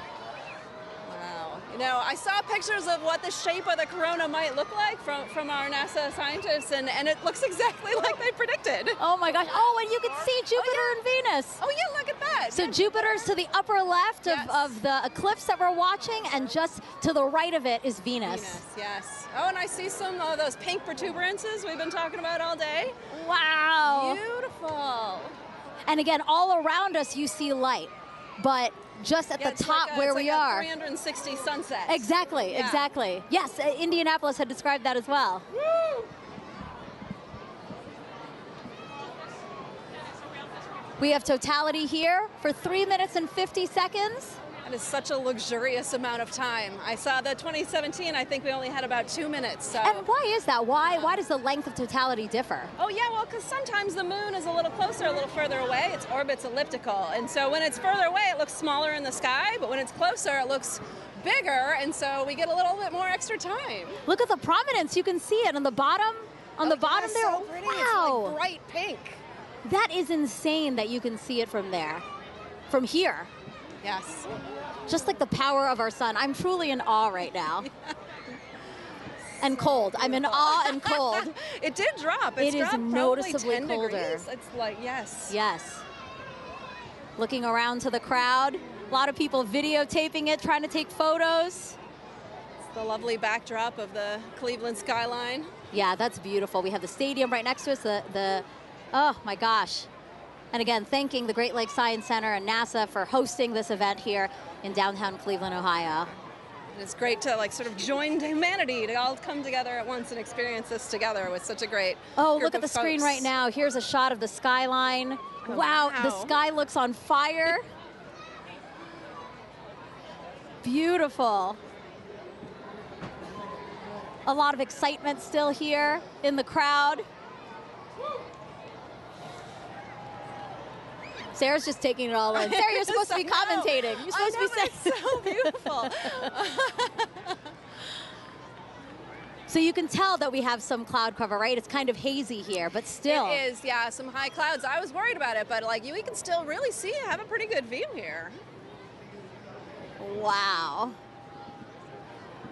You know, I saw pictures of what the shape of the corona might look like from our NASA scientists, and it looks exactly like they predicted. Oh my gosh. Oh, and you can see Jupiter and Venus. Oh yeah, look at that. So Jupiter's to the upper left of the eclipse that we're watching, and just to the right of it is Venus. Venus, yes. Oh, and I see some of those pink protuberances we've been talking about all day. Wow. Beautiful. And again, all around us you see light, but just at the top where we are. 360 sunsets. Exactly, exactly. Yes, Indianapolis had described that as well. Woo! We have totality here for 3 minutes and 50 seconds. That is such a luxurious amount of time. I saw the 2017, I think we only had about 2 minutes. So. And why is that? Why does the length of totality differ? Oh yeah, well, because sometimes the moon is a little closer, a little further away. Its orbit's elliptical. And so when it's further away, it looks smaller in the sky, but when it's closer, it looks bigger, and so we get a little bit more extra time. Look at the prominence. You can see it on the bottom. On the bottom there. So pretty. Wow. It's like bright pink. That is insane that you can see it from there. From here. Yes. Just like the power of our sun. I'm truly in awe right now. And cold. I'm in awe and cold. It did drop. It is noticeably 10 colder. degrees. It's like, yes. Yes. Looking around to the crowd. A lot of people videotaping it, trying to take photos. It's the lovely backdrop of the Cleveland skyline. Yeah, that's beautiful. We have the stadium right next to us. Oh my gosh. And again, thanking the Great Lakes Science Center and NASA for hosting this event here in downtown Cleveland, Ohio. And it's great to sort of join humanity to all come together at once and experience this together with such a great look group at the of screen folks. right now. Here's a shot of the skyline. Oh, wow, the sky looks on fire. Beautiful. A lot of excitement still here in the crowd. Sarah's just taking it all in. Sarah, you're supposed to be commentating. You're supposed to be saying. It's so beautiful. So you can tell that we have some cloud cover, right? It's kind of hazy here, but still. It is, yeah, some high clouds. I was worried about it, but like we can still really see, have a pretty good view here. Wow.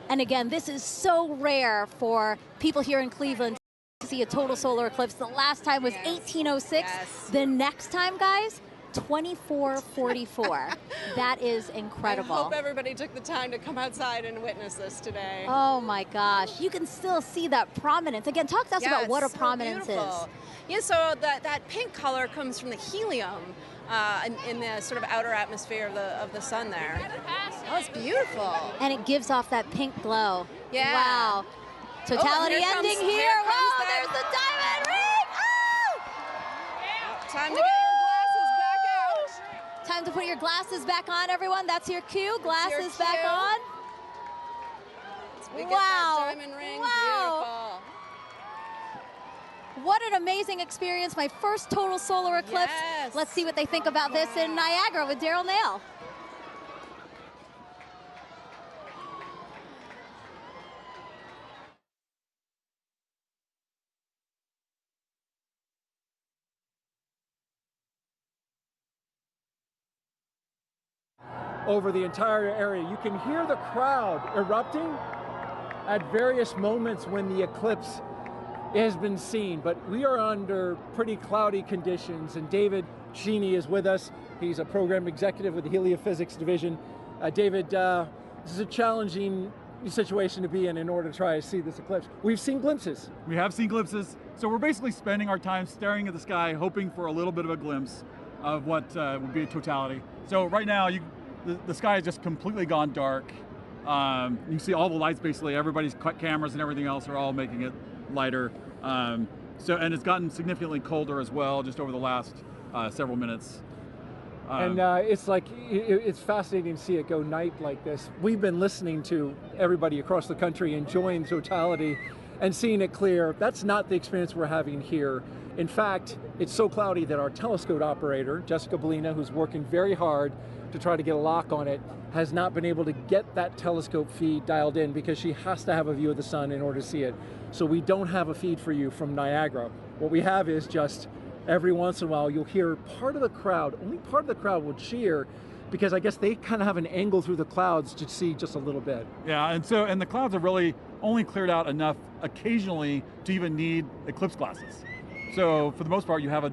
And again, this is so rare for people here in Cleveland to see a total solar eclipse. The last time was 1806. Yes. The next time, guys, 2444. That is incredible. I hope everybody took the time to come outside and witness this today. Oh my gosh, you can still see that prominence. Again, talk to us about what a prominence is. Yeah, so that pink color comes from the helium in the sort of outer atmosphere of the sun there. Oh, it's beautiful. And it gives off that pink glow. Yeah. Wow. Totality ending here. Wow, there's the diamond ring. Oh! Time to get your glasses back out. Time to put your glasses back on, everyone. That's your cue. Glasses back on. We get that diamond ring. Wow. Beautiful. What an amazing experience. My first total solar eclipse. Yes. Let's see what they think about this in Niagara with Daryl Nail. Over the entire area. You can hear the crowd erupting at various moments when the eclipse has been seen, but we are under pretty cloudy conditions, and David Sheeny is with us. He's a program executive with the Heliophysics Division. David, this is a challenging situation to be in order to try to see this eclipse. We've seen glimpses. We have seen glimpses, so we're basically spending our time staring at the sky, hoping for a little bit of a glimpse of what would be a totality. So right now, the sky has just completely gone dark. You see all the lights, basically, everybody's cameras and everything else are all making it lighter. And it's gotten significantly colder as well, just over the last several minutes. And it's like, it's fascinating to see it go night like this. We've been listening to everybody across the country enjoying totality and seeing it clear. That's not the experience we're having here. In fact, it's so cloudy that our telescope operator, Jessica Bellina, who's working very hard to try to get a lock on it, has not been able to get that telescope feed dialed in because she has to have a view of the sun in order to see it. So we don't have a feed for you from Niagara. What we have is just every once in a while you'll hear part of the crowd, only part of the crowd will cheer, because I guess they kind of have an angle through the clouds to see just a little bit. Yeah, and the clouds have really only cleared out enough occasionally to even need eclipse glasses. So for the most part, you have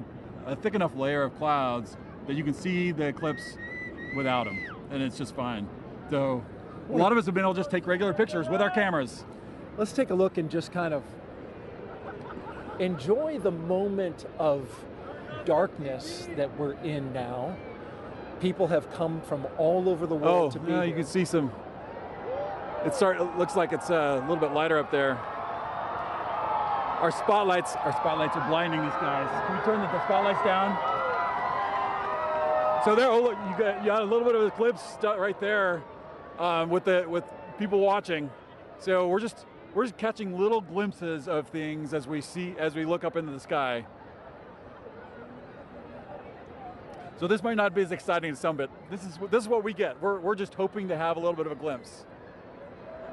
a thick enough layer of clouds that you can see the eclipse without them, and it's just fine. So a lot of us have been able to just take regular pictures with our cameras. Let's take a look and just kind of enjoy the moment of darkness that we're in now. People have come from all over the world to be here. You can see some, it looks like it's a little bit lighter up there. Our spotlights are blinding these guys. Can we turn the spotlights down? So there, oh look, you got a little bit of an eclipse right there with people watching. So we're just catching little glimpses of things as we look up into the sky. So this might not be as exciting as some, but this is what we get. We're just hoping to have a little bit of a glimpse.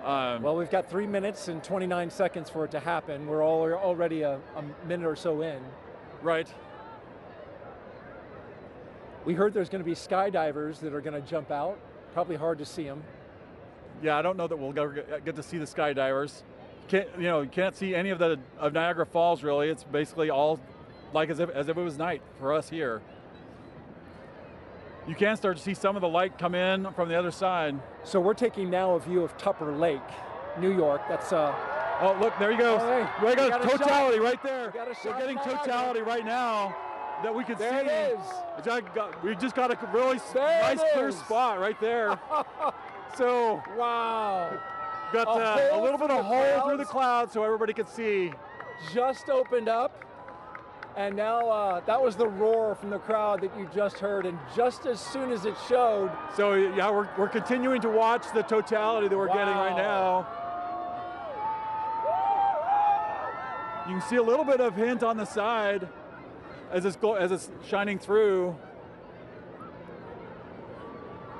Well, we've got 3 minutes and 29 seconds for it to happen. We're already a minute or so in. Right. We heard there's going to be skydivers that are going to jump out. Probably hard to see them. Yeah, I don't know that we'll ever get to see the skydivers. You can't see any of Niagara Falls really. It's basically all like as if it was night for us here. You can start to see some of the light come in from the other side. So we're taking now a view of Tupper Lake, New York. That's oh look, there he goes. Oh, hey, there goes totality right there. We're getting totality right now that we can see. There it is. We just got a really nice clear spot right there. So wow, got a little bit of hole through the clouds so everybody can see. Just opened up. And now that was the roar from the crowd that you just heard, and just as soon as it showed. So yeah, we're continuing to watch the totality that we're getting right now. You can see a little bit of hint on the side as it's shining through.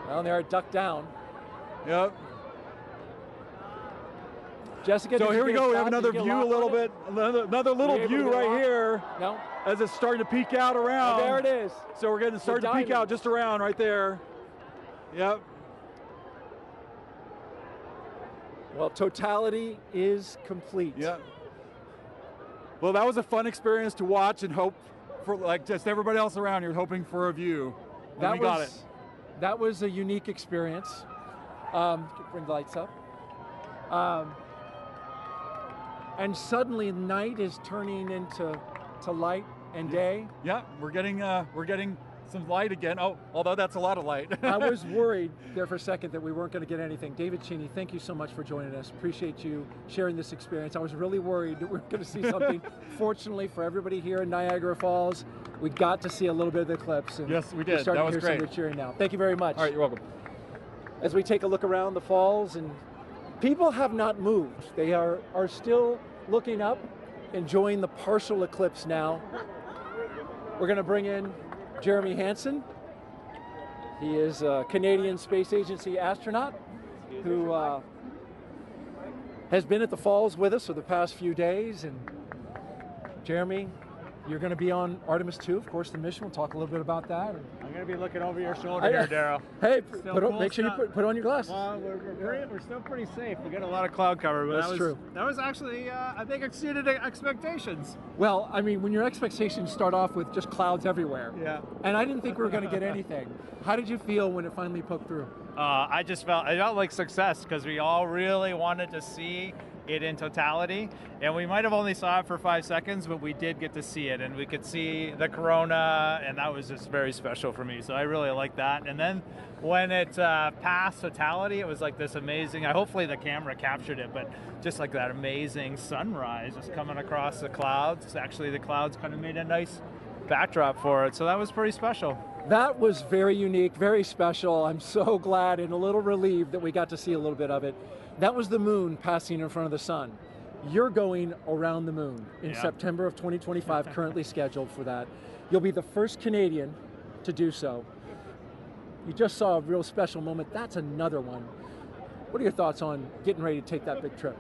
Well, there, duck down. Yep. Jessica, so here we go. We have another view a little bit. Another little view right here. No. As it's starting to peek out around. Oh, there it is. So we're getting starting to peek out just around right there. Yep. Well, totality is complete. Yep. Well, that was a fun experience to watch and hope for, like just everybody else around here hoping for a view. And we got it. That was a unique experience. Bring the lights up. And suddenly night is turning into light and day. Yeah, we're getting some light again. Oh, although that's a lot of light. I was worried there for a second that we weren't going to get anything. David Cheney, thank you so much for joining us. Appreciate you sharing this experience. I was really worried that we were going to see something. Fortunately for everybody here in Niagara Falls, we got to see a little bit of the eclipse. And yes, we did. That was great. Some of the cheering now. Thank you very much. All right, you're welcome. As we take a look around the falls, and people have not moved. They are still looking up, enjoying the partial eclipse now. We're going to bring in Jeremy Hansen. He is a Canadian Space Agency astronaut who has been at the falls with us for the past few days. And Jeremy, you're going to be on Artemis 2, of course, the mission. We'll talk a little bit about that. I'm going to be looking over your shoulder here, Daryl. Hey, make sure you put on your glasses. Well, we're still pretty safe. We got a lot of cloud cover, but That's true. That was actually, I think, exceeded expectations. Well, I mean, when your expectations start off with just clouds everywhere. Yeah. And I didn't think we were going to get anything. How did you feel when it finally poked through? I felt like success because we all really wanted to see it in totality, and we might have only saw it for 5 seconds, but we did get to see it, and we could see the corona, and that was just very special for me. So I really liked that. And then when it passed totality, it was like this amazing, hopefully the camera captured it, but just like that amazing sunrise just coming across the clouds. Actually, the clouds kind of made a nice backdrop for it, so that was pretty special. That was very unique, very special. I'm so glad and a little relieved that we got to see a little bit of it. That was the moon passing in front of the sun. You're going around the moon in September of 2025, currently scheduled for that. You'll be the first Canadian to do so. You just saw a real special moment. That's another one. What are your thoughts on getting ready to take that big trip?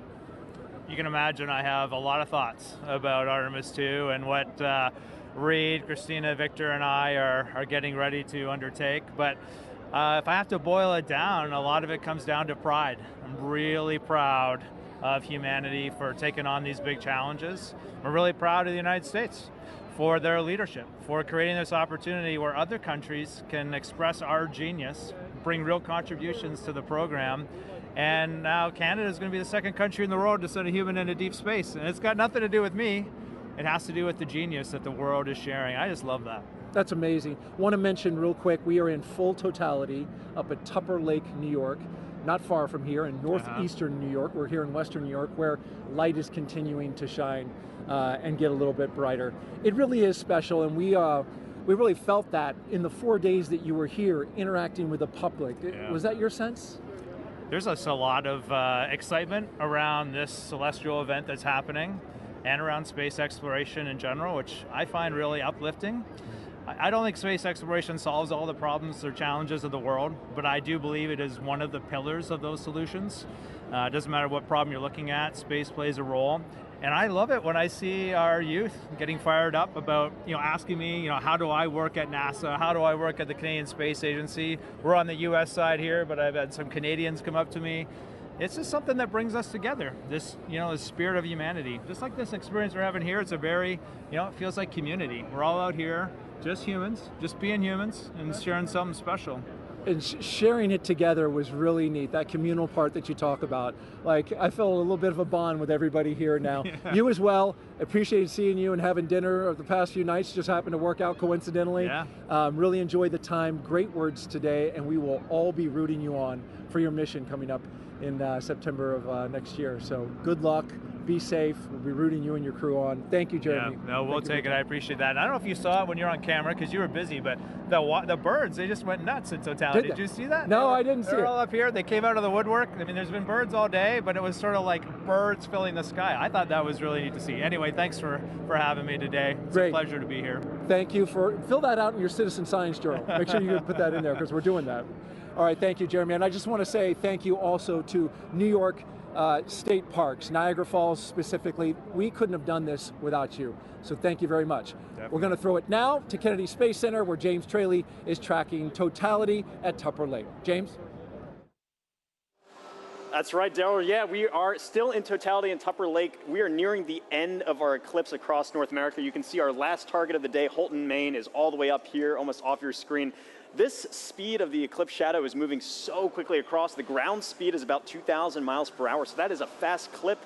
You can imagine I have a lot of thoughts about Artemis 2 and what Reed, Christina, Victor, and I are getting ready to undertake. But if I have to boil it down, a lot of it comes down to pride. I'm really proud of humanity for taking on these big challenges. We're really proud of the United States for their leadership, for creating this opportunity where other countries can express our genius, bring real contributions to the program. And now Canada is going to be the second country in the world to send a human into deep space. And it's got nothing to do with me. It has to do with the genius that the world is sharing. I just love that. That's amazing. Want to mention real quick, we are in full totality up at Tupper Lake, New York, not far from here in northeastern New York. We're here in western New York where light is continuing to shine and get a little bit brighter. It really is special, and we really felt that in the 4 days that you were here interacting with the public. Yeah. Was that your sense? There's a lot of excitement around this celestial event that's happening and around space exploration in general, which I find really uplifting. I don't think space exploration solves all the problems or challenges of the world, but I do believe it is one of the pillars of those solutions. It doesn't matter what problem you're looking at, space plays a role. And I love it when I see our youth getting fired up about, asking me, how do I work at NASA? How do I work at the Canadian Space Agency? We're on the US side here, but I've had some Canadians come up to me. It's just something that brings us together, this, the spirit of humanity. Just like this experience we're having here, it's a very, it feels like community. We're all out here, just humans, just being humans and sharing something special. And sharing it together was really neat, that communal part that you talk about. Like, I felt a little bit of a bond with everybody here now. Yeah. You as well. Appreciated seeing you and having dinner the past few nights. Just happened to work out coincidentally. Yeah. Really enjoyed the time. Great words today, and we will all be rooting you on for your mission coming up in September of next year. So good luck. Be safe. We'll be rooting you and your crew on. Thank you, Jeremy. Yeah, no, we'll take it. I appreciate that. And I don't know if you saw it when you were on camera because you were busy, but the birds, they just went nuts in Totality. Did you see that? No, I didn't see it. They're all up here. They came out of the woodwork. I mean, there's been birds all day, but it was sort of like birds filling the sky. I thought that was really neat to see. Anyway, thanks for having me today. It's a pleasure to be here. Thank you for, fill that out in your Citizen Science Journal. Make sure you put that in there because we're doing that. All right, thank you, Jeremy. And I just want to say thank you also to New York State Parks, Niagara Falls specifically. We couldn't have done this without you. So thank you very much. Definitely. We're going to throw it now to Kennedy Space Center where James Traley is tracking Totality at Tupper Lake. James? That's right, Daryl. Yeah, we are still in Totality in Tupper Lake. We are nearing the end of our eclipse across North America. You can see our last target of the day, Houlton, Maine, is all the way up here, almost off your screen. This speed of the eclipse shadow is moving so quickly across. The ground speed is about 2,000 miles per hour, so that is a fast clip.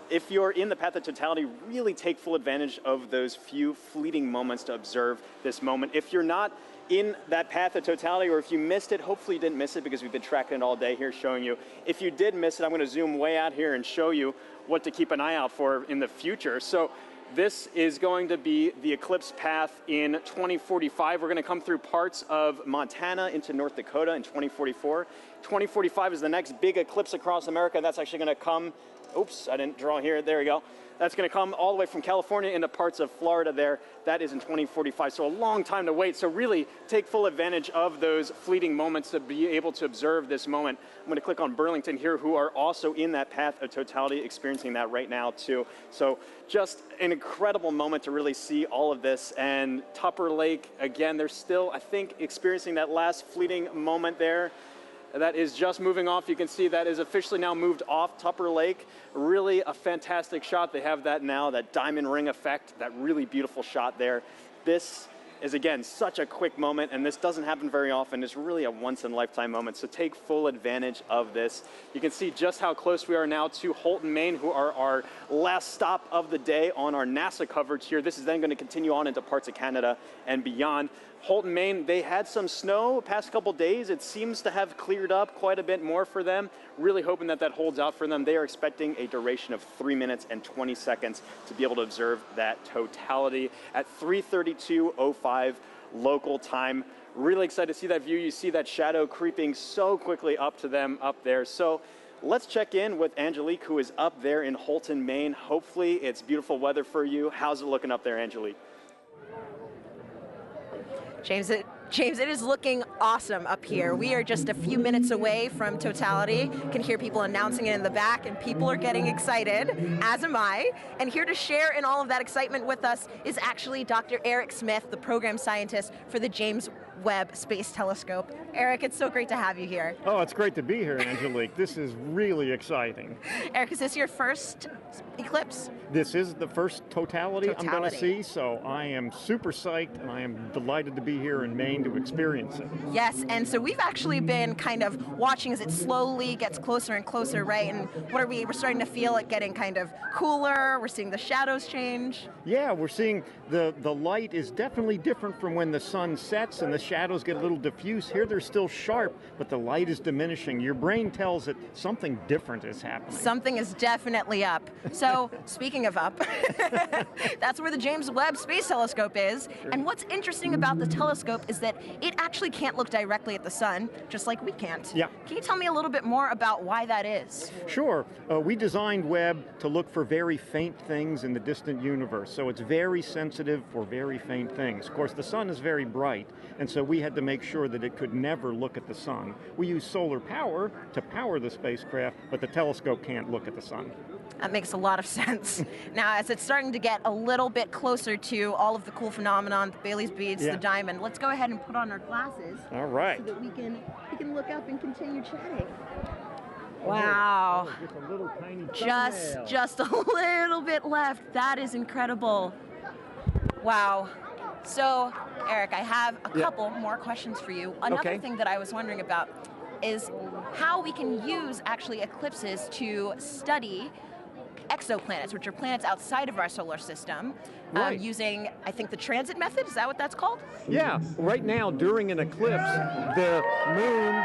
If you're in the path of Totality, really take full advantage of those few fleeting moments to observe this moment. If you're not in that path of Totality, or if you missed it, hopefully you didn't miss it because we've been tracking it all day here showing you. If you did miss it, I'm going to zoom way out here and show you what to keep an eye out for in the future. So this is going to be the eclipse path in 2045. We're going to come through parts of Montana into North Dakota in 2044. 2045 is the next big eclipse across America. That's actually going to come, oops, I didn't draw here, there we go. That's going to come all the way from California into parts of Florida there. That is in 2045, so a long time to wait. So really take full advantage of those fleeting moments to be able to observe this moment. I'm going to click on Burlington here, who are also in that path of Totality, experiencing that right now too. So just an incredible moment to really see all of this. And Tupper Lake, again, they're still, I think, experiencing that last fleeting moment there. That is just moving off. You can see that is officially now moved off Tupper Lake. Really a fantastic shot. They have that now, that diamond ring effect, that really beautiful shot there. This is, again, such a quick moment, and this doesn't happen very often. It's really a once-in-a-lifetime moment, so take full advantage of this. You can see just how close we are now to Houlton, Maine, who are our last stop of the day on our NASA coverage here. This is then going to continue on into parts of Canada and beyond. Houlton, Maine, they had some snow the past couple days. It seems to have cleared up quite a bit more for them. Really hoping that that holds out for them. They are expecting a duration of 3 minutes and 20 seconds to be able to observe that Totality at 3:32:05 local time. Really excited to see that view. You see that shadow creeping so quickly up to them up there. So let's check in with Angelique, who is up there in Houlton, Maine. Hopefully it's beautiful weather for you. How's it looking up there, Angelique? James, it is looking awesome up here. We are just a few minutes away from Totality. You can hear people announcing it in the back, and people are getting excited, as am I. And here to share in all of that excitement with us is actually Dr. Eric Smith, the program scientist for the James Webb Space Telescope. Eric, it's so great to have you here. Oh, it's great to be here, Angelique. This is really exciting. Eric, is this your first eclipse? This is the first Totality I'm going to see, so I am super psyched, and I am delighted to be here in Maine to experience it. Yes, and so we've actually been kind of watching as it slowly gets closer and closer, right? And what are we? We're starting to feel it getting kind of cooler. We're seeing the shadows change. Yeah, we're seeing the light is definitely different from when the sun sets and the shadows get a little diffuse. Here they're still sharp, but the light is diminishing. Your brain tells it something different is happening. Something is definitely up. So speaking of up, that's where the James Webb Space Telescope is. Sure. And what's interesting about the telescope is that it actually can't look directly at the sun, just like we can't. Yeah. Can you tell me a little bit more about why that is? Sure. We designed Webb to look for very faint things in the distant universe, so it's very sensitive for very faint things. Of course, the sun is very bright, and so we had to make sure that it could never look at the sun. We use solar power to power the spacecraft, but the telescope can't look at the sun. That makes a lot of sense. Now, as it's starting to get a little bit closer to all of the cool phenomenon, the Bailey's beads, the diamond, let's go ahead and put on our glasses. All right. So that we can look up and continue chatting. Wow. Oh, just a little tiny just a little bit left. That is incredible. Wow. So, Eric, I have a couple more questions for you. Another thing that I was wondering about is how we can use actually eclipses to study exoplanets, which are planets outside of our solar system, using, I think, the transit method. Is that what that's called? Yeah. Right now, during an eclipse, the moon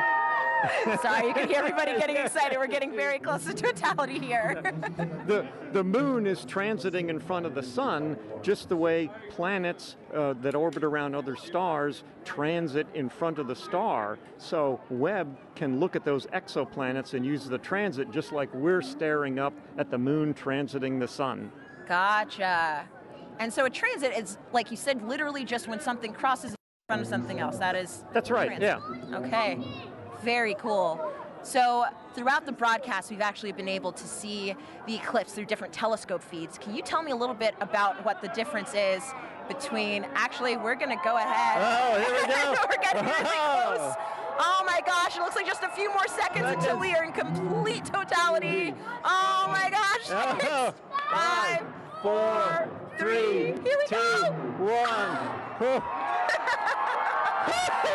Sorry, you can hear everybody getting excited. We're getting very close to totality here. The moon is transiting in front of the sun just the way planets that orbit around other stars transit in front of the star. So Webb can look at those exoplanets and use the transit just like we're staring up at the moon transiting the sun. Gotcha. And so a transit is, like you said, literally just when something crosses in front of something else. That's right, transit. yeah. Okay, very cool. So throughout the broadcast, we've actually been able to see the eclipse through different telescope feeds. Can you tell me a little bit about what the difference is between, actually, we're going to go ahead. Oh, here we go. We're getting really close. Oh my gosh, it looks like just a few more seconds until we are in complete totality. Oh my gosh. Oh. 5, 4, 3, here we 2, go. 1.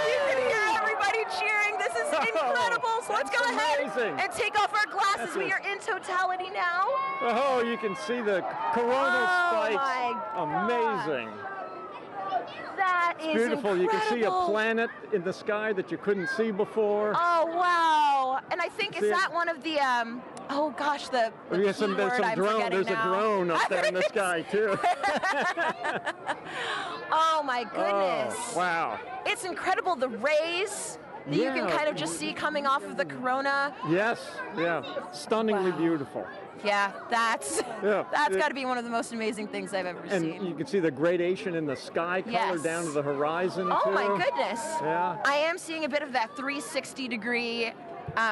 You can hear everybody cheering. This is incredible. So let's go ahead and take off our glasses. We are in totality now. Oh, you can see the coronal spikes. My God. Amazing. That is beautiful. incredible. You can see a planet in the sky that you couldn't see before. Oh, wow. And I think, is that one of the, oh gosh, the there's some drone. There's a drone up there in the sky, too. Oh, my goodness. Oh, wow. It's incredible. The rays that you can kind of just see coming off of the corona. Yes, yeah. Stunningly beautiful. Yeah, that's Yeah. got to be one of the most amazing things I've ever And seen. you can see the gradation in the sky color Yes. down to the horizon, Oh too. my goodness. Yeah. I am seeing a bit of that 360-degree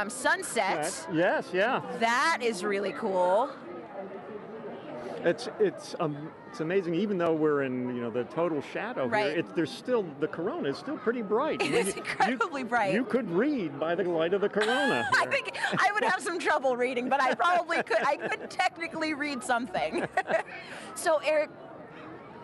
sunset. Yes, yeah. That is really cool. It's amazing. Even though we're in the total shadow Right. here, there's still the corona is still pretty bright. It is incredibly bright. You could read by the light of the corona. I think I would have some trouble reading, but I probably could. I could technically read something. So, Eric.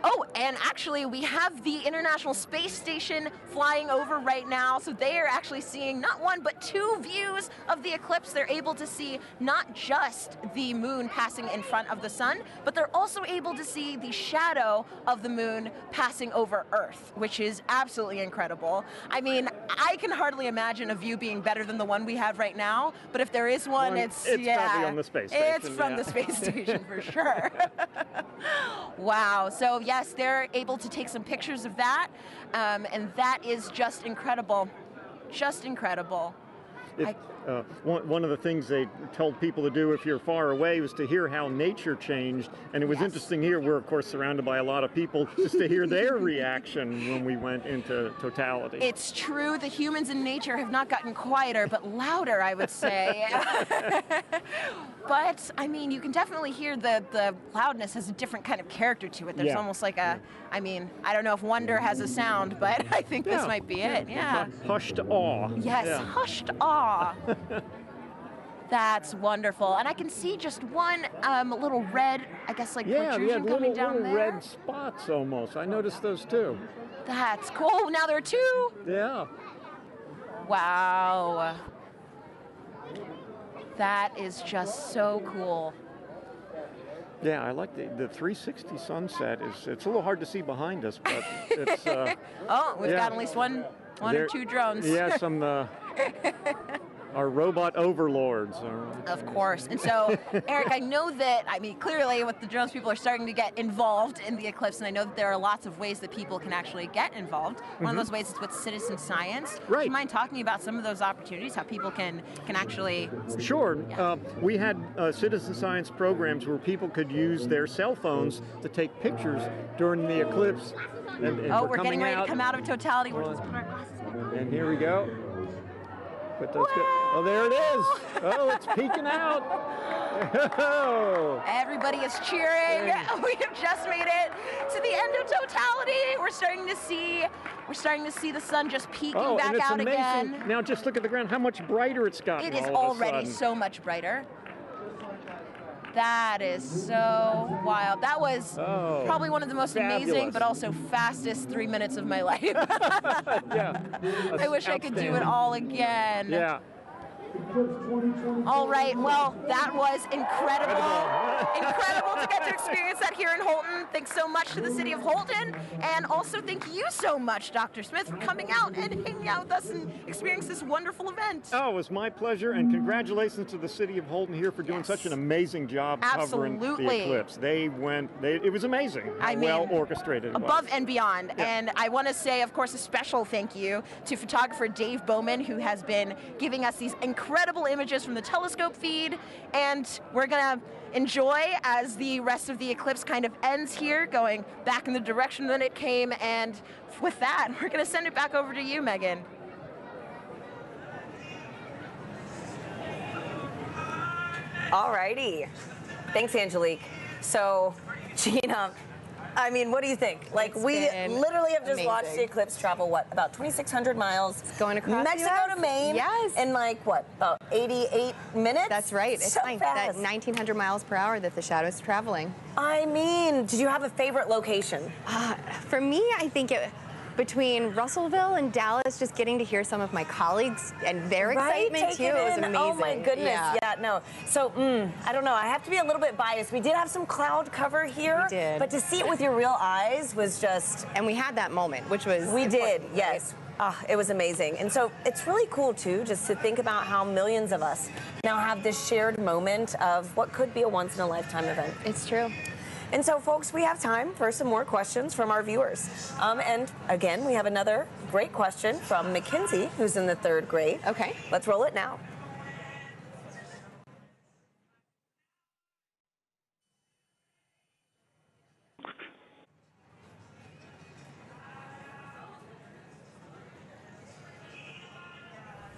Oh, and actually, we have the International Space Station flying over right now, so they are actually seeing not one, but two views of the eclipse. They're able to see not just the moon passing in front of the sun, but they're also able to see the shadow of the moon passing over Earth, which is absolutely incredible. I mean, I can hardly imagine a view being better than the one we have right now, but if there is one, it's probably on the space station. It's from the space station for sure. Wow, so yes, they're able to take some pictures of that, and that is just incredible. Just incredible. One of the things they told people to do if you're far away was to hear how nature changed, and it was interesting here. We're of course surrounded by a lot of people, just to hear their reaction when we went into totality. It's true that humans and nature have not gotten quieter, but louder, I would say. But I mean, you can definitely hear the loudness has a different kind of character to it. There's almost like a, I mean, I don't know if wonder has a sound, but I think this might be it. Yeah. Hushed awe. Yes, hushed awe. That's wonderful. And I can see just one little red, I guess like protrusion coming down little there. red spots almost. I noticed those too. That's cool. Now there are two. Yeah. Wow. That is just so cool. Yeah, I like the 360 sunset. It's a little hard to see behind us, but it's... oh, we've got at least one or two drones. Yeah, some... our robot overlords. Of course. And so, Eric, I know that, I mean, clearly with the drones, people are starting to get involved in the eclipse, and I know that there are lots of ways that people can actually get involved. One of those ways is with citizen science. Right. Do you mind talking about some of those opportunities, how people can actually... Sure. We had citizen science programs where people could use their cell phones to take pictures during the eclipse. And we're getting ready to come out of totality. We're just putting our glasses on. And here we go. Put those oh, there it is. Oh, it's peeking out. Oh. Everybody is cheering. We have just made it to the end of totality. We're starting to see the sun just peeking back out again. Now just look at the ground, how much brighter it's gotten. It is already so much brighter. That is so wild. That was probably one of the most amazing, but also fastest 3 minutes of my life. Yeah. I wish I could do it all again. Yeah. All right, well, that was incredible. Incredible to get to experience that here in Houlton. Thanks so much to the city of Houlton, and also thank you so much, Dr. Smith, for coming out and hanging out with us and experiencing this wonderful event. Oh, it was my pleasure, and congratulations to the city of Houlton here for doing such an amazing job covering the eclipse. It was amazing how well orchestrated it was. Above and beyond. Yeah. And I want to say, of course, a special thank you to photographer Dave Bowman, who has been giving us these incredible images from the telescope feed, and we're gonna enjoy as the rest of the eclipse kind of ends here, going back in the direction that it came, and with that, we're gonna send it back over to you, Megan. Alrighty, thanks, Angelique. So, Gina, I mean, what do you think? Like, we literally have just watched the eclipse travel, what, about 2,600 miles? It's going across Mexico to Maine. Yes. In like, what, about 88 minutes? That's right. It's so fine. fast. That 1,900 miles per hour that the shadow's traveling. I mean, did you have a favorite location? For me, I think between Russellville and Dallas, just getting to hear some of my colleagues and their excitement too, it was amazing. Oh my goodness, yeah, no. So, I don't know, I have to be a little bit biased. We did have some cloud cover here, we did. But to see it with your real eyes was just... And we had that moment, which was We did, right? yes. It was amazing. And so it's really cool too, just to think about how millions of us now have this shared moment of what could be a once-in-a-lifetime event. It's true. And so, folks, we have time for some more questions from our viewers. And again, we have another great question from Mackenzie, who's in the 3rd grade. Okay. Let's roll it now.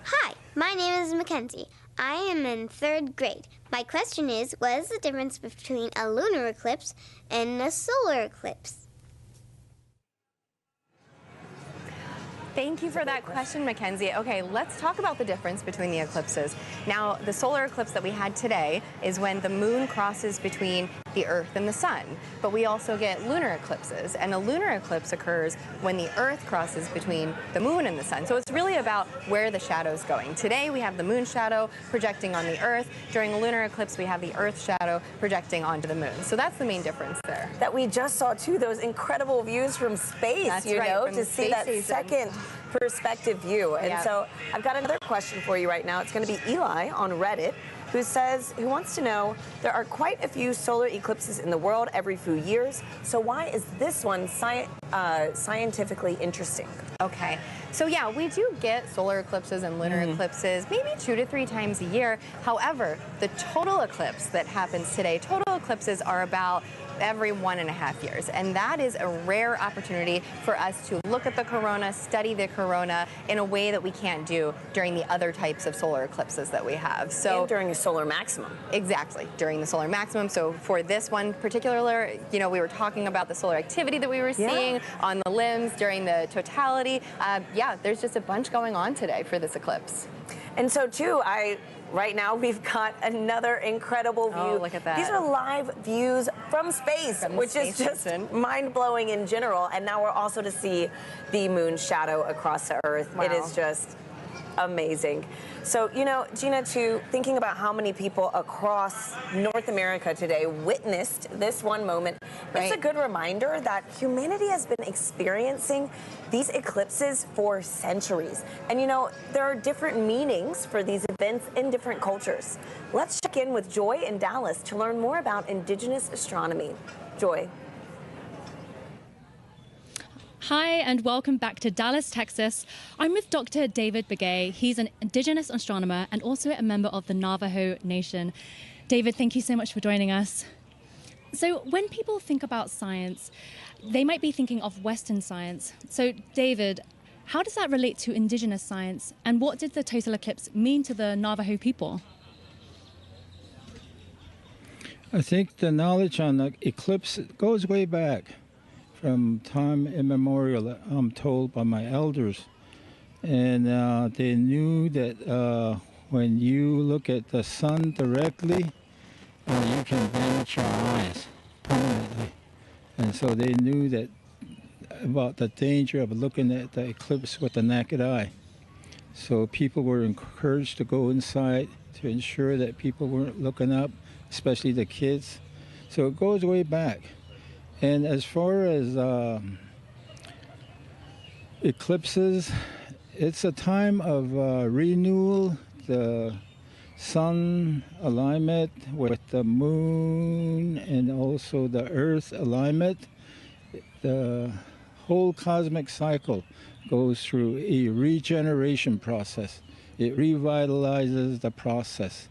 Hi, my name is Mackenzie. I am in 3rd grade. My question is, what is the difference between a lunar eclipse and a solar eclipse? Thank you for that question, Mackenzie. Okay, let's talk about the difference between the eclipses. Now, the solar eclipse that we had today is when the moon crosses between the Earth and the sun. But we also get lunar eclipses, and a lunar eclipse occurs when the Earth crosses between the moon and the sun. So it's really about where the shadow's going. Today, we have the moon shadow projecting on the Earth. During a lunar eclipse, we have the Earth shadow projecting onto the moon. So that's the main difference there. That we just saw, too, those incredible views from space, That's you right, know, from to see that second perspective view. And so I've got another question for you right now. It's going to be Eli on Reddit, who wants to know, there are quite a few solar eclipses in the world every few years, so why is this one scientifically interesting? Okay, so yeah, we do get solar eclipses and lunar eclipses maybe 2 to 3 times a year. However, the total eclipse that happens today, total eclipses are about every 1.5 years. And that is a rare opportunity for us to look at the corona, study the corona in a way that we can't do during the other types of solar eclipses that we have. So and during the solar maximum. Exactly, during the solar maximum. So for this one particular, you know, we were talking about the solar activity that we were seeing on the limbs during the totality. Yeah, there's just a bunch going on today for this eclipse. And so too, right now we've got another incredible view. Oh, look at that. These are live views from space, which is just mind-blowing in general. And now we're also to see the moon shadow across the Earth. Wow. It is just amazing. So, you know, Gina, too, thinking about how many people across North America today witnessed this one moment, it's a good reminder that humanity has been experiencing these eclipses for centuries. And, you know, there are different meanings for these events in different cultures. Let's check in with Joy in Dallas to learn more about Indigenous astronomy. Joy. Hi, and welcome back to Dallas, Texas. I'm with Dr. David Begay. He's an Indigenous astronomer and also a member of the Navajo Nation. David, thank you so much for joining us. So when people think about science, they might be thinking of Western science. So David, how does that relate to Indigenous science? And what did the total eclipse mean to the Navajo people? I think the knowledge on the eclipse goes way back. From time immemorial, I'm told by my elders. And they knew that when you look at the sun directly, you can damage your eyes permanently. And so they knew that about the danger of looking at the eclipse with the naked eye. So people were encouraged to go inside to ensure that people weren't looking up, especially the kids. So it goes way back. And as far as eclipses, it's a time of renewal, the sun alignment with the moon and also the earth alignment. The whole cosmic cycle goes through a regeneration process. It revitalizes the process.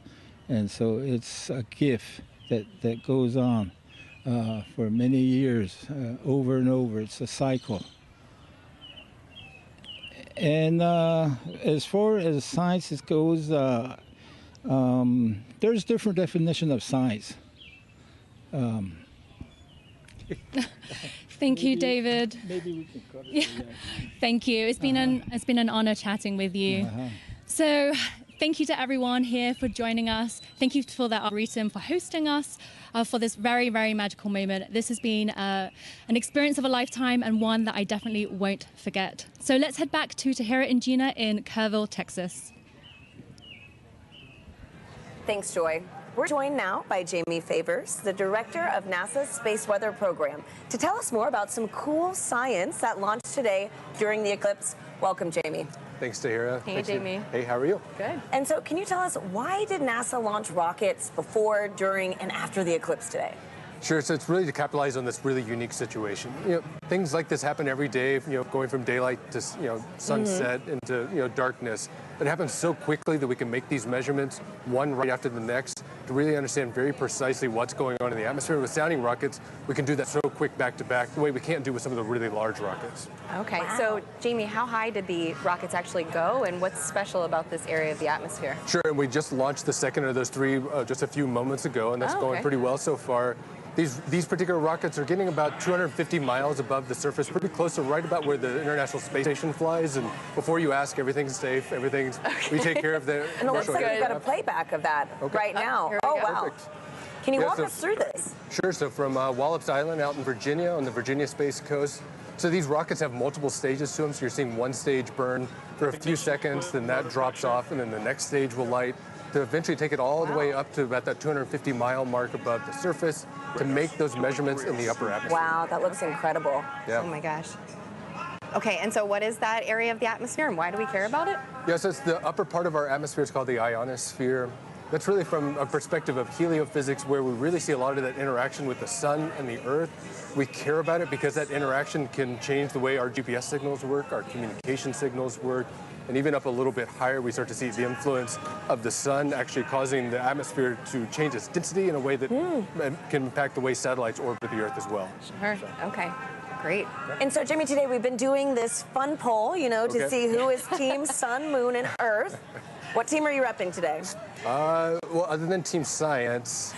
And so it's a gift that goes on for many years, over and over. It's a cycle. And as far as science goes, there's different definition of science. Thank you, David. Maybe we can cut it. Yeah. Thank you. It's been an honor chatting with you. So thank you to everyone here for joining us. Thank you for the Arboretum for hosting us for this very, very magical moment. This has been an experience of a lifetime and one that I definitely won't forget. So let's head back to Tahira and Gina in Kerrville, Texas. Thanks, Joy. We're joined now by Jamie Favors, the director of NASA's Space Weather Program, to tell us more about some cool science that launched today during the eclipse. Welcome, Jamie. Thanks, Tahira. Hey, Jamie. Hey, how are you? Good. And so can you tell us, why did NASA launch rockets before, during, and after the eclipse today? Sure, so it's really to capitalize on this really unique situation. Things like this happen every day, going from daylight to, sunset into, darkness. It happens so quickly that we can make these measurements, one right after the next, to really understand very precisely what's going on in the atmosphere. With sounding rockets, we can do that so quick back to back, the way we can't do with some of the really large rockets. Okay, so Jamie, how high did the rockets actually go, and what's special about this area of the atmosphere? Sure, and we just launched the second of those three just a few moments ago, and that's going pretty well so far. These particular rockets are getting about 250 miles above the surface, pretty close to right about where the International Space Station flies. And before you ask, everything's safe. We take care of the. And it looks like we've got a playback of that right now. Oh, wow. Perfect. Can you walk us through this? Sure. So from Wallops Island out in Virginia, on the Virginia Space Coast. So these rockets have multiple stages to them. So you're seeing one stage burn for a few seconds, then that drops off, and then the next stage will light, to eventually take it all the way up to about that 250-mile mark above the surface to make those measurements in the upper atmosphere. Wow, that looks incredible. Yeah. Oh my gosh. Okay, and so what is that area of the atmosphere, and why do we care about it? Yeah, so it's the upper part of our atmosphere. It's called the ionosphere. That's really from a perspective of heliophysics, where we really see a lot of that interaction with the sun and the earth. We care about it because that interaction can change the way our GPS signals work, our communication signals work, and even up a little bit higher, we start to see the influence of the sun actually causing the atmosphere to change its density in a way that can impact the way satellites orbit the Earth as well. Sure. Okay. Great. And so, Jimmy, today we've been doing this fun poll, to see who is Team Sun, Moon, and Earth. What team are you repping today? Well, other than Team Science.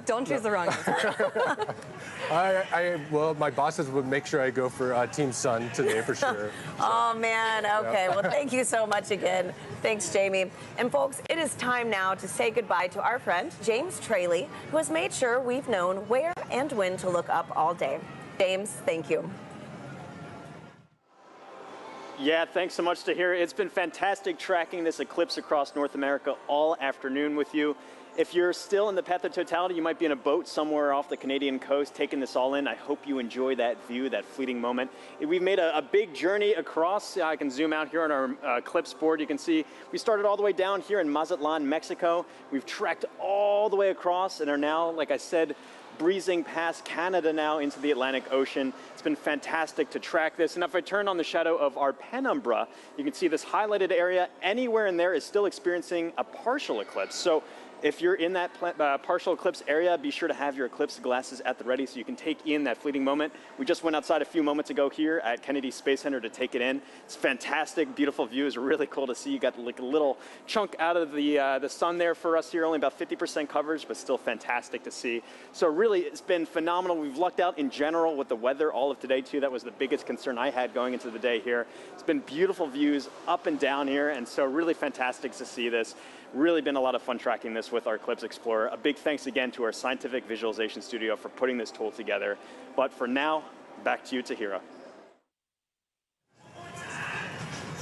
Don't choose the wrong answer. Well, my bosses would make sure I go for Team Sun today for sure. Oh, man. Okay. Well, thank you so much again. Thanks, Jamie. And, folks, it is time now to say goodbye to our friend, James Traley, who has made sure we've known where and when to look up all day. James, thank you. Yeah, thanks so much, Tahira. It's been fantastic tracking this eclipse across North America all afternoon with you. If you're still in the path of totality, you might be in a boat somewhere off the Canadian coast taking this all in. I hope you enjoy that view, that fleeting moment. We've made a big journey across. I can zoom out here on our eclipse board. You can see we started all the way down here in Mazatlán, Mexico. We've trekked all the way across and are now, like I said, breezing past Canada now into the Atlantic Ocean. It's been fantastic to track this. And if I turn on the shadow of our penumbra, you can see this highlighted area. Anywhere in there is still experiencing a partial eclipse. So if you're in that partial eclipse area, be sure to have your eclipse glasses at the ready so you can take in that fleeting moment. We just went outside a few moments ago here at Kennedy Space Center to take it in. It's fantastic, beautiful view. It's really cool to see. You got like a little chunk out of the sun there for us here, only about 50% coverage, but still fantastic to see. So really, it's been phenomenal. We've lucked out in general with the weather all of today too. That was the biggest concern I had going into the day here. It's been beautiful views up and down here, and so really fantastic to see this. Really been a lot of fun tracking this with our Eclipse Explorer. A big thanks again to our scientific visualization studio for putting this tool together. But for now, back to you, Tahira.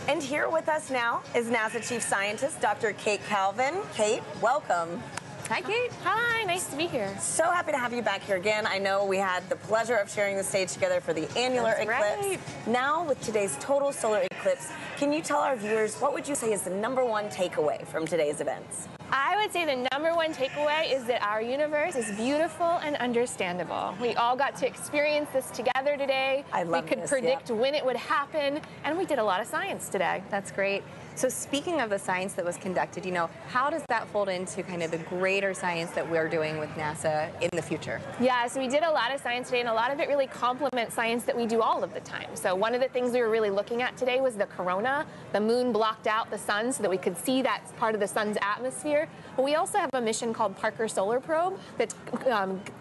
And here with us now is NASA Chief Scientist, Dr. Kate Calvin. Kate, welcome. Hi, Kate. Hi, nice to be here. So happy to have you back here again. I know we had the pleasure of sharing the stage together for the annular eclipse. Right. Now, with today's total solar eclipse, can you tell our viewers what would you say is the #1 takeaway from today's events? I would say the #1 takeaway is that our universe is beautiful and understandable. We all got to experience this together today. We could predict when it would happen, and we did a lot of science today. That's great. So speaking of the science that was conducted, how does that fold into kind of the greater science that we're doing with NASA in the future? Yeah, so we did a lot of science today, and a lot of it really complements science that we do all of the time. So one of the things we were really looking at today was the corona. The moon blocked out the sun so that we could see that part of the sun's atmosphere. But we also have a mission called Parker Solar Probe that's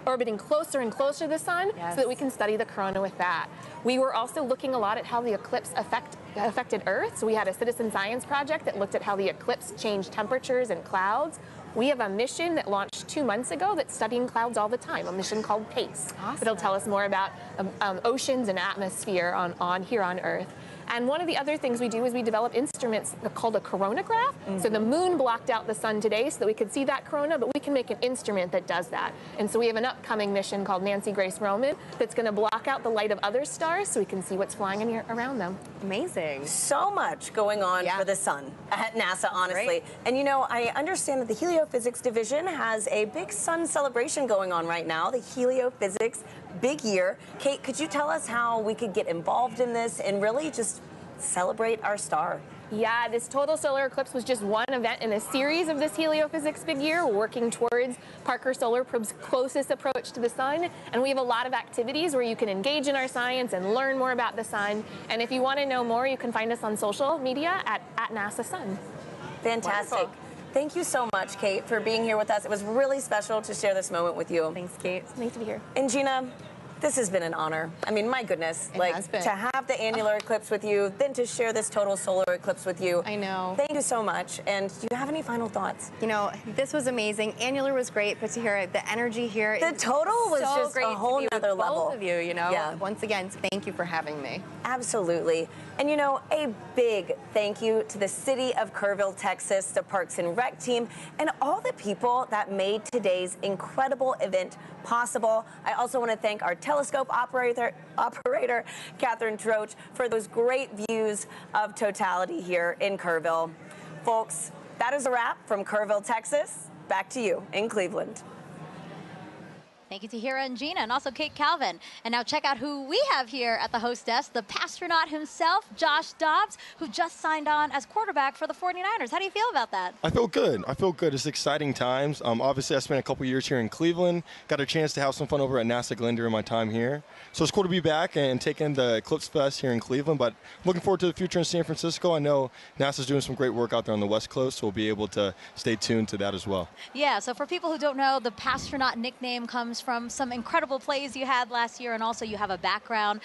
orbiting closer and closer to the sun so that we can study the corona with that. We were also looking a lot at how the eclipse affected Earth. So we had a citizen science project that looked at how the eclipse changed temperatures and clouds. We have a mission that launched 2 months ago that's studying clouds all the time, a mission called PACE. Awesome. It'll tell us more about oceans and atmosphere on here on Earth. And one of the other things we do is we develop instruments called a coronagraph. So the moon blocked out the sun today so that we could see that corona, but we can make an instrument that does that. And so we have an upcoming mission called Nancy Grace Roman that's going to block out the light of other stars so we can see what's flying around them. Amazing. So much going on for the sun at NASA, honestly. Right. And I understand that the Heliophysics Division has a big sun celebration going on right now, the Heliophysics Big Year. Kate, could you tell us how we could get involved in this and really just celebrate our star? Yeah, this total solar eclipse was just one event in a series of this Heliophysics Big Year, working towards Parker Solar Probe's closest approach to the sun. And we have a lot of activities where you can engage in our science and learn more about the sun. And if you want to know more, you can find us on social media at NASA Sun. Fantastic. Wonderful. Thank you so much, Kate, for being here with us. It was really special to share this moment with you. Thanks, Kate. It's nice to be here. And Gina, this has been an honor. I mean, my goodness, to have the annular eclipse with you, then to share this total solar eclipse with you. I know. Thank you so much. And do you have any final thoughts? This was amazing. Annular was great, but to hear the energy here. The total was so just great a whole nother level. Both of you, Yeah. Once again, thank you for having me. Absolutely. And a big thank you to the city of Kerrville, Texas, the Parks and Rec team, and all the people that made today's incredible event possible. I also want to thank our telescope operator Catherine Troach, for those great views of Totality here in Kerrville. Folks, that is a wrap from Kerrville, Texas. Back to you in Cleveland. Thank you to Hira and Gina, and also Kate Calvin. And now check out who we have here at the host desk, the Astronaut himself, Josh Dobbs, who just signed on as quarterback for the 49ers. How do you feel about that? I feel good. I feel good. It's exciting times. Obviously, I spent a couple years here in Cleveland. Got a chance to have some fun over at NASA Glenn during my time here. So it's cool to be back and taking the Eclipse Fest here in Cleveland. But looking forward to the future in San Francisco. I know NASA's doing some great work out there on the West Coast, so we'll be able to stay tuned to that as well. Yeah, so for people who don't know, the Astronaut nickname comes from some incredible plays you had last year, and also you have a background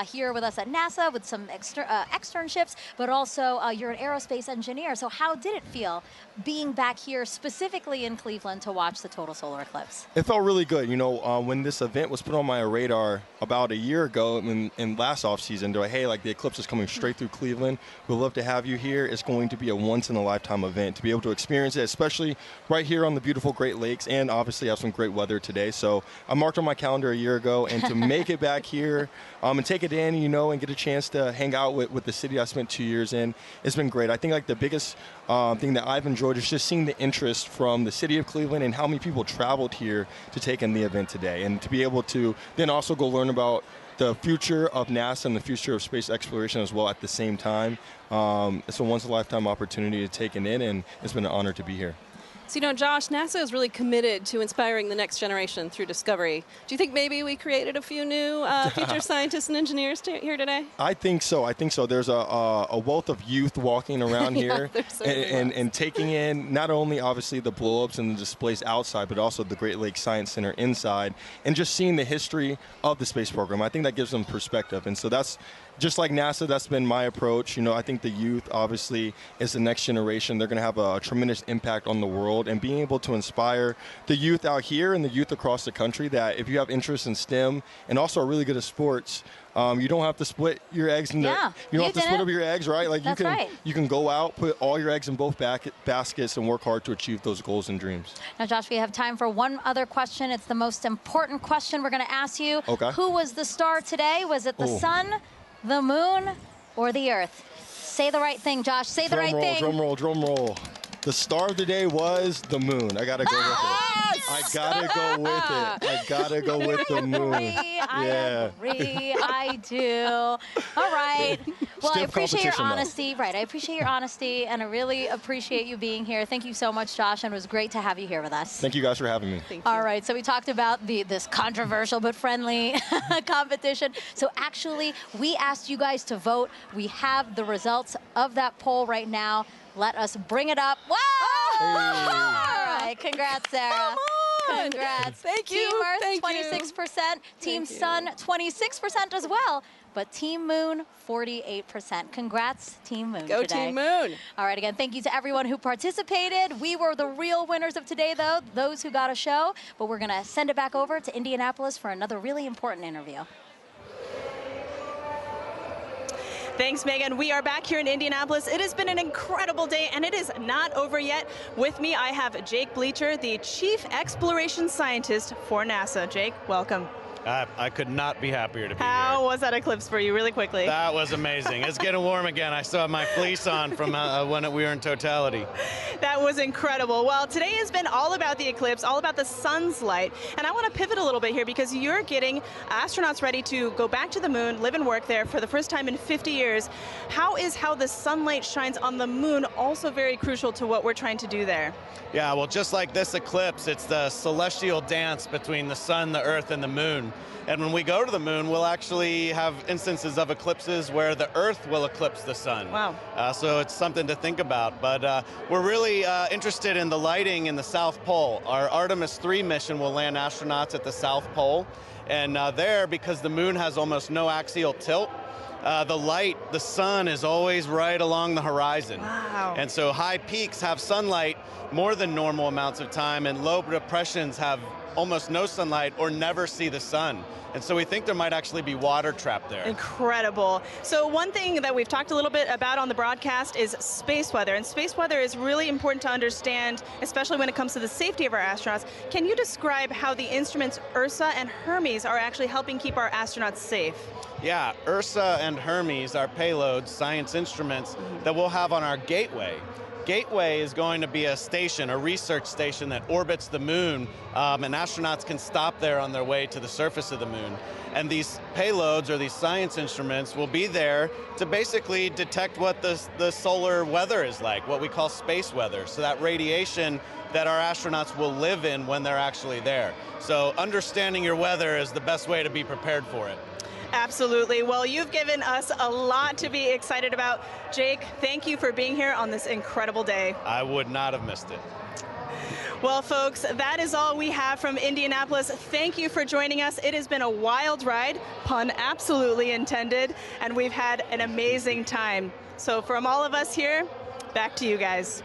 here with us at NASA with some externships, but also you're an aerospace engineer. So how did it feel being back here specifically in Cleveland to watch the total solar eclipse? It felt really good. When this event was put on my radar about a year ago in last offseason, they're like, hey, the eclipse is coming straight through Cleveland. We'd love to have you here. It's going to be a once-in-a-lifetime event to be able to experience it, especially right here on the beautiful Great Lakes, and obviously have some great weather today. So I marked on my calendar a year ago, and to make it back here and take it in, and get a chance to hang out with the city I spent 2 years in, it's been great. I think the biggest thing that I've enjoyed is just seeing the interest from the city of Cleveland and how many people traveled here to take in the event today, and to be able to then also go learn about the future of NASA and the future of space exploration as well at the same time. It's a once-in-a-lifetime opportunity to take it in, and it's been an honor to be here. So, Josh, NASA is really committed to inspiring the next generation through discovery. Do you think maybe we created a few new future scientists and engineers here today? I think so. There's a wealth of youth walking around here and taking in not only obviously the blow-ups and the displays outside, but also the Great Lakes Science Center inside, and just seeing the history of the space program. I think that gives them perspective. And so that's just like NASA, that's been my approach. I think the youth, obviously, is the next generation. They're going to have a tremendous impact on the world, and being able to inspire the youth out here and the youth across the country that if you have interest in STEM and also are really good at sports, you don't have to split your eggs into, you don't have to split up your eggs, right? Like you can go out, put all your eggs in both baskets and work hard to achieve those goals and dreams. Now, Josh, we have time for one other question. It's the most important question we're going to ask you. Okay. Who was the star today? Was it the sun, the moon, or the earth? Say the right thing, Josh. Say the right thing. Drum roll, drum roll. The star of the day was the moon. I gotta go with it. I gotta go with it. I gotta go with the moon. I agree. I do. All right. Well, I appreciate your honesty. Right. I appreciate your honesty, and I really appreciate you being here. Thank you so much, Josh, and it was great to have you here with us. Thank you guys for having me. All right. So we talked about this controversial but friendly competition. So actually, we asked you guys to vote. We have the results of that poll right now. Let us bring it up. Wow! Hey. All right, congrats, Sarah. Come on. Congrats. Thank you. Team Earth, Thank 26%. Team Sun, 26% as well. But Team Moon, 48%. Congrats, Team Moon. Go today. Team Moon. All right, again, thank you to everyone who participated. We were the real winners of today, though, those who got a show. But we're going to send it back over to Indianapolis for another really important interview. Thanks, Megan. We are back here in Indianapolis. It has been an incredible day, and it is not over yet. With me, I have Jake Bleacher, the Chief Exploration Scientist for NASA. Jake, welcome. I could not be happier to be here. How was that eclipse for you, really quickly? That was amazing. It's getting warm again. I still have my fleece on from when we were in Totality. That was incredible. Well, today has been all about the eclipse, all about the sun's light. And I want to pivot a little bit here because you're getting astronauts ready to go back to the moon, live and work there for the first time in 50 years. How the sunlight shines on the moon also very crucial to what we're trying to do there? Yeah, well, just like this eclipse, it's the celestial dance between the sun, the earth, and the moon. And when we go to the moon, we'll actually have instances of eclipses where the Earth will eclipse the sun. Wow. So it's something to think about. But we're really interested in the lighting in the South Pole. Our Artemis 3 mission will land astronauts at the South Pole. And there, because the moon has almost no axial tilt, the sun is always right along the horizon. Wow. And so high peaks have sunlight more than normal amounts of time, and low depressions have almost no sunlight or never see the sun. And so we think there might actually be water trapped there. Incredible. So one thing that we've talked a little bit about on the broadcast is space weather. And space weather is really important to understand, especially when it comes to the safety of our astronauts. Can you describe how the instruments Ursa and Hermes are actually helping keep our astronauts safe? Yeah, Ursa and Hermes are payloads, science instruments that we'll have on our Gateway. Gateway is going to be a station, a research station that orbits the moon, and astronauts can stop there on their way to the surface of the moon. And these payloads, or these science instruments, will be there to basically detect what the solar weather is like, what we call space weather. So that radiation that our astronauts will live in when they're actually there. So understanding your weather is the best way to be prepared for it. Absolutely. Well, you've given us a lot to be excited about. Jake, thank you for being here on this incredible day. I would not have missed it. Well, folks, that is all we have from Indianapolis. Thank you for joining us. It has been a wild ride, pun absolutely intended, and we've had an amazing time. So from all of us here, back to you guys.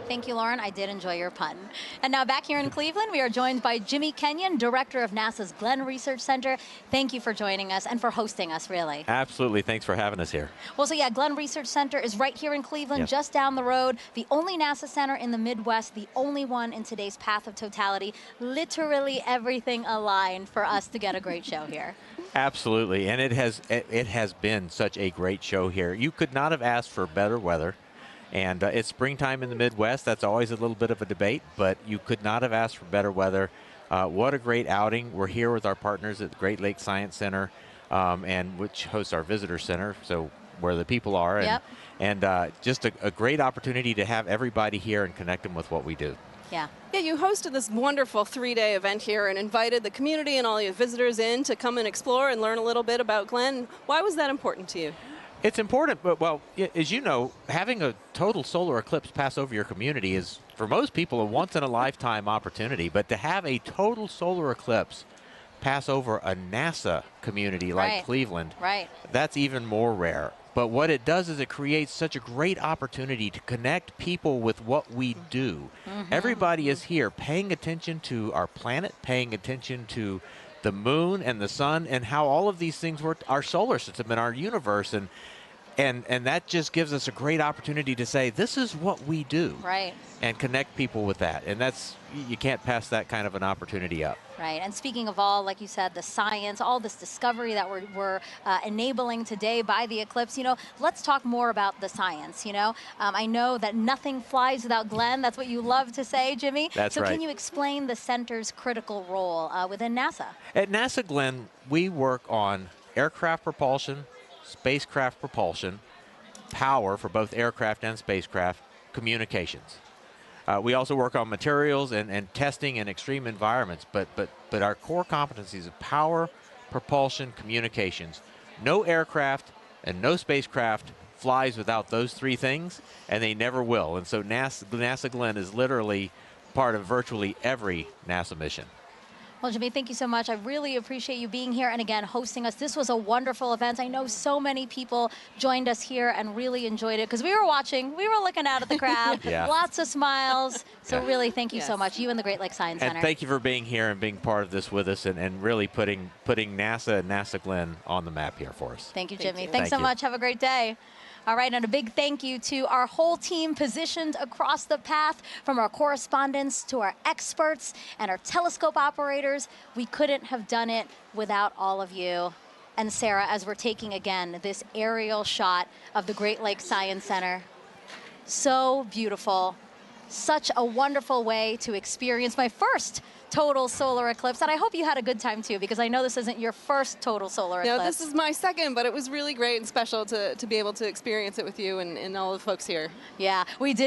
Thank you, Lauren. I did enjoy your pun. And now back here in Cleveland, we are joined by Jimmy Kenyon, director of NASA's Glenn Research Center. Thank you for joining us and for hosting us, really. Absolutely. Thanks for having us here. Well, so yeah, Glenn Research Center is right here in Cleveland, just down the road. The only NASA center in the Midwest, the only one in today's path of totality. Literally everything aligned for us to get a great show here. Absolutely. And it has been such a great show here. You could not have asked for better weather. And it's springtime in the Midwest. That's always a little bit of a debate, but you could not have asked for better weather. What a great outing. We're here with our partners at the Great Lakes Science Center, and which hosts our visitor center, so where the people are. And just a great opportunity to have everybody here and connect them with what we do. Yeah. Yeah, you hosted this wonderful 3-day event here and invited the community and all your visitors in to come and explore and learn a little bit about Glenn. Why was that important to you? It's important, but, well, as you know, having a total solar eclipse pass over your community is, for most people, a once-in-a-lifetime opportunity. But to have a total solar eclipse pass over a NASA community like Right. Cleveland. Right. That's even more rare. But what it does is it creates such a great opportunity to connect people with what we do. Everybody is here paying attention to our planet, paying attention to the moon and the sun and how all of these things work, our solar system and our universe. And that just gives us a great opportunity to say, this is what we do. Right. And connect people with that. And that's, you can't pass that kind of an opportunity up. Right, and speaking of all, like you said, the science, all this discovery that we're enabling today by the eclipse, you know, let's talk more about the science, you know. I know that nothing flies without Glenn. That's what you love to say, Jimmy. That's so right. Can you explain the center's critical role within NASA? At NASA, Glenn, we work on aircraft propulsion, spacecraft propulsion, power for both aircraft and spacecraft, communications. We also work on materials and testing in extreme environments, but our core competencies of power, propulsion, communications. No aircraft and no spacecraft flies without those three things, and they never will. And so NASA Glenn is literally part of virtually every NASA mission. Well, Jimmy, thank you so much. I really appreciate you being here and, again, hosting us. This was a wonderful event. I know so many people joined us here and really enjoyed it because we were watching. We were looking out at the crowd. Yeah. Lots of smiles. So Yeah. really, thank you so much, you and the Great Lakes Science Center. And thank you for being here and being part of this with us and really putting NASA and NASA Glenn on the map here for us. Thank you, Jimmy. you. Thanks so Thank you. much. Have a great day. All right, and a big thank you to our whole team positioned across the path, from our correspondents to our experts and our telescope operators. We couldn't have done it without all of you. And Sarah, as we're taking again this aerial shot of the Great Lakes Science Center, so beautiful. Such a wonderful way to experience my first total solar eclipse, and I hope you had a good time too, because I know this isn't your first total solar eclipse. No, this is my second, but it was really great and special to be able to experience it with you and all the folks here. Yeah, we did